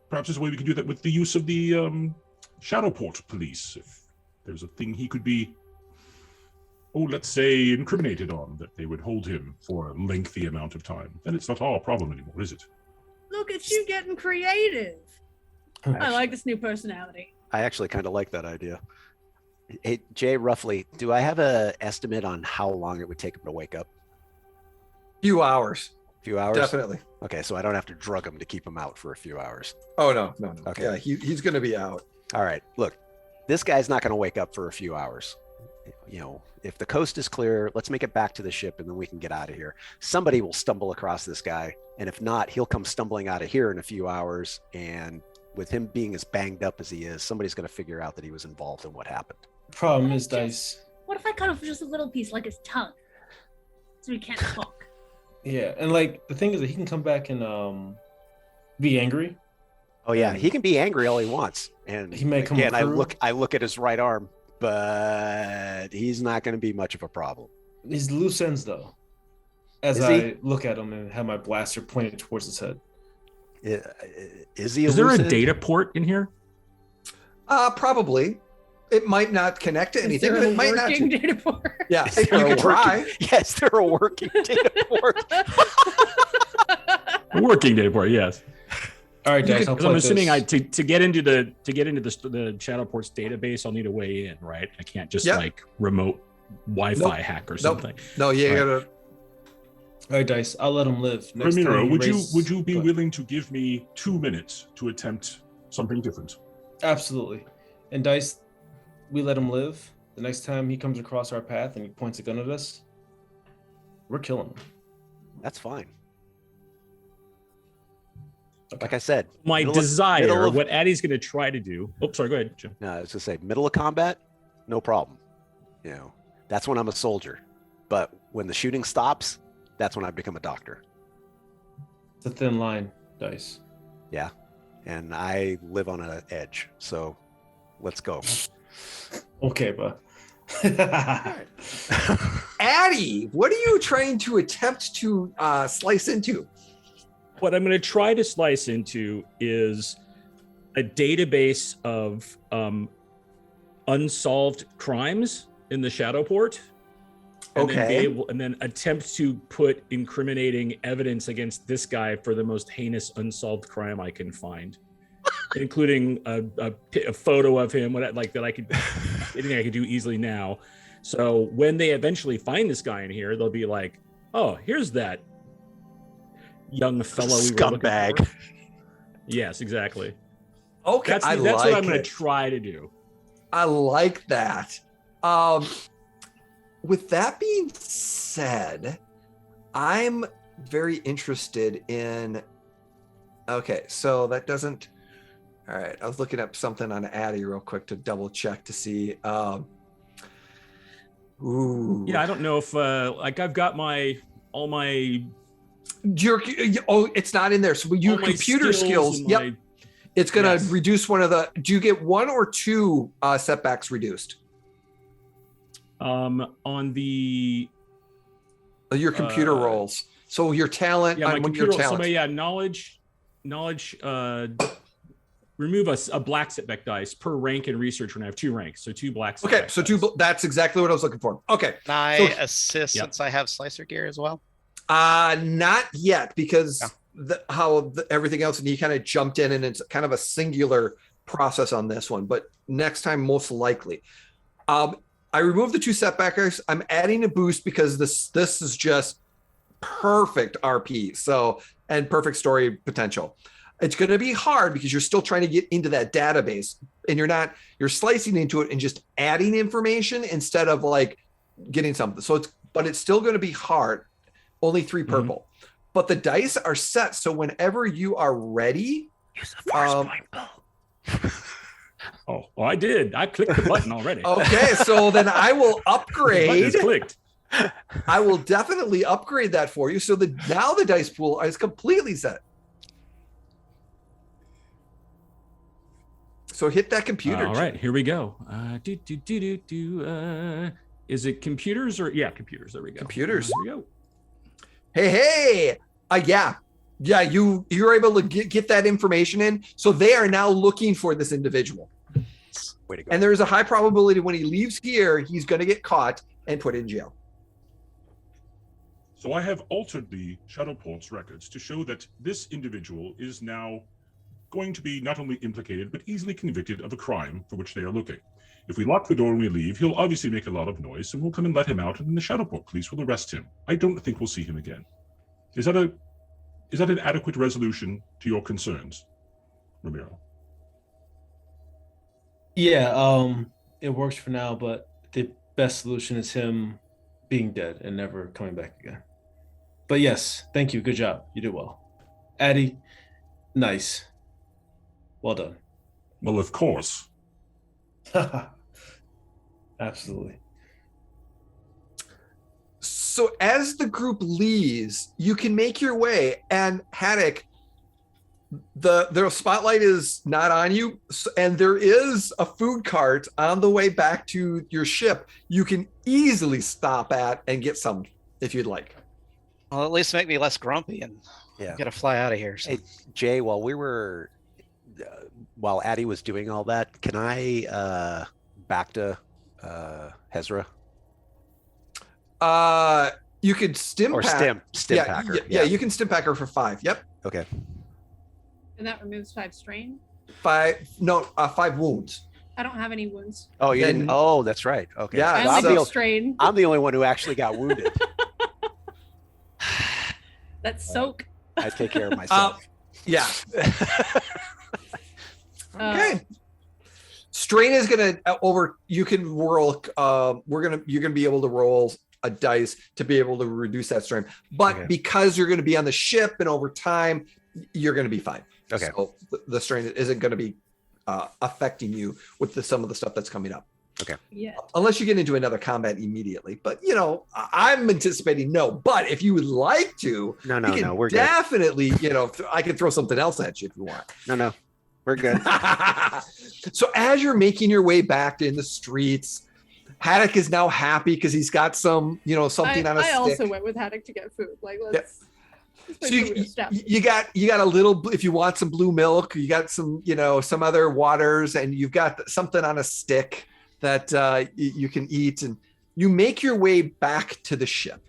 Perhaps there's a way we can do that with the use of the Shadowport police. If there's a thing he could be, let's say, incriminated on, that they would hold him for a lengthy amount of time, then it's not our problem anymore, is it?
Look at you getting creative. I like this new personality.
I actually kind of like that idea. Hey, Jay, roughly, do I have an estimate on how long it would take him to wake up?
Few hours.
Few hours?
Definitely.
Okay, so I don't have to drug him to keep him out for a few hours.
Oh, no.
Okay.
Yeah, he's going to be out.
All right, look, this guy's not going to wake up for a few hours. If the coast is clear, let's make it back to the ship and then we can get out of here. Somebody will stumble across this guy, and if not, he'll come stumbling out of here in a few hours, and with him being as banged up as he is, somebody's going to figure out that he was involved in what happened.
Problem is, Dice.
What if I cut off just a little piece, like his tongue, so he can't talk?
Yeah, and the thing is that he can come back and be angry.
Oh yeah, he can be angry all he wants, and
he may come.
Again, I look at his right arm, but he's not going to be much of a problem.
He's loose ends though. As I look at him and have my blaster pointed towards his head.
Is he?
Is there a data port in here?
Probably. It might not connect to anything.
Is there
it might not.
Data port?
Yeah, you can try.
Yes, there a working data port.
A working data port, yes.
All right, Dice.
I'm assuming to get into the Shadowport's database, I'll need a way in, right? I can't just remote Wi-Fi hack or something.
No, you gotta.
All right, Dice. I'll let him live.
Ramiro, would you be willing to give me 2 minutes to attempt something different?
Absolutely. And Dice, we let him live. The next time he comes across our path and he points a gun at us, we're killing him.
That's fine. Okay. Like I said,
my desire, what Addie's going to try to do. Oh, sorry. Go ahead, Jim.
No, I was going to say, middle of combat, no problem. That's when I'm a soldier. But when the shooting stops, that's when I become a doctor.
It's a thin line, Dice.
Yeah. And I live on an edge. So let's go.
Okay, but
Addie, what are you trying to attempt to slice into?
What I'm going to try to slice into is a database of unsolved crimes in the Shadowport. And
Okay.
and then attempt to put incriminating evidence against this guy for the most heinous unsolved crime I can find, including a photo of him, anything I could do easily now. So when they eventually find this guy in here, they'll be like, "Oh, here's that young fellow we were looking
Scumbag."
for." Yes, exactly.
Okay,
That's
like
what I'm going to
it.
try to do.
I like that. With that being said, I'm very interested in. Okay, so that doesn't. All right, I was looking up something on Addie real quick to double check to see. Ooh.
Yeah, I don't know if I've got all my.
It's not in there. So your
all my
computer skills.
and
Yep.
my-
It's gonna
Yes.
reduce one of the. Do you get one or two setbacks reduced?
On the
Your computer rolls. So your talent.
yeah, my
your
computer.
talent.
So yeah, knowledge. Remove a black setback dice per rank in research when I have 2 ranks. So 2 black.
Okay,
setback
so
dice.
that's exactly what I was looking for. Okay.
Can I
So-
assist
Yeah.
since I have slicer gear as well?
Not yet, because
Yeah.
everything else, and he kind of jumped in, and it's kind of a singular process on this one. But next time, most likely. I removed the 2 setbackers. I'm adding a boost because this is just perfect RP. So, and perfect story potential. It's going to be hard because you're still trying to get into that database, and you're slicing into it and just adding information instead of like getting something. So it's still going to be hard. Only 3 purple, but the dice are set. So whenever you are ready,
Use the force point, Bill.
Oh, well, I did. I clicked the button already.
okay, so then I will
The button
upgrade.
is clicked.
I will definitely upgrade that for you. So now the dice pool is completely set. So hit that computer.
All right, here we go. Is it computers or computers? There we go.
Computers.
Here we go.
Hey. Yeah. You're able to get that information in. So they are now looking for this individual.
Way to go.
And there's a high probability when he leaves here, he's going to get caught and put in jail.
So I have altered the Shadowport's records to show that this individual is now going to be not only implicated, but easily convicted of a crime for which they are looking. If we lock the door and we leave, he'll obviously make a lot of noise, and we'll come and let him out, and then the Shadowport police will arrest him. I don't think we'll see him again. Is that an adequate resolution to your concerns, Ramiro?
Yeah, it works for now, but the best solution is him being dead and never coming back again. But yes, thank you. Good job. You did well. Addie, nice. Well done.
Well, of course.
Absolutely.
So as the group leaves, you can make your way, and Haddock, the spotlight is not on you, and there is a food cart on the way back to your ship. You can easily stop at and get some if you'd like.
Well, at least make me less grumpy and gotta fly out of here. So.
Hey, Jay, while Addie was doing all that, can I back to Hezra?
You could stim
Or
pack.
stim packer.
Yeah, you can stim pack her for 5. Yep.
Okay.
And that removes 5 strain.
5 wounds.
I don't have any wounds.
Oh, you
Then-
didn't? Oh, that's right. Okay.
Yeah,
I
So
only
so-
do
I'm,
strain.
I'm the only one who actually got wounded.
That's soak.
I take care of myself.
Yeah.
Uh,
Okay. Strain is gonna you can roll. You're gonna be able to roll a dice to be able to reduce that strain. But
Okay.
because you're gonna be on the ship and over time, you're gonna be fine.
Okay.
So the strain isn't gonna be affecting you with some of the stuff that's coming up.
Yeah.
Unless you get into another combat immediately. But, you know, I'm anticipating no. But if you would like to,
No, we're good.
definitely, you know, I can throw something else at you if you want.
No, we're good.
So as you're making your way back in the streets, Haddock is now happy because he's got some, you know, something on a stick.
I also went with Haddock to get food. Like, let's
So you got a little, if you want some blue milk, you got some, you know, some other waters, and you've got something on a stick that you can eat, and you make your way back to the ship.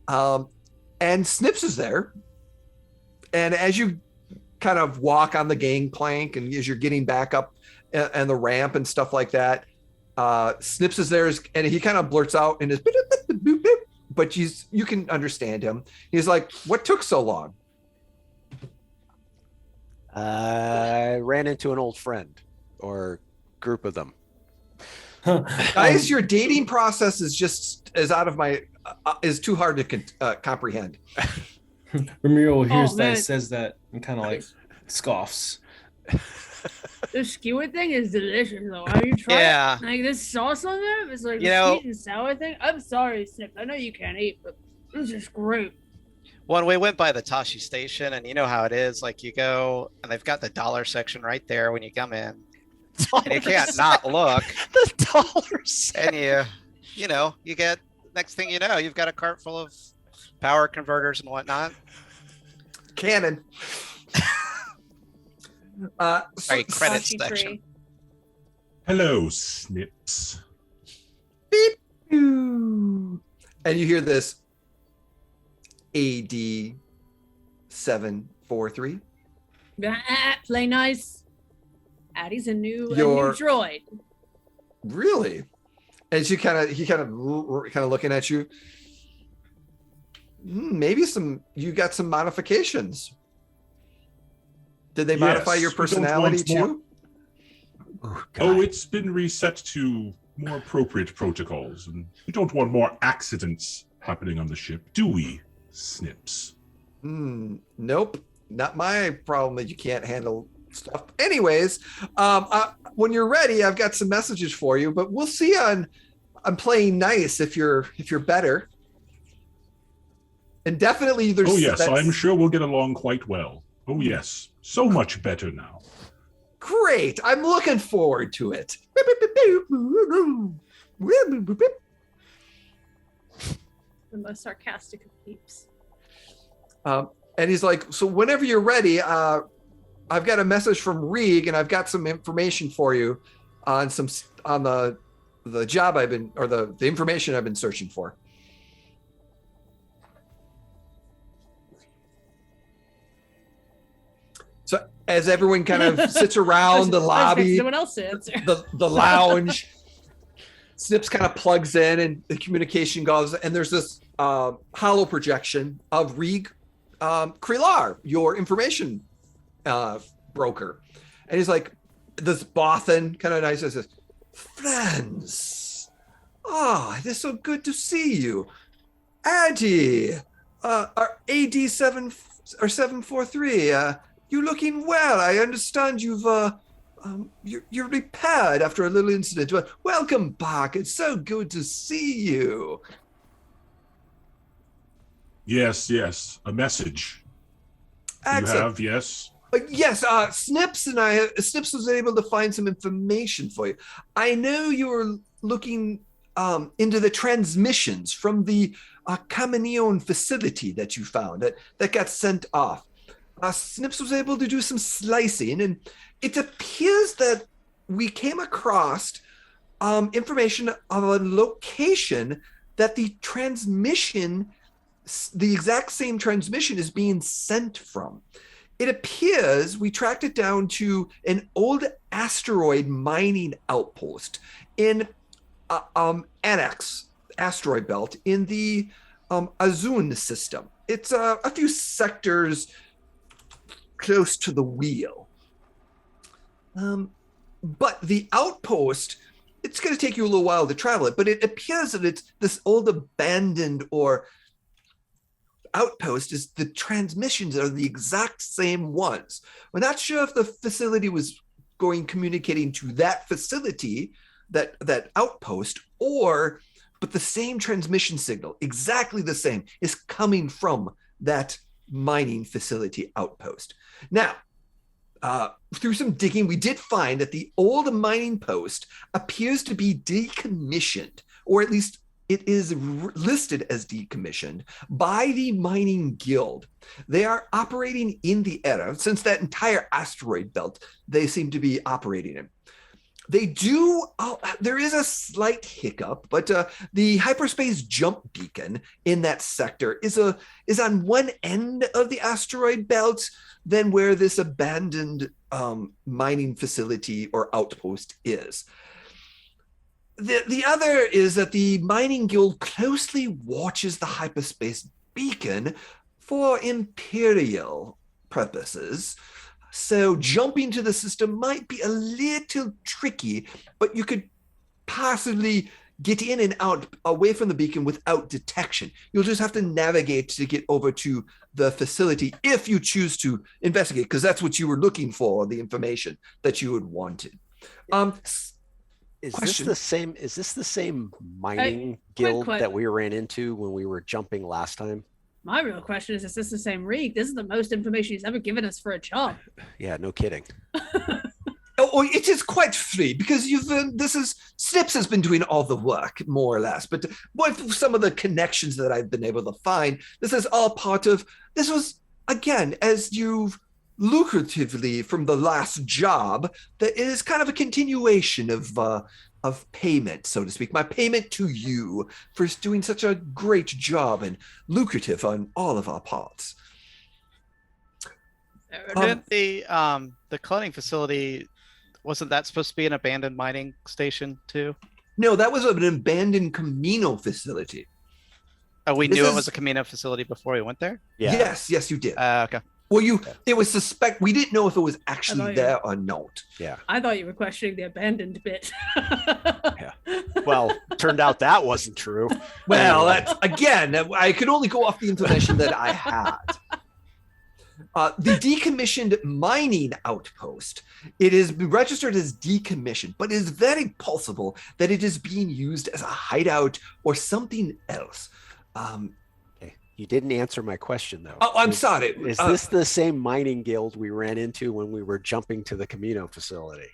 And Snips is there. And as you kind of walk on the gangplank and as you're getting back up and the ramp and stuff like that, Snips is there, and he kind of blurts out in his, but you can understand him. He's like, "What took so long?"
I ran into an old friend or group of them.
Guys, your dating process is just as out of my is too hard to comprehend.
Ramiro hears that, says that, and kind of like scoffs.
The skewer thing is delicious, though. Have you tried?
Yeah.
Like this sauce on there is like
You
a
know-
sweet and sour thing. I'm sorry, Snip. I know you can't eat, but this is great.
When we went by the Tashi station, and you know how it is, like you go and they've got the dollar section right there when you come in. And you can't not look.
The dollars.
And you know, you get, next thing you know, you've got a cart full of power converters and whatnot.
Cannon.
Sorry, credit
Tashi
section.
tree.
Hello, Snips.
Beep. And you hear this AD 743.
Play nice. Addie's a new
Your-
droid.
Really? And he kind of looking at you. Maybe you got some modifications. Did they modify
Yes,
your
we don't
personality
want more-
too?
Oh, it's been reset to more appropriate protocols, and we don't want more accidents happening on the ship, do we, Snips?
Nope. Not my problem that you can't handle stuff. Anyways, when you're ready, I've got some messages for you, but we'll see on playing nice if you're better. And definitely there's
Oh yes, I'm sure we'll get along quite well. Oh yes, so much better now.
Great. I'm looking forward to it.
The most sarcastic of peeps.
And he's like, so whenever you're ready, I've got a message from Reeg, and I've got some information for you on the job the information I've been searching for. So as everyone kind of sits around the lobby,
Someone else to answer.
the lounge, Snips kind of plugs in and the communication goes, and there's this hollow projection of Reeg Krilar, your information broker. And he's like, this Bothan, kind of nice, says, friends, this is so good to see you. Addie, our AD 743, you looking well. I understand you're repaired after a little incident. Well, welcome back. It's so good to see you.
Yes, a message.
Excellent.
You have, yes.
Yes, Snips was able to find some information for you. I know you were looking into the transmissions from the Kamenion facility that you found that got sent off. Snips was able to do some slicing, and it appears that we came across information of a location that the exact same transmission is being sent from. It appears we tracked it down to an old asteroid mining outpost in Annex asteroid belt in the Azun system. It's a few sectors close to the wheel. But the outpost, it's going to take you a little while to travel it, but it appears that it's this old abandoned or outpost is the transmissions are the exact same ones. We're not sure if the facility was communicating to that facility that outpost, but the same transmission signal, exactly the same, is coming from that mining facility outpost. Now, through some digging, we did find that the old mining post appears to be decommissioned, or at least it is listed as decommissioned by the mining guild. They are operating in the era, since that entire asteroid belt they seem to be operating in. They do, there is a slight hiccup, but the hyperspace jump beacon in that sector is on one end of the asteroid belt than where this abandoned mining facility or outpost is. The other is that the mining guild closely watches the hyperspace beacon for imperial purposes. So jumping to the system might be a little tricky, but you could possibly get in and out away from the beacon without detection. You'll just have to navigate to get over to the facility if you choose to investigate, because that's what you were looking for, the information that you had wanted.
Is
Question.
this the same mining guild that we ran into when we were jumping last time?
My real question is this the same Reek? This is the most information he's ever given us for a job.
Yeah, no kidding.
Oh, it is quite free because Snips has been doing all the work, more or less. But with some of the connections that I've been able to find, this is all part of, this was, again, as you've lucratively from the last job, that is kind of a continuation of payment, so to speak. My payment to you for doing such a great job and lucrative on all of our parts.
Didn't the cloning facility, wasn't that supposed to be an abandoned mining station too?
No, that was an abandoned Camino facility.
Oh, we knew it was a Camino facility before we went there?
Yeah.
Yes, you did.
Okay.
Well, it was we didn't know if it was actually there or not.
Yeah.
I thought you were questioning the abandoned bit.
Yeah. Well, turned out that wasn't true.
Well, that's, again, I could only go off the information that I had. The decommissioned mining outpost, it is registered as decommissioned, but it is very possible that it is being used as a hideout or something else.
You didn't answer my question, though.
Oh, I'm sorry.
Is this the same mining guild we ran into when we were jumping to the Camino facility?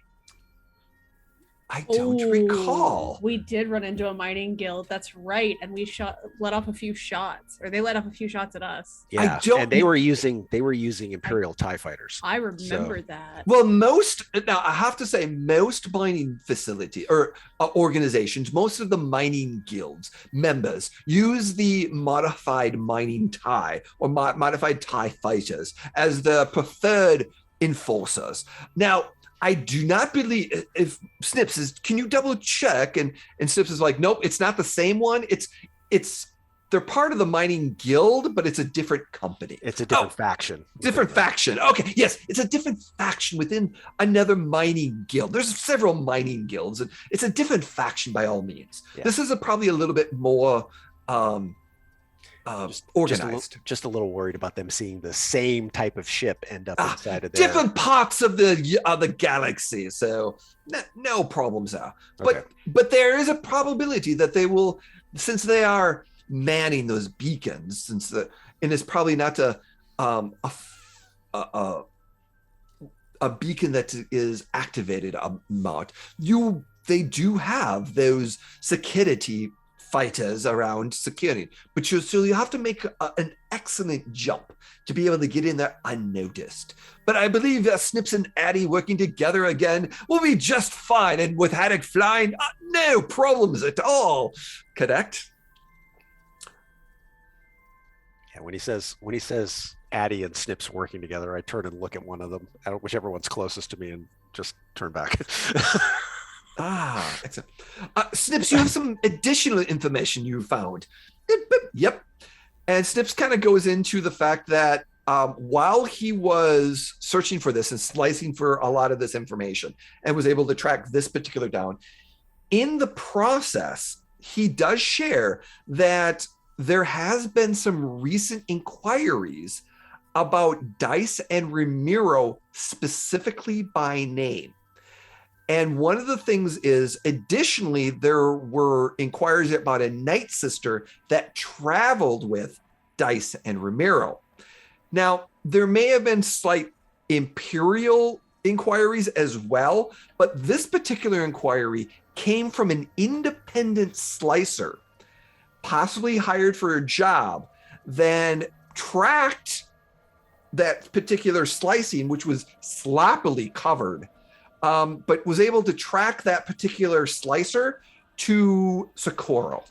I don't recall.
We did run into a mining guild. That's right, and we let off a few shots, or they let off a few shots at us.
Yeah, and they were using Imperial TIE fighters.
I remember that.
Well, now I have to say, most mining facility or organizations, most of the mining guilds members use the modified mining TIE or modified TIE fighters as the preferred enforcers. Now, I do not believe, if Snips is, can you double check? And Snips is like, nope, it's not the same one. They're part of the mining guild, but it's a different company.
It's a different faction.
Different faction. Okay, yes, it's a different faction within another mining guild. There's several mining guilds, and it's a different faction by all means. Yeah. This is probably a little bit more organized.
Just a little worried about them seeing the same type of ship end up inside of
different parts of the galaxy. So no problems there.
Okay.
But there is a probability that they will, since they are manning those beacons, and it's probably not a beacon that is activated amount. They do have those security fighters around security, but you have to make an excellent jump to be able to get in there unnoticed. But I believe Snips and Addy working together again will be just fine, and with Haddock flying, no problems at all. Correct?
Yeah, when he says Addy and Snips working together, I turn and look at one of them, whichever one's closest to me, and just turn back.
Excellent. Snips, you have some additional information you found. Yep. And Snips kind of goes into the fact that while he was searching for this and slicing for a lot of this information and was able to track this particular down, in the process, he does share that there has been some recent inquiries about Dice and Ramiro specifically by name. And one of the things is, additionally, there were inquiries about a Night Sister that traveled with Dice and Ramiro. Now, there may have been slight Imperial inquiries as well, but this particular inquiry came from an independent slicer, possibly hired for a job, then tracked that particular slicing, which was sloppily covered, but was able to track that particular slicer to Socorro.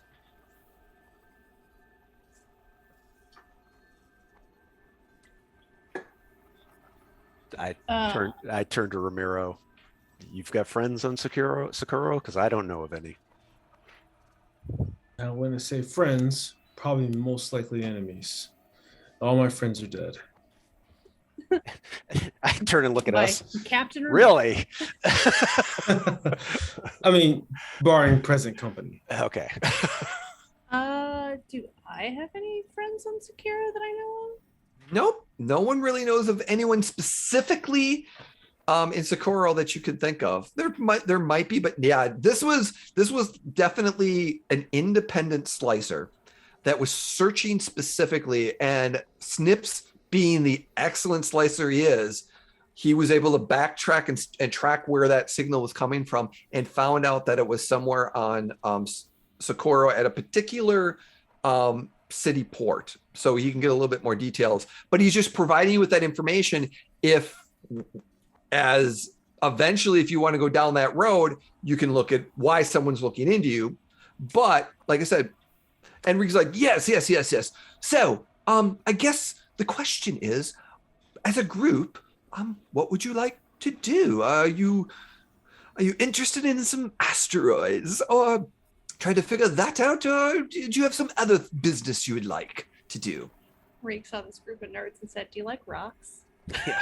I turned to Ramiro. You've got friends on Socorro? Because I don't know of any.
Now, when I say friends, probably most likely enemies. All my friends are dead.
I turn and look at us.
Captain.
Really?
I mean, barring present company.
Okay.
Do I have any friends on Secura that I know of?
Nope. No one really knows of anyone specifically in Socorro that you could think of. There might be, but yeah, this was definitely an independent slicer that was searching specifically, and Snips, being the excellent slicer he is, he was able to backtrack and track where that signal was coming from, and found out that it was somewhere on Socorro at a particular city port. So he can get a little bit more details, but he's just providing you with that information. If eventually, if you want to go down that road, you can look at why someone's looking into you. But like I said, Enrique's like, yes. So I guess the question is, as a group, what would you like to do? Are you interested in some asteroids, or trying to figure that out, or do you have some other business you would like to do?
Reek saw this group of nerds and said, "Do you like rocks?"
Yeah.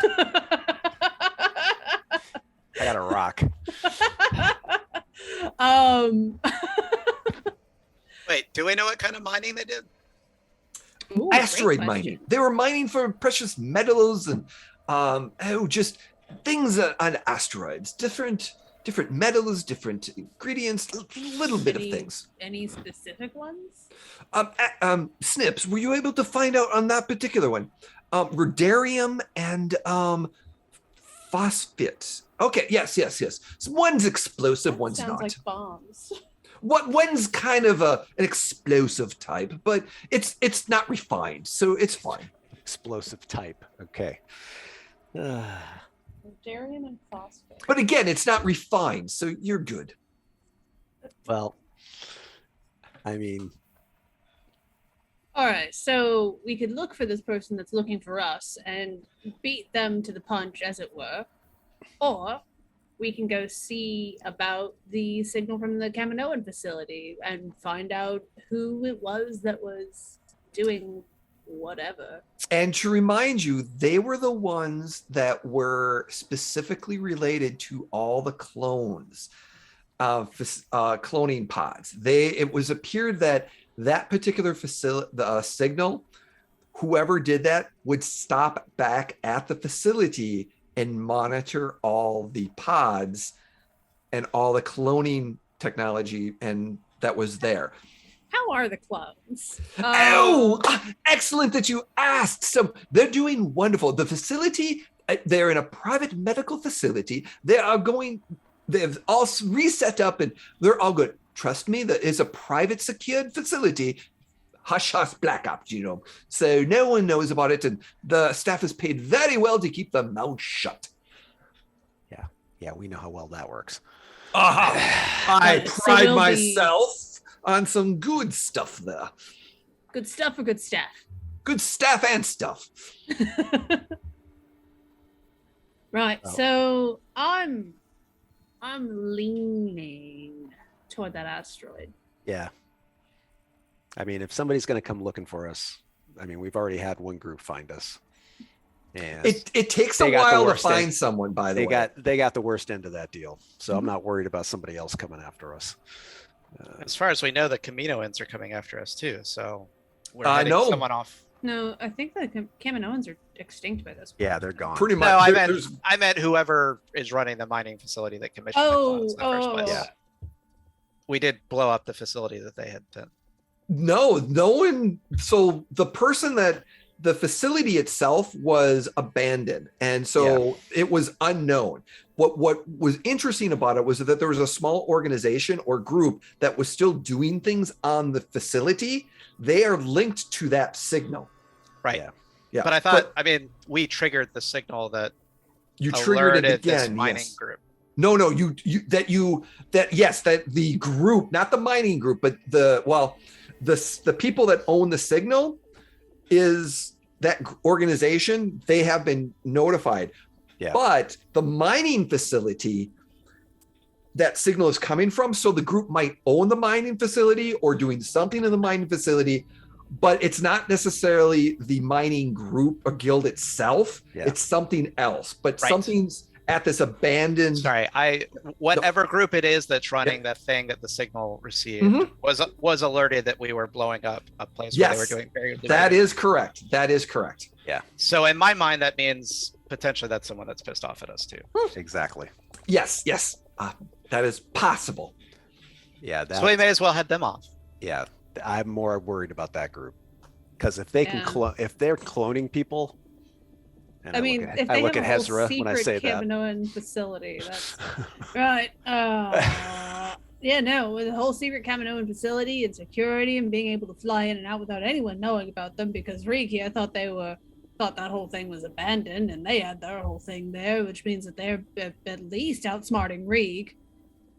I got a rock.
Wait, do we know what kind of mining they did?
Ooh,
Asteroid
great
mining.
question.
They were mining for precious metals and just things on asteroids. Different metals, different ingredients, a little bit of things.
Any specific ones?
Snips, were you able to find out on that particular one? Rudarium and phosphate. Okay, yes. So one's explosive, one's
Sounds
not.
like bombs.
One's kind of an explosive type, but it's not refined, so it's fine.
Explosive type. Okay.
Darium and phosphate.
But again, it's not refined, so you're good.
Well, I mean,
All right, so we could look for this person that's looking for us and beat them to the punch, as it were, or we can go see about the signal from the Kaminoan facility and find out who it was that was doing whatever.
And to remind you, they were the ones that were specifically related to all the clones, cloning pods. It was appeared that particular signal, whoever did that would stop back at the facility and monitor all the pods and all the cloning technology and that was there.
How are the clones?
Excellent that you asked. So they're doing wonderful. The facility, they're in a private medical facility. They've all reset up and they're all good. Trust me, that is a private secured facility. Hush, black ops, So no one knows about it, and the staff is paid very well to keep their mouths shut.
Yeah, we know how well that works.
I
So
pride
we'll
myself on some good stuff there.
Good stuff or good staff?
Good staff and stuff.
Right,
Oh.
so I'm leaning toward that asteroid.
Yeah. I mean, if somebody's going to come looking for us, I mean, we've already had one group find us. And
It takes a
They got the
while to
worst
find
end.
someone, by the
they
way.
got the worst end of that deal. So I'm not worried about somebody else coming after us.
As far as we know, the Kaminoans are coming after us too. So we're
I
heading
know.
someone off.
No, I think the Kaminoans are extinct by this point.
Yeah, they're gone.
Pretty much.
No,
there's
I meant whoever is running the mining facility that commissioned the
Oh,
clones in the first place.
Yeah.
We did blow up the facility that they had done.
no one. So the facility itself was abandoned, and so it was unknown. What was interesting about it was that there was a small organization or group that was still doing things on the facility. They are linked to that signal.
Right.
Yeah.
Yeah.
But I thought, I mean, we triggered the signal that
You triggered it
alerted this
again.
mining
Yes.
group.
No, that the group, not the mining group, but the people that own the signal is that organization. They have been notified.
Yeah.
But the mining facility that signal is coming from, so the group might own the mining facility or doing something in the mining facility, but it's not necessarily the mining group or guild itself.
Yeah.
It's something else, but
Right.
something's at this abandoned.
Sorry, whatever group it is that's running that thing that the signal received
Mhm.
was alerted that we were blowing up a place where they were
Yes,
doing very
that is correct. That is correct.
So in my mind, that means potentially that's someone that's pissed off at us too.
Exactly.
Yes. That is possible.
Yeah.
So we may as well head them off.
Yeah. I'm more worried about that group because if they can
Yeah.
if they're cloning people. And
I mean, if
I
they
look
have
at
a whole
Hezra when I say
secret
that.
Kaminoan facility, that's right. Yeah, no, with the whole secret Kaminoan facility and security and being able to fly in and out without anyone knowing about them, because Riki, I thought that whole thing was abandoned and they had their whole thing there, which means that they're at least outsmarting Reek.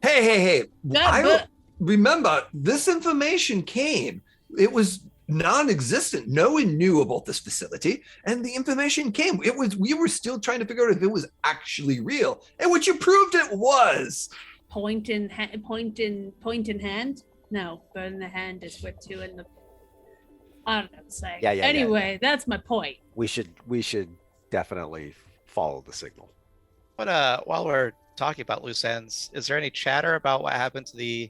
Hey.
Yeah,
I
but-
don't remember this information came. It was non-existent. No one knew about this facility, and the information came. We were still trying to figure out if it was actually real, and what you proved it was.
Point in hand? No, but in the hand is with two in the. I don't know what to say.
Yeah.
Anyway, that's my point.
We should definitely follow the signal.
But while we're talking about loose ends, is there any chatter about what happened to the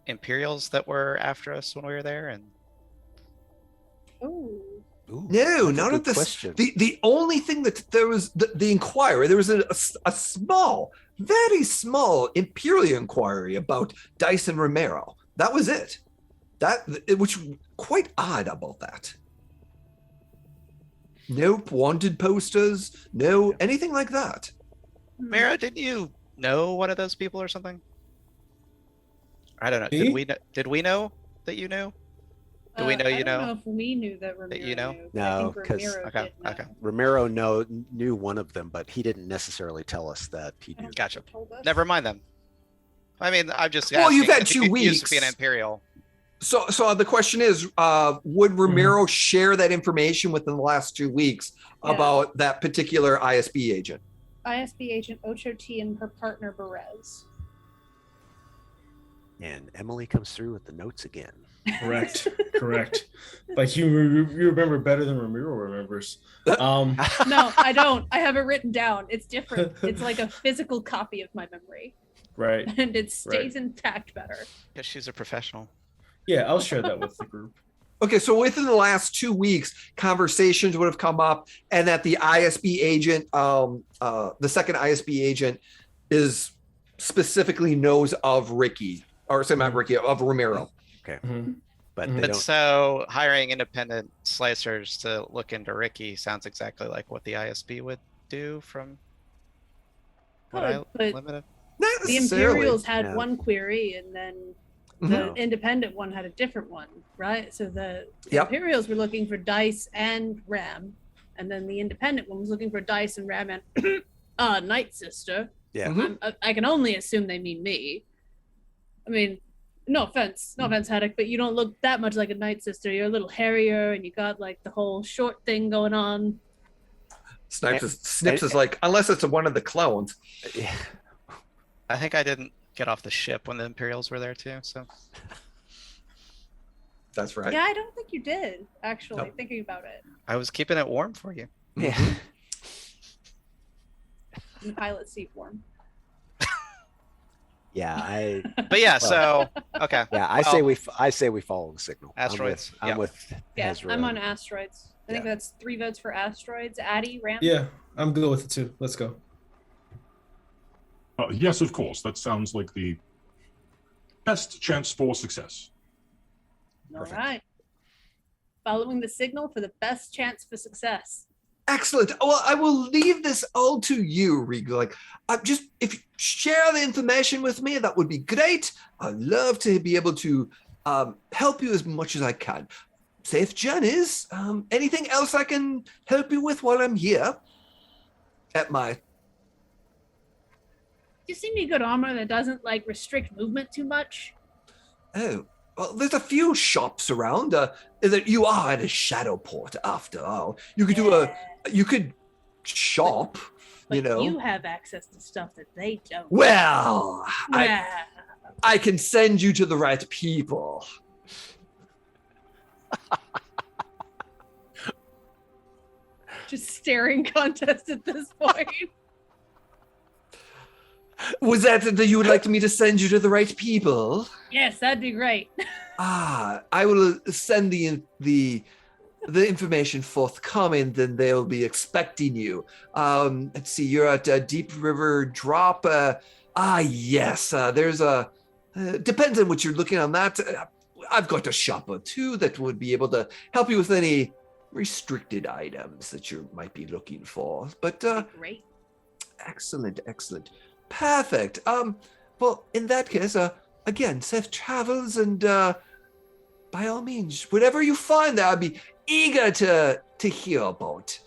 Imperials that were after us when we were there? And
Oh.
Ooh,
No,
that's a
not
good
at this.
question.
The only thing that there was the inquiry. There was a small, very small Imperial inquiry about Dyson Romero. That was it. Which quite odd about that. No wanted posters, no anything like that.
Mara, didn't you know one of those people or something? I don't know.
Me?
Did we know that you knew? Do we know
I
you
don't
know?
know if we knew that Ramiro
you know?
knew, but
No,
I think
'cause-
Ramiro
Okay,
did know.
okay.
Romero knew one of them, but he didn't necessarily tell us that he
I
knew.
don't
Gotcha.
think he told us.
Never mind them. I mean, I'm just.
Well, you've
asking
had
if
2
you used to be an
weeks.
Imperial.
So the question is, would Ramiro share that information within the last 2 weeks
Yeah.
about that particular ISB agent?
ISB agent Ocho T and her partner Perez.
And Emily comes through with the notes again.
Correct. Like you remember better than Ramiro remembers.
No, I don't. I have it written down. It's different. It's like a physical copy of my memory,
Right.
and it stays intact better.
Because she's a professional.
Yeah, I'll share that with the group.
Okay, so within the last 2 weeks, conversations would have come up, and that the ISB agent, the second ISB agent, is specifically knows of Ricky, or sorry, not Ricky, of Ramiro.
Mhm.
But
Mhm.
they
But
don't.
so hiring independent slicers to look into Ricky sounds exactly like what the ISB would do from what I
Could, but
limited.
Not
the
necessarily.
Imperials had
No.
one query, and then the
Mhm.
independent one had a different one, right? So the
Yep.
Imperials were looking for Dice and Ram, and then the independent one was looking for Dice and Ram and Night Sister.
Yeah.
Mhm.
I can only assume they mean me. I mean, no offense, Haddock, but you don't look that much like a Night Sister. You're a little hairier, and you got like the whole short thing going on.
Snips is like, unless it's one of the clones.
Yeah.
I think I didn't get off the ship when the Imperials were there too. So
That's right.
Yeah, I don't think you did, actually,
No.
thinking about it.
I was keeping it warm for you.
Yeah.
In pilot seat form.
Yeah.
But yeah, so okay.
I say we follow the signal.
Asteroids,
I'm
yeah.
with
Yeah,
Hezra.
I'm on asteroids. I think that's 3 votes for asteroids. Addy, Ram?
Yeah, I'm good with it too. Let's go.
Yes, of course. That sounds like the best chance for success.
All right. Following the signal for the best chance for success.
Excellent. Well, I will leave this all to you, Regal. Like, just if you share the information with me, that would be great. I'd love to be able to help you as much as I can. Safe journeys. Anything else I can help you with while I'm here?
You seem to be good armor that doesn't like restrict movement too much.
Oh, well, there's a few shops around. That you are at a Shadowport, after all. You could you could shop.
But you have access to stuff that they don't.
Well, I can send you to the right people.
Just staring contest at this point.
Was that you would like me to send you to the right people?
Yes, that'd be great.
I will send the information forthcoming. Then they'll be expecting you. Let's see. You're at Deep River Drop. Yes. There's a. Depends on what you're looking on that. I've got a shop or two that would be able to help you with any restricted items that you might be looking for. But
great.
Excellent. Perfect. Well, in that case, again, safe travels, and by all means, whatever you find there, I'd be eager to hear about.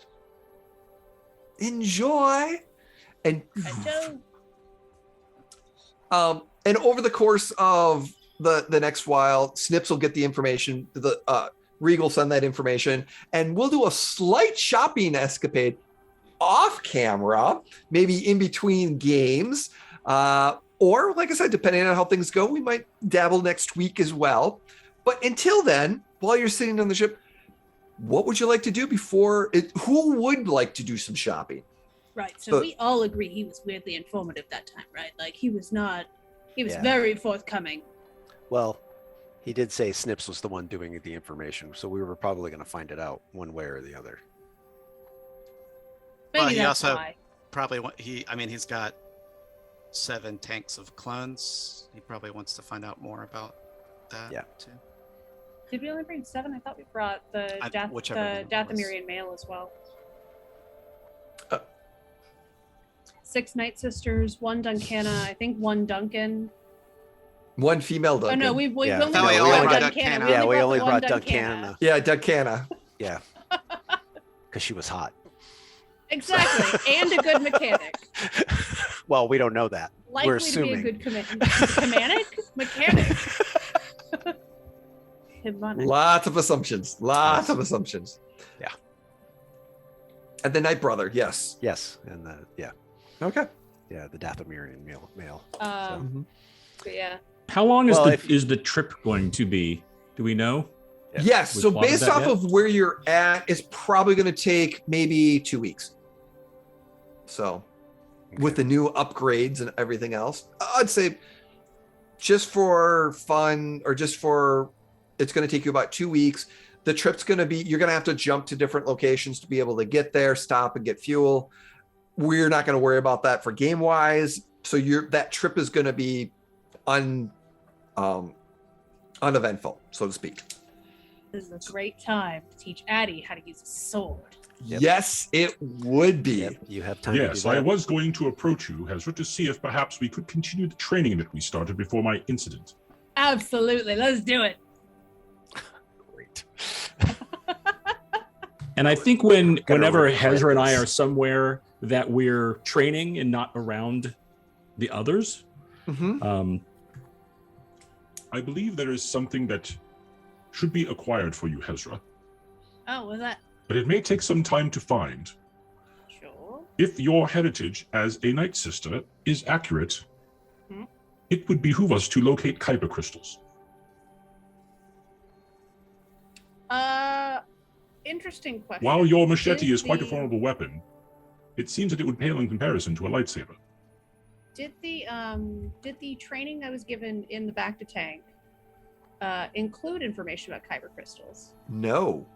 Enjoy. And and over the course of the next while, Snips will get the information. The Regal send that information, and we'll do a slight shopping escapade off camera, maybe in between games, or like I said, depending on how things go, we might dabble next week as well. But until then, while you're sitting on the ship, what would you like to do before it? Who would like to do some shopping?
Right. So we all agree he was weirdly informative that time, right? Like he was very forthcoming.
Well, he did say Snips was the one doing the information, so we were probably going to find it out one way or the other.
Maybe
Well, he
that's
also
why.
probably he's got 7 tanks of clones. He probably wants to find out more about that too.
Did we only bring 7? I thought we brought the
whichever one it was.
Dathomirian mail as well. 6 Night Sisters, 1 Duncana, I think 1 Duncan.
1 female Duncan.
Oh no, we've only
we
brought
only
Duncana.
got Duncana.
Yeah, we
brought
only
the
brought
one
Duncana.
Yeah, Duncana.
Yeah, because she was hot.
Exactly, and a good mechanic.
Well, we don't know that.
Likely
We're
to
assuming.
be a good mechanic.
Lots of assumptions.
Yeah.
And the Night Brother, yes.
Yes, and
Okay.
Yeah, the Dathomirian male.
But yeah.
How long is the trip going to be? Do we know?
Yes.
We
So
plotted
based
that
off
yet?
of where you're at, it's probably going to take maybe 2 weeks. So, with the new upgrades and everything else, I'd say just for fun or just for, it's going to take you about 2 weeks. The trip's going to be, you're going to have to jump to different locations to be able to get there, stop and get fuel. We're not going to worry about that for game wise. So that trip is going to be uneventful, so to speak.
This is a great time to teach Addy how to use a sword.
Yep.
Yes, it would be.
Yep, you have time to do
Yes,
that.
I was going to approach you, Hezra, to see if perhaps we could continue the training that we started before my incident.
Absolutely, let's do it.
Great.
And I think whenever
regret
Hezra and I
this.
are somewhere that we're training and not around the others,
I believe there is something that should be acquired for you, Hezra,
Oh, was that?
but it may take some time to find.
Sure.
If your heritage as a Night Sister is accurate,
Hmm.
it would behoove us to locate Kyber crystals.
Interesting question.
While your machete
Did
is quite a
the-
formidable weapon, it seems that it would pale in comparison to a lightsaber.
Did the training I was given in the back to tank include information about kyber crystals?
No.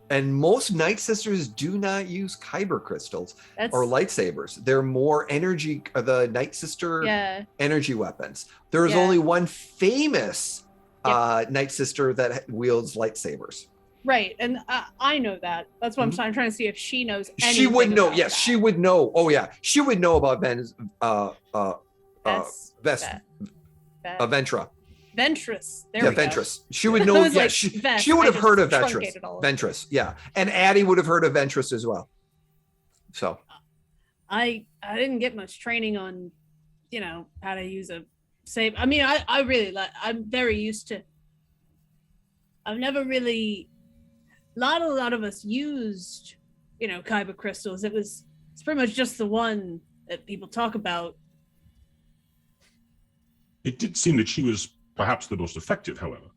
And most Night Sisters do not use kyber crystals
That's
or lightsabers. They're more energy, the Night Sister
yeah.
energy weapons. There is
Yeah.
only one famous Night Sister that wields lightsabers.
Right, and I know that. That's what I'm trying to see if she knows.
She would know.
about
Yes,
that.
she would know. Oh yeah, she would know about Ventra.
Ventress. There
Yeah,
we go.
Ventress. She would
I
know.
was
Yeah,
like,
she
Vest.
would
I
have
just
heard of Ventress.
truncated all of it.
Ventress. Yeah, and Addie would have heard of Ventress as well. So
I didn't get much training on, how to use a save. I mean, I really like. I'm very used to. I've never really. A lot of us used, kyber crystals. It's pretty much just the one that people talk about.
It did seem that she was perhaps the most effective, however.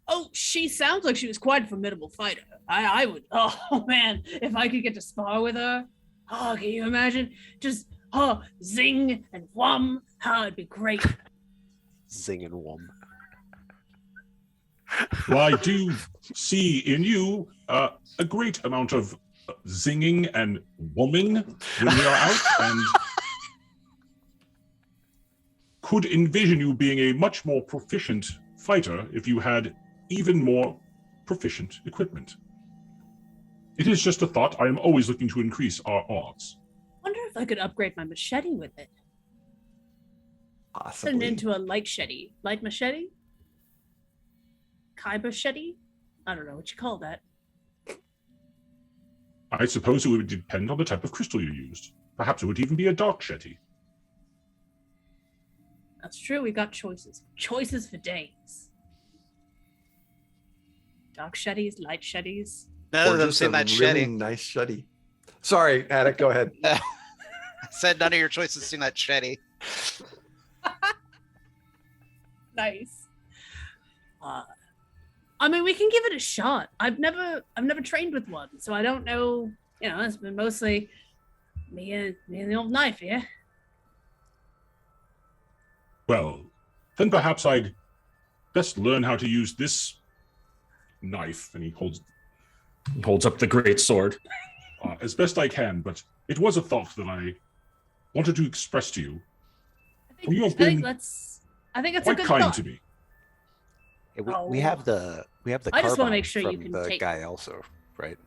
Oh, she sounds like she was quite a formidable fighter. I would. Oh man, if I could get to spar with her. Oh, can you imagine? Just zing and wham. Oh, it'd be great.
Zing and wham.
Well, I do see in you a great amount of zinging and whooming when we are out, and could envision you being a much more proficient fighter if you had even more proficient equipment. It is just a thought. I am always looking to increase our odds.
Wonder if I could upgrade my machete with it. Turn
possibly.
it into a light machete. Light machete? Kyber machete? I don't know what you call that.
I suppose it would depend on the type of crystal you used. Perhaps it would even be a dark shetty.
That's true. We got choices. Choices for days. Dark shetties, light shetties.
None
Or
of them
just
seen
a
that
really
shetty.
nice shetty. Sorry, Attic, go ahead.
I said none of your choices seen that shetty.
Nice. I mean, we can give it a shot. I've never trained with one, so I don't know. It's been mostly me and the old knife here.
Well, then perhaps I'd best learn how to use this knife. And he
holds up the great sword.
as best I can, but it was a thought that I wanted to express to you. You have been
I think it's a
quite
good
kind
thought.
to me.
Hey, we have the
I just wanna
carbine
make sure you
from
can
the
take-
guy also, right?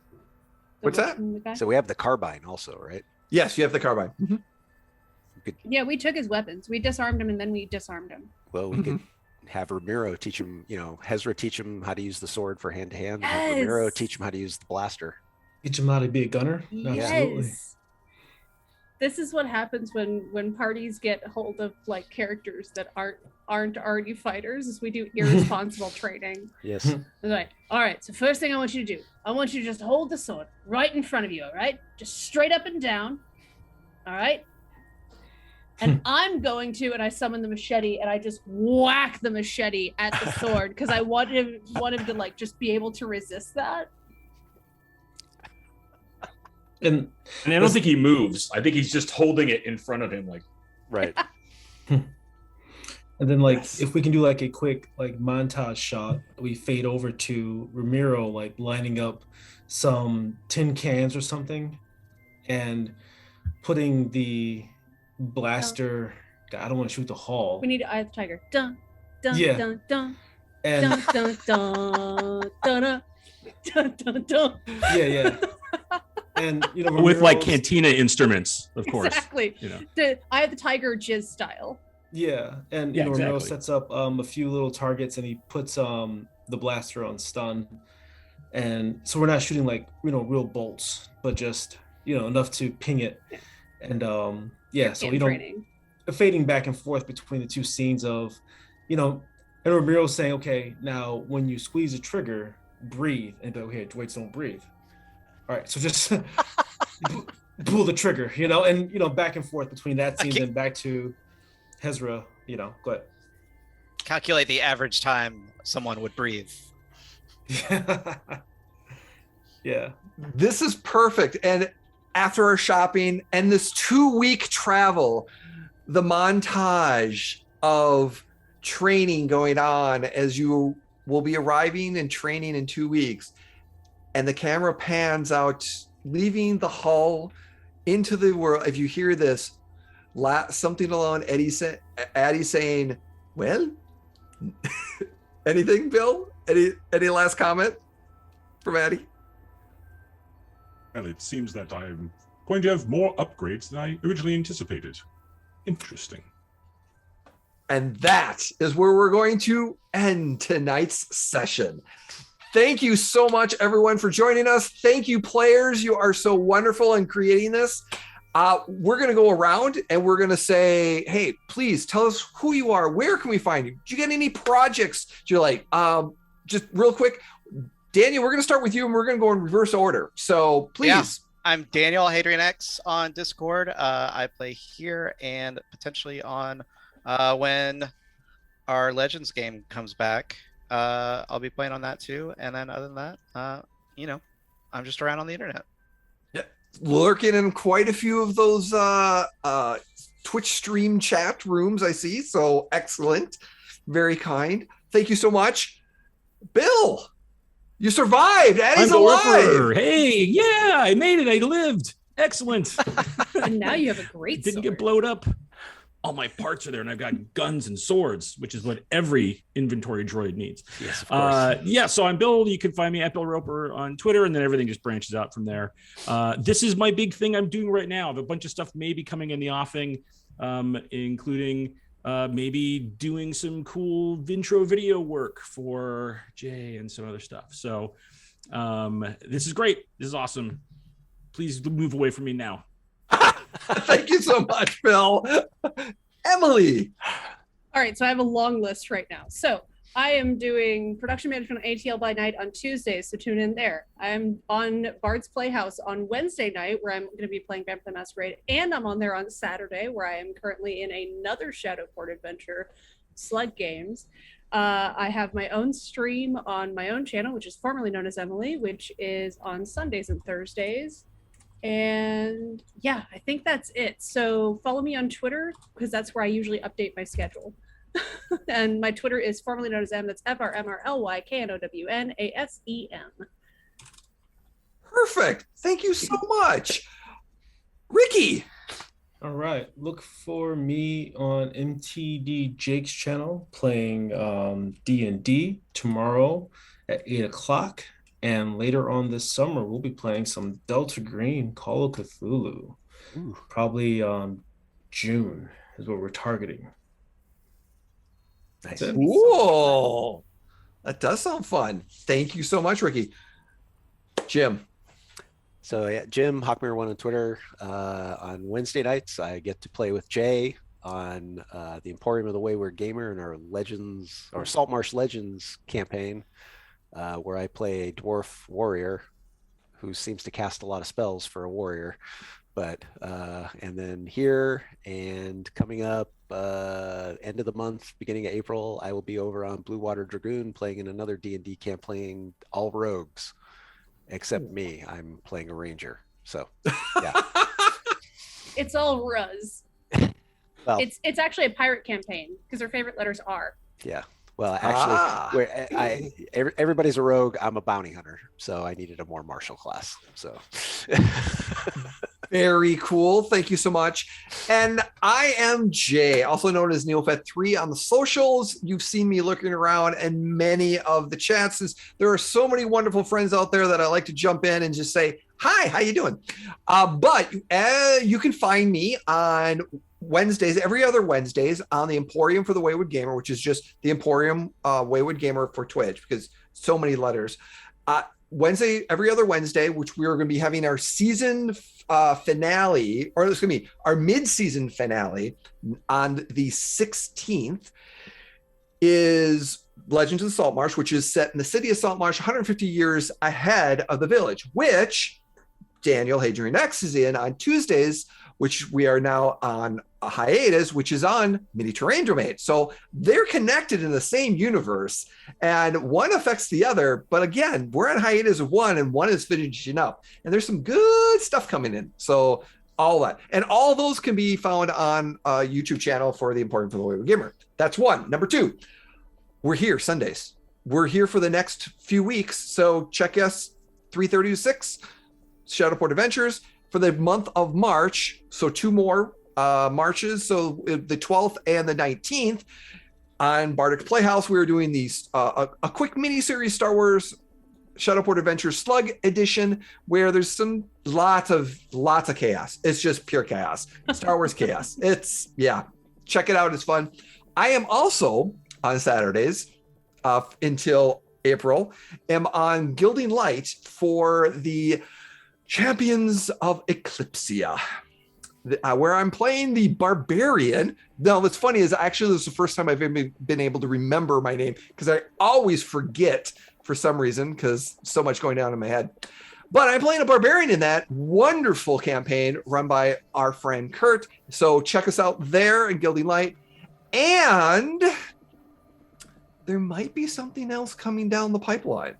What's that?
So we have the carbine also, right?
Yes, you have the carbine.
We could,
Yeah, we took his weapons. We disarmed him and then we disarmed him.
well, we could have Ramiro teach him, Hezra teach him how to use the sword for hand to hand. and have Ramiro
Yes.
teach him how to use the blaster.
Teach him how to be a gunner. Absolutely.
Yes. This is what happens when parties get hold of like characters that aren't already fighters, is we do irresponsible training.
Yes.
All right. So first thing I want you to do, I want you to just hold the sword right in front of you. All right, just straight up and down. All right. And I'm going to, and I summon the machete, and I just whack the machete at the sword because I want him to like just be able to resist that.
And
I don't think he moves. I think he's just holding it in front of him, like
right.
And then if we can do like a quick montage shot, we fade over to Ramiro lining up some tin cans or something and putting the blaster. God, I don't want to shoot the hall.
We need Eye of the Tiger. Dun dun
Yeah.
dun dun
And
dun dun dun dun dun dun dun.
yeah. And
with
Ramiro's-
like cantina instruments, of course.
Exactly. The Eye of the Tiger jizz style.
Yeah, and
Yeah,
Romero
exactly.
sets up a few little targets, and he puts the blaster on stun, and so we're not shooting real bolts, but just enough to ping it, and so
Training.
fading back and forth between the two scenes of, and Romero saying, okay, now when you squeeze the trigger, breathe, and go here, Dwights don't breathe. All right, so just pull the trigger, and back and forth between that scene, then back to Hezra, go ahead.
Calculate the average time someone would breathe.
Yeah.
This is perfect. And after our shopping and this 2-week travel, the montage of training going on as you will be arriving and training in 2 weeks. and the camera pans out, leaving the hall into the world. If you hear this, something along Addie saying, "Well," anything, Bill? Any last comment from Addie?
Well, it seems that I'm going to have more upgrades than I originally anticipated. Interesting.
And that is where we're going to end tonight's session. Thank you so much, everyone, for joining us. Thank you, players. You are so wonderful in creating this. We're going to go around and we're going to say, hey, please tell us who you are. Where can we find you? Do you get any projects? Do you like, just real quick, Daniel, we're going to start with you and we're going to go in reverse order. So please.
Yeah. I'm Daniel Hadrian X on Discord. I play here and potentially on when our Legends game comes back. I'll be playing on that too. And then other than that, I'm just around on the internet.
Yeah, lurking in quite a few of those Twitch stream chat rooms I see. So excellent. Very kind. Thank you so much. Bill, you survived. Addie's alive.
Hey, yeah, I made it. I lived. Excellent.
And now you have a great
Didn't get blowed up. All my parts are there, and I've got guns and swords, which is what every inventory droid needs.
Yes, of course.
So I'm Bill. You can find me at Bill Roper on Twitter, and then everything just branches out from there. This is my big thing I'm doing right now. I have a bunch of stuff maybe coming in the offing, including maybe doing some cool Vintro video work for Jay and some other stuff. So this is great. This is awesome. Please move away from me now.
Thank you so much, Bill. Emily.
All right, so I have a long list right now. So I am doing production management on ATL by night on Tuesdays, so tune in there. I'm on Bard's Playhouse on Wednesday night, where I'm going to be playing Vampire the Masquerade, and I'm on there on Saturday, where I am currently in another Shadowport adventure, Slug Games. I have my own stream on my own channel, which is formerly known as Emily, which is on Sundays and Thursdays. And yeah, I think that's it. So follow me on Twitter, because that's where I usually update my schedule. And my Twitter is formerly known as M. That's FRMRLYKNOWNASEM.
Perfect. Thank you so much. Ricky.
All right. Look for me on MTD Jake's channel playing D&D tomorrow at 8 o'clock. And later on this summer, we'll be playing some Delta Green Call of Cthulhu.
Ooh.
Probably June is what we're targeting.
Nice.
Cool. That does sound fun. Thank you so much, Ricky. Jim.
So yeah, Jim Hawkmere1 on Twitter. On Wednesday nights, I get to play with Jay on the Emporium of the Wayward Gamer and our Legends or Saltmarsh Legends campaign. Where I play a dwarf warrior who seems to cast a lot of spells for a warrior. But and then here and coming up end of the month, beginning of April, I will be over on Blue Water Dragoon playing in another D&D camp, playing all rogues except me. I'm playing a ranger. So yeah.
It's all Ruz.
Well,
it's actually a pirate campaign because her favorite letters are.
Yeah. Well, actually, everybody's a rogue. I'm a bounty hunter, so I needed a more martial class. So
very cool. Thank you so much. And I am Jay, also known as Neofet3 on the socials. You've seen me looking around in many of the chats. There are so many wonderful friends out there that I like to jump in and just say, hi, how you doing? But you can find me on Wednesdays, every other Wednesdays on the Emporium for the Wayward Gamer, which is just the Emporium Wayward Gamer for Twitch, because so many letters. Every other Wednesday, which we are going to be having our season finale, or it's going to be our mid-season finale on the 16th, is Legends of the Saltmarsh, which is set in the city of Saltmarsh 150 years ahead of the village, which Daniel Hadrian X is in on Tuesdays, which we are now on a hiatus, which is on Mini Terrain Domain. So they're connected in the same universe, and one affects the other. But again, we're on hiatus of one, and one is finishing up. And there's some good stuff coming in. So all that. And all those can be found on a YouTube channel for the Emporium for the Wayward Gamer. That's one. Number two, we're here Sundays. We're here for the next few weeks. So check us 3:30 to 6, Shadowport Adventures. For the month of March, so 2 more marches, so the 12th and the 19th, on Bardic Playhouse, we are doing these a quick mini-series Star Wars Shadowport Adventures Slug Edition, where there's lots of chaos. It's just pure chaos. Star Wars chaos. Check it out. It's fun. I am also on Saturdays until April, am on Gilding Light for the Champions of Eclipsia, where I'm playing the Barbarian. Now, what's funny is actually this is the first time I've been able to remember my name, because I always forget for some reason, because so much going down in my head. But I'm playing a Barbarian in that wonderful campaign run by our friend Kurt. So check us out there in Gilding Light. And there might be something else coming down the pipeline.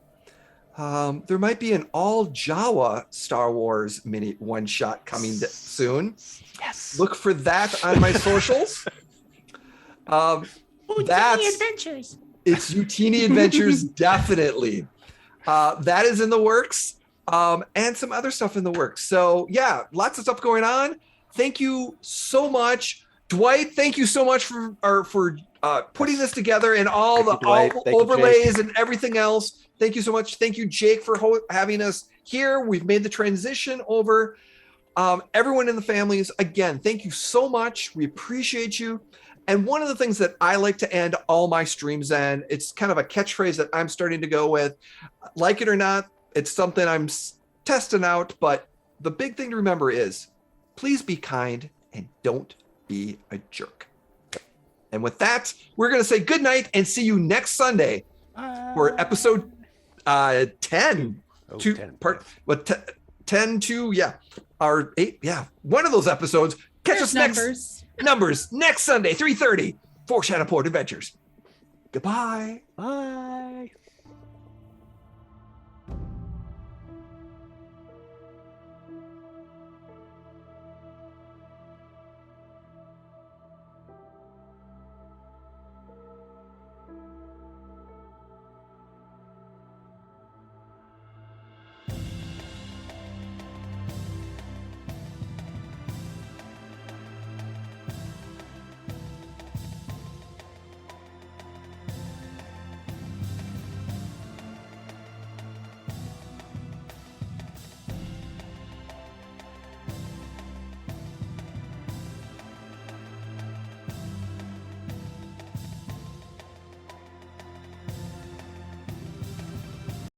There might be an all Jawa Star Wars mini one shot coming soon.
Yes.
Look for that on my socials. That's
Adventures.
It's Utini Adventures, definitely. That is in the works, and some other stuff in the works. So yeah, lots of stuff going on. Thank you so much, Dwight. Thank you so much for putting this together and all the overlays and everything else. Thank you so much. Thank you, Jake, for having us here. We've made the transition over. Everyone in the families, again, thank you so much. We appreciate you. And one of the things that I like to end all my streams in, it's kind of a catchphrase that I'm starting to go with. Like it or not, it's something I'm testing out. But the big thing to remember is, please be kind and don't be a jerk. And with that, we're going to say good night and see you next Sunday for episode 10. 10 to, or 8, one of those episodes. Catch us numbers next Sunday, 3:30 for Shadowport Adventures. Goodbye.
Bye.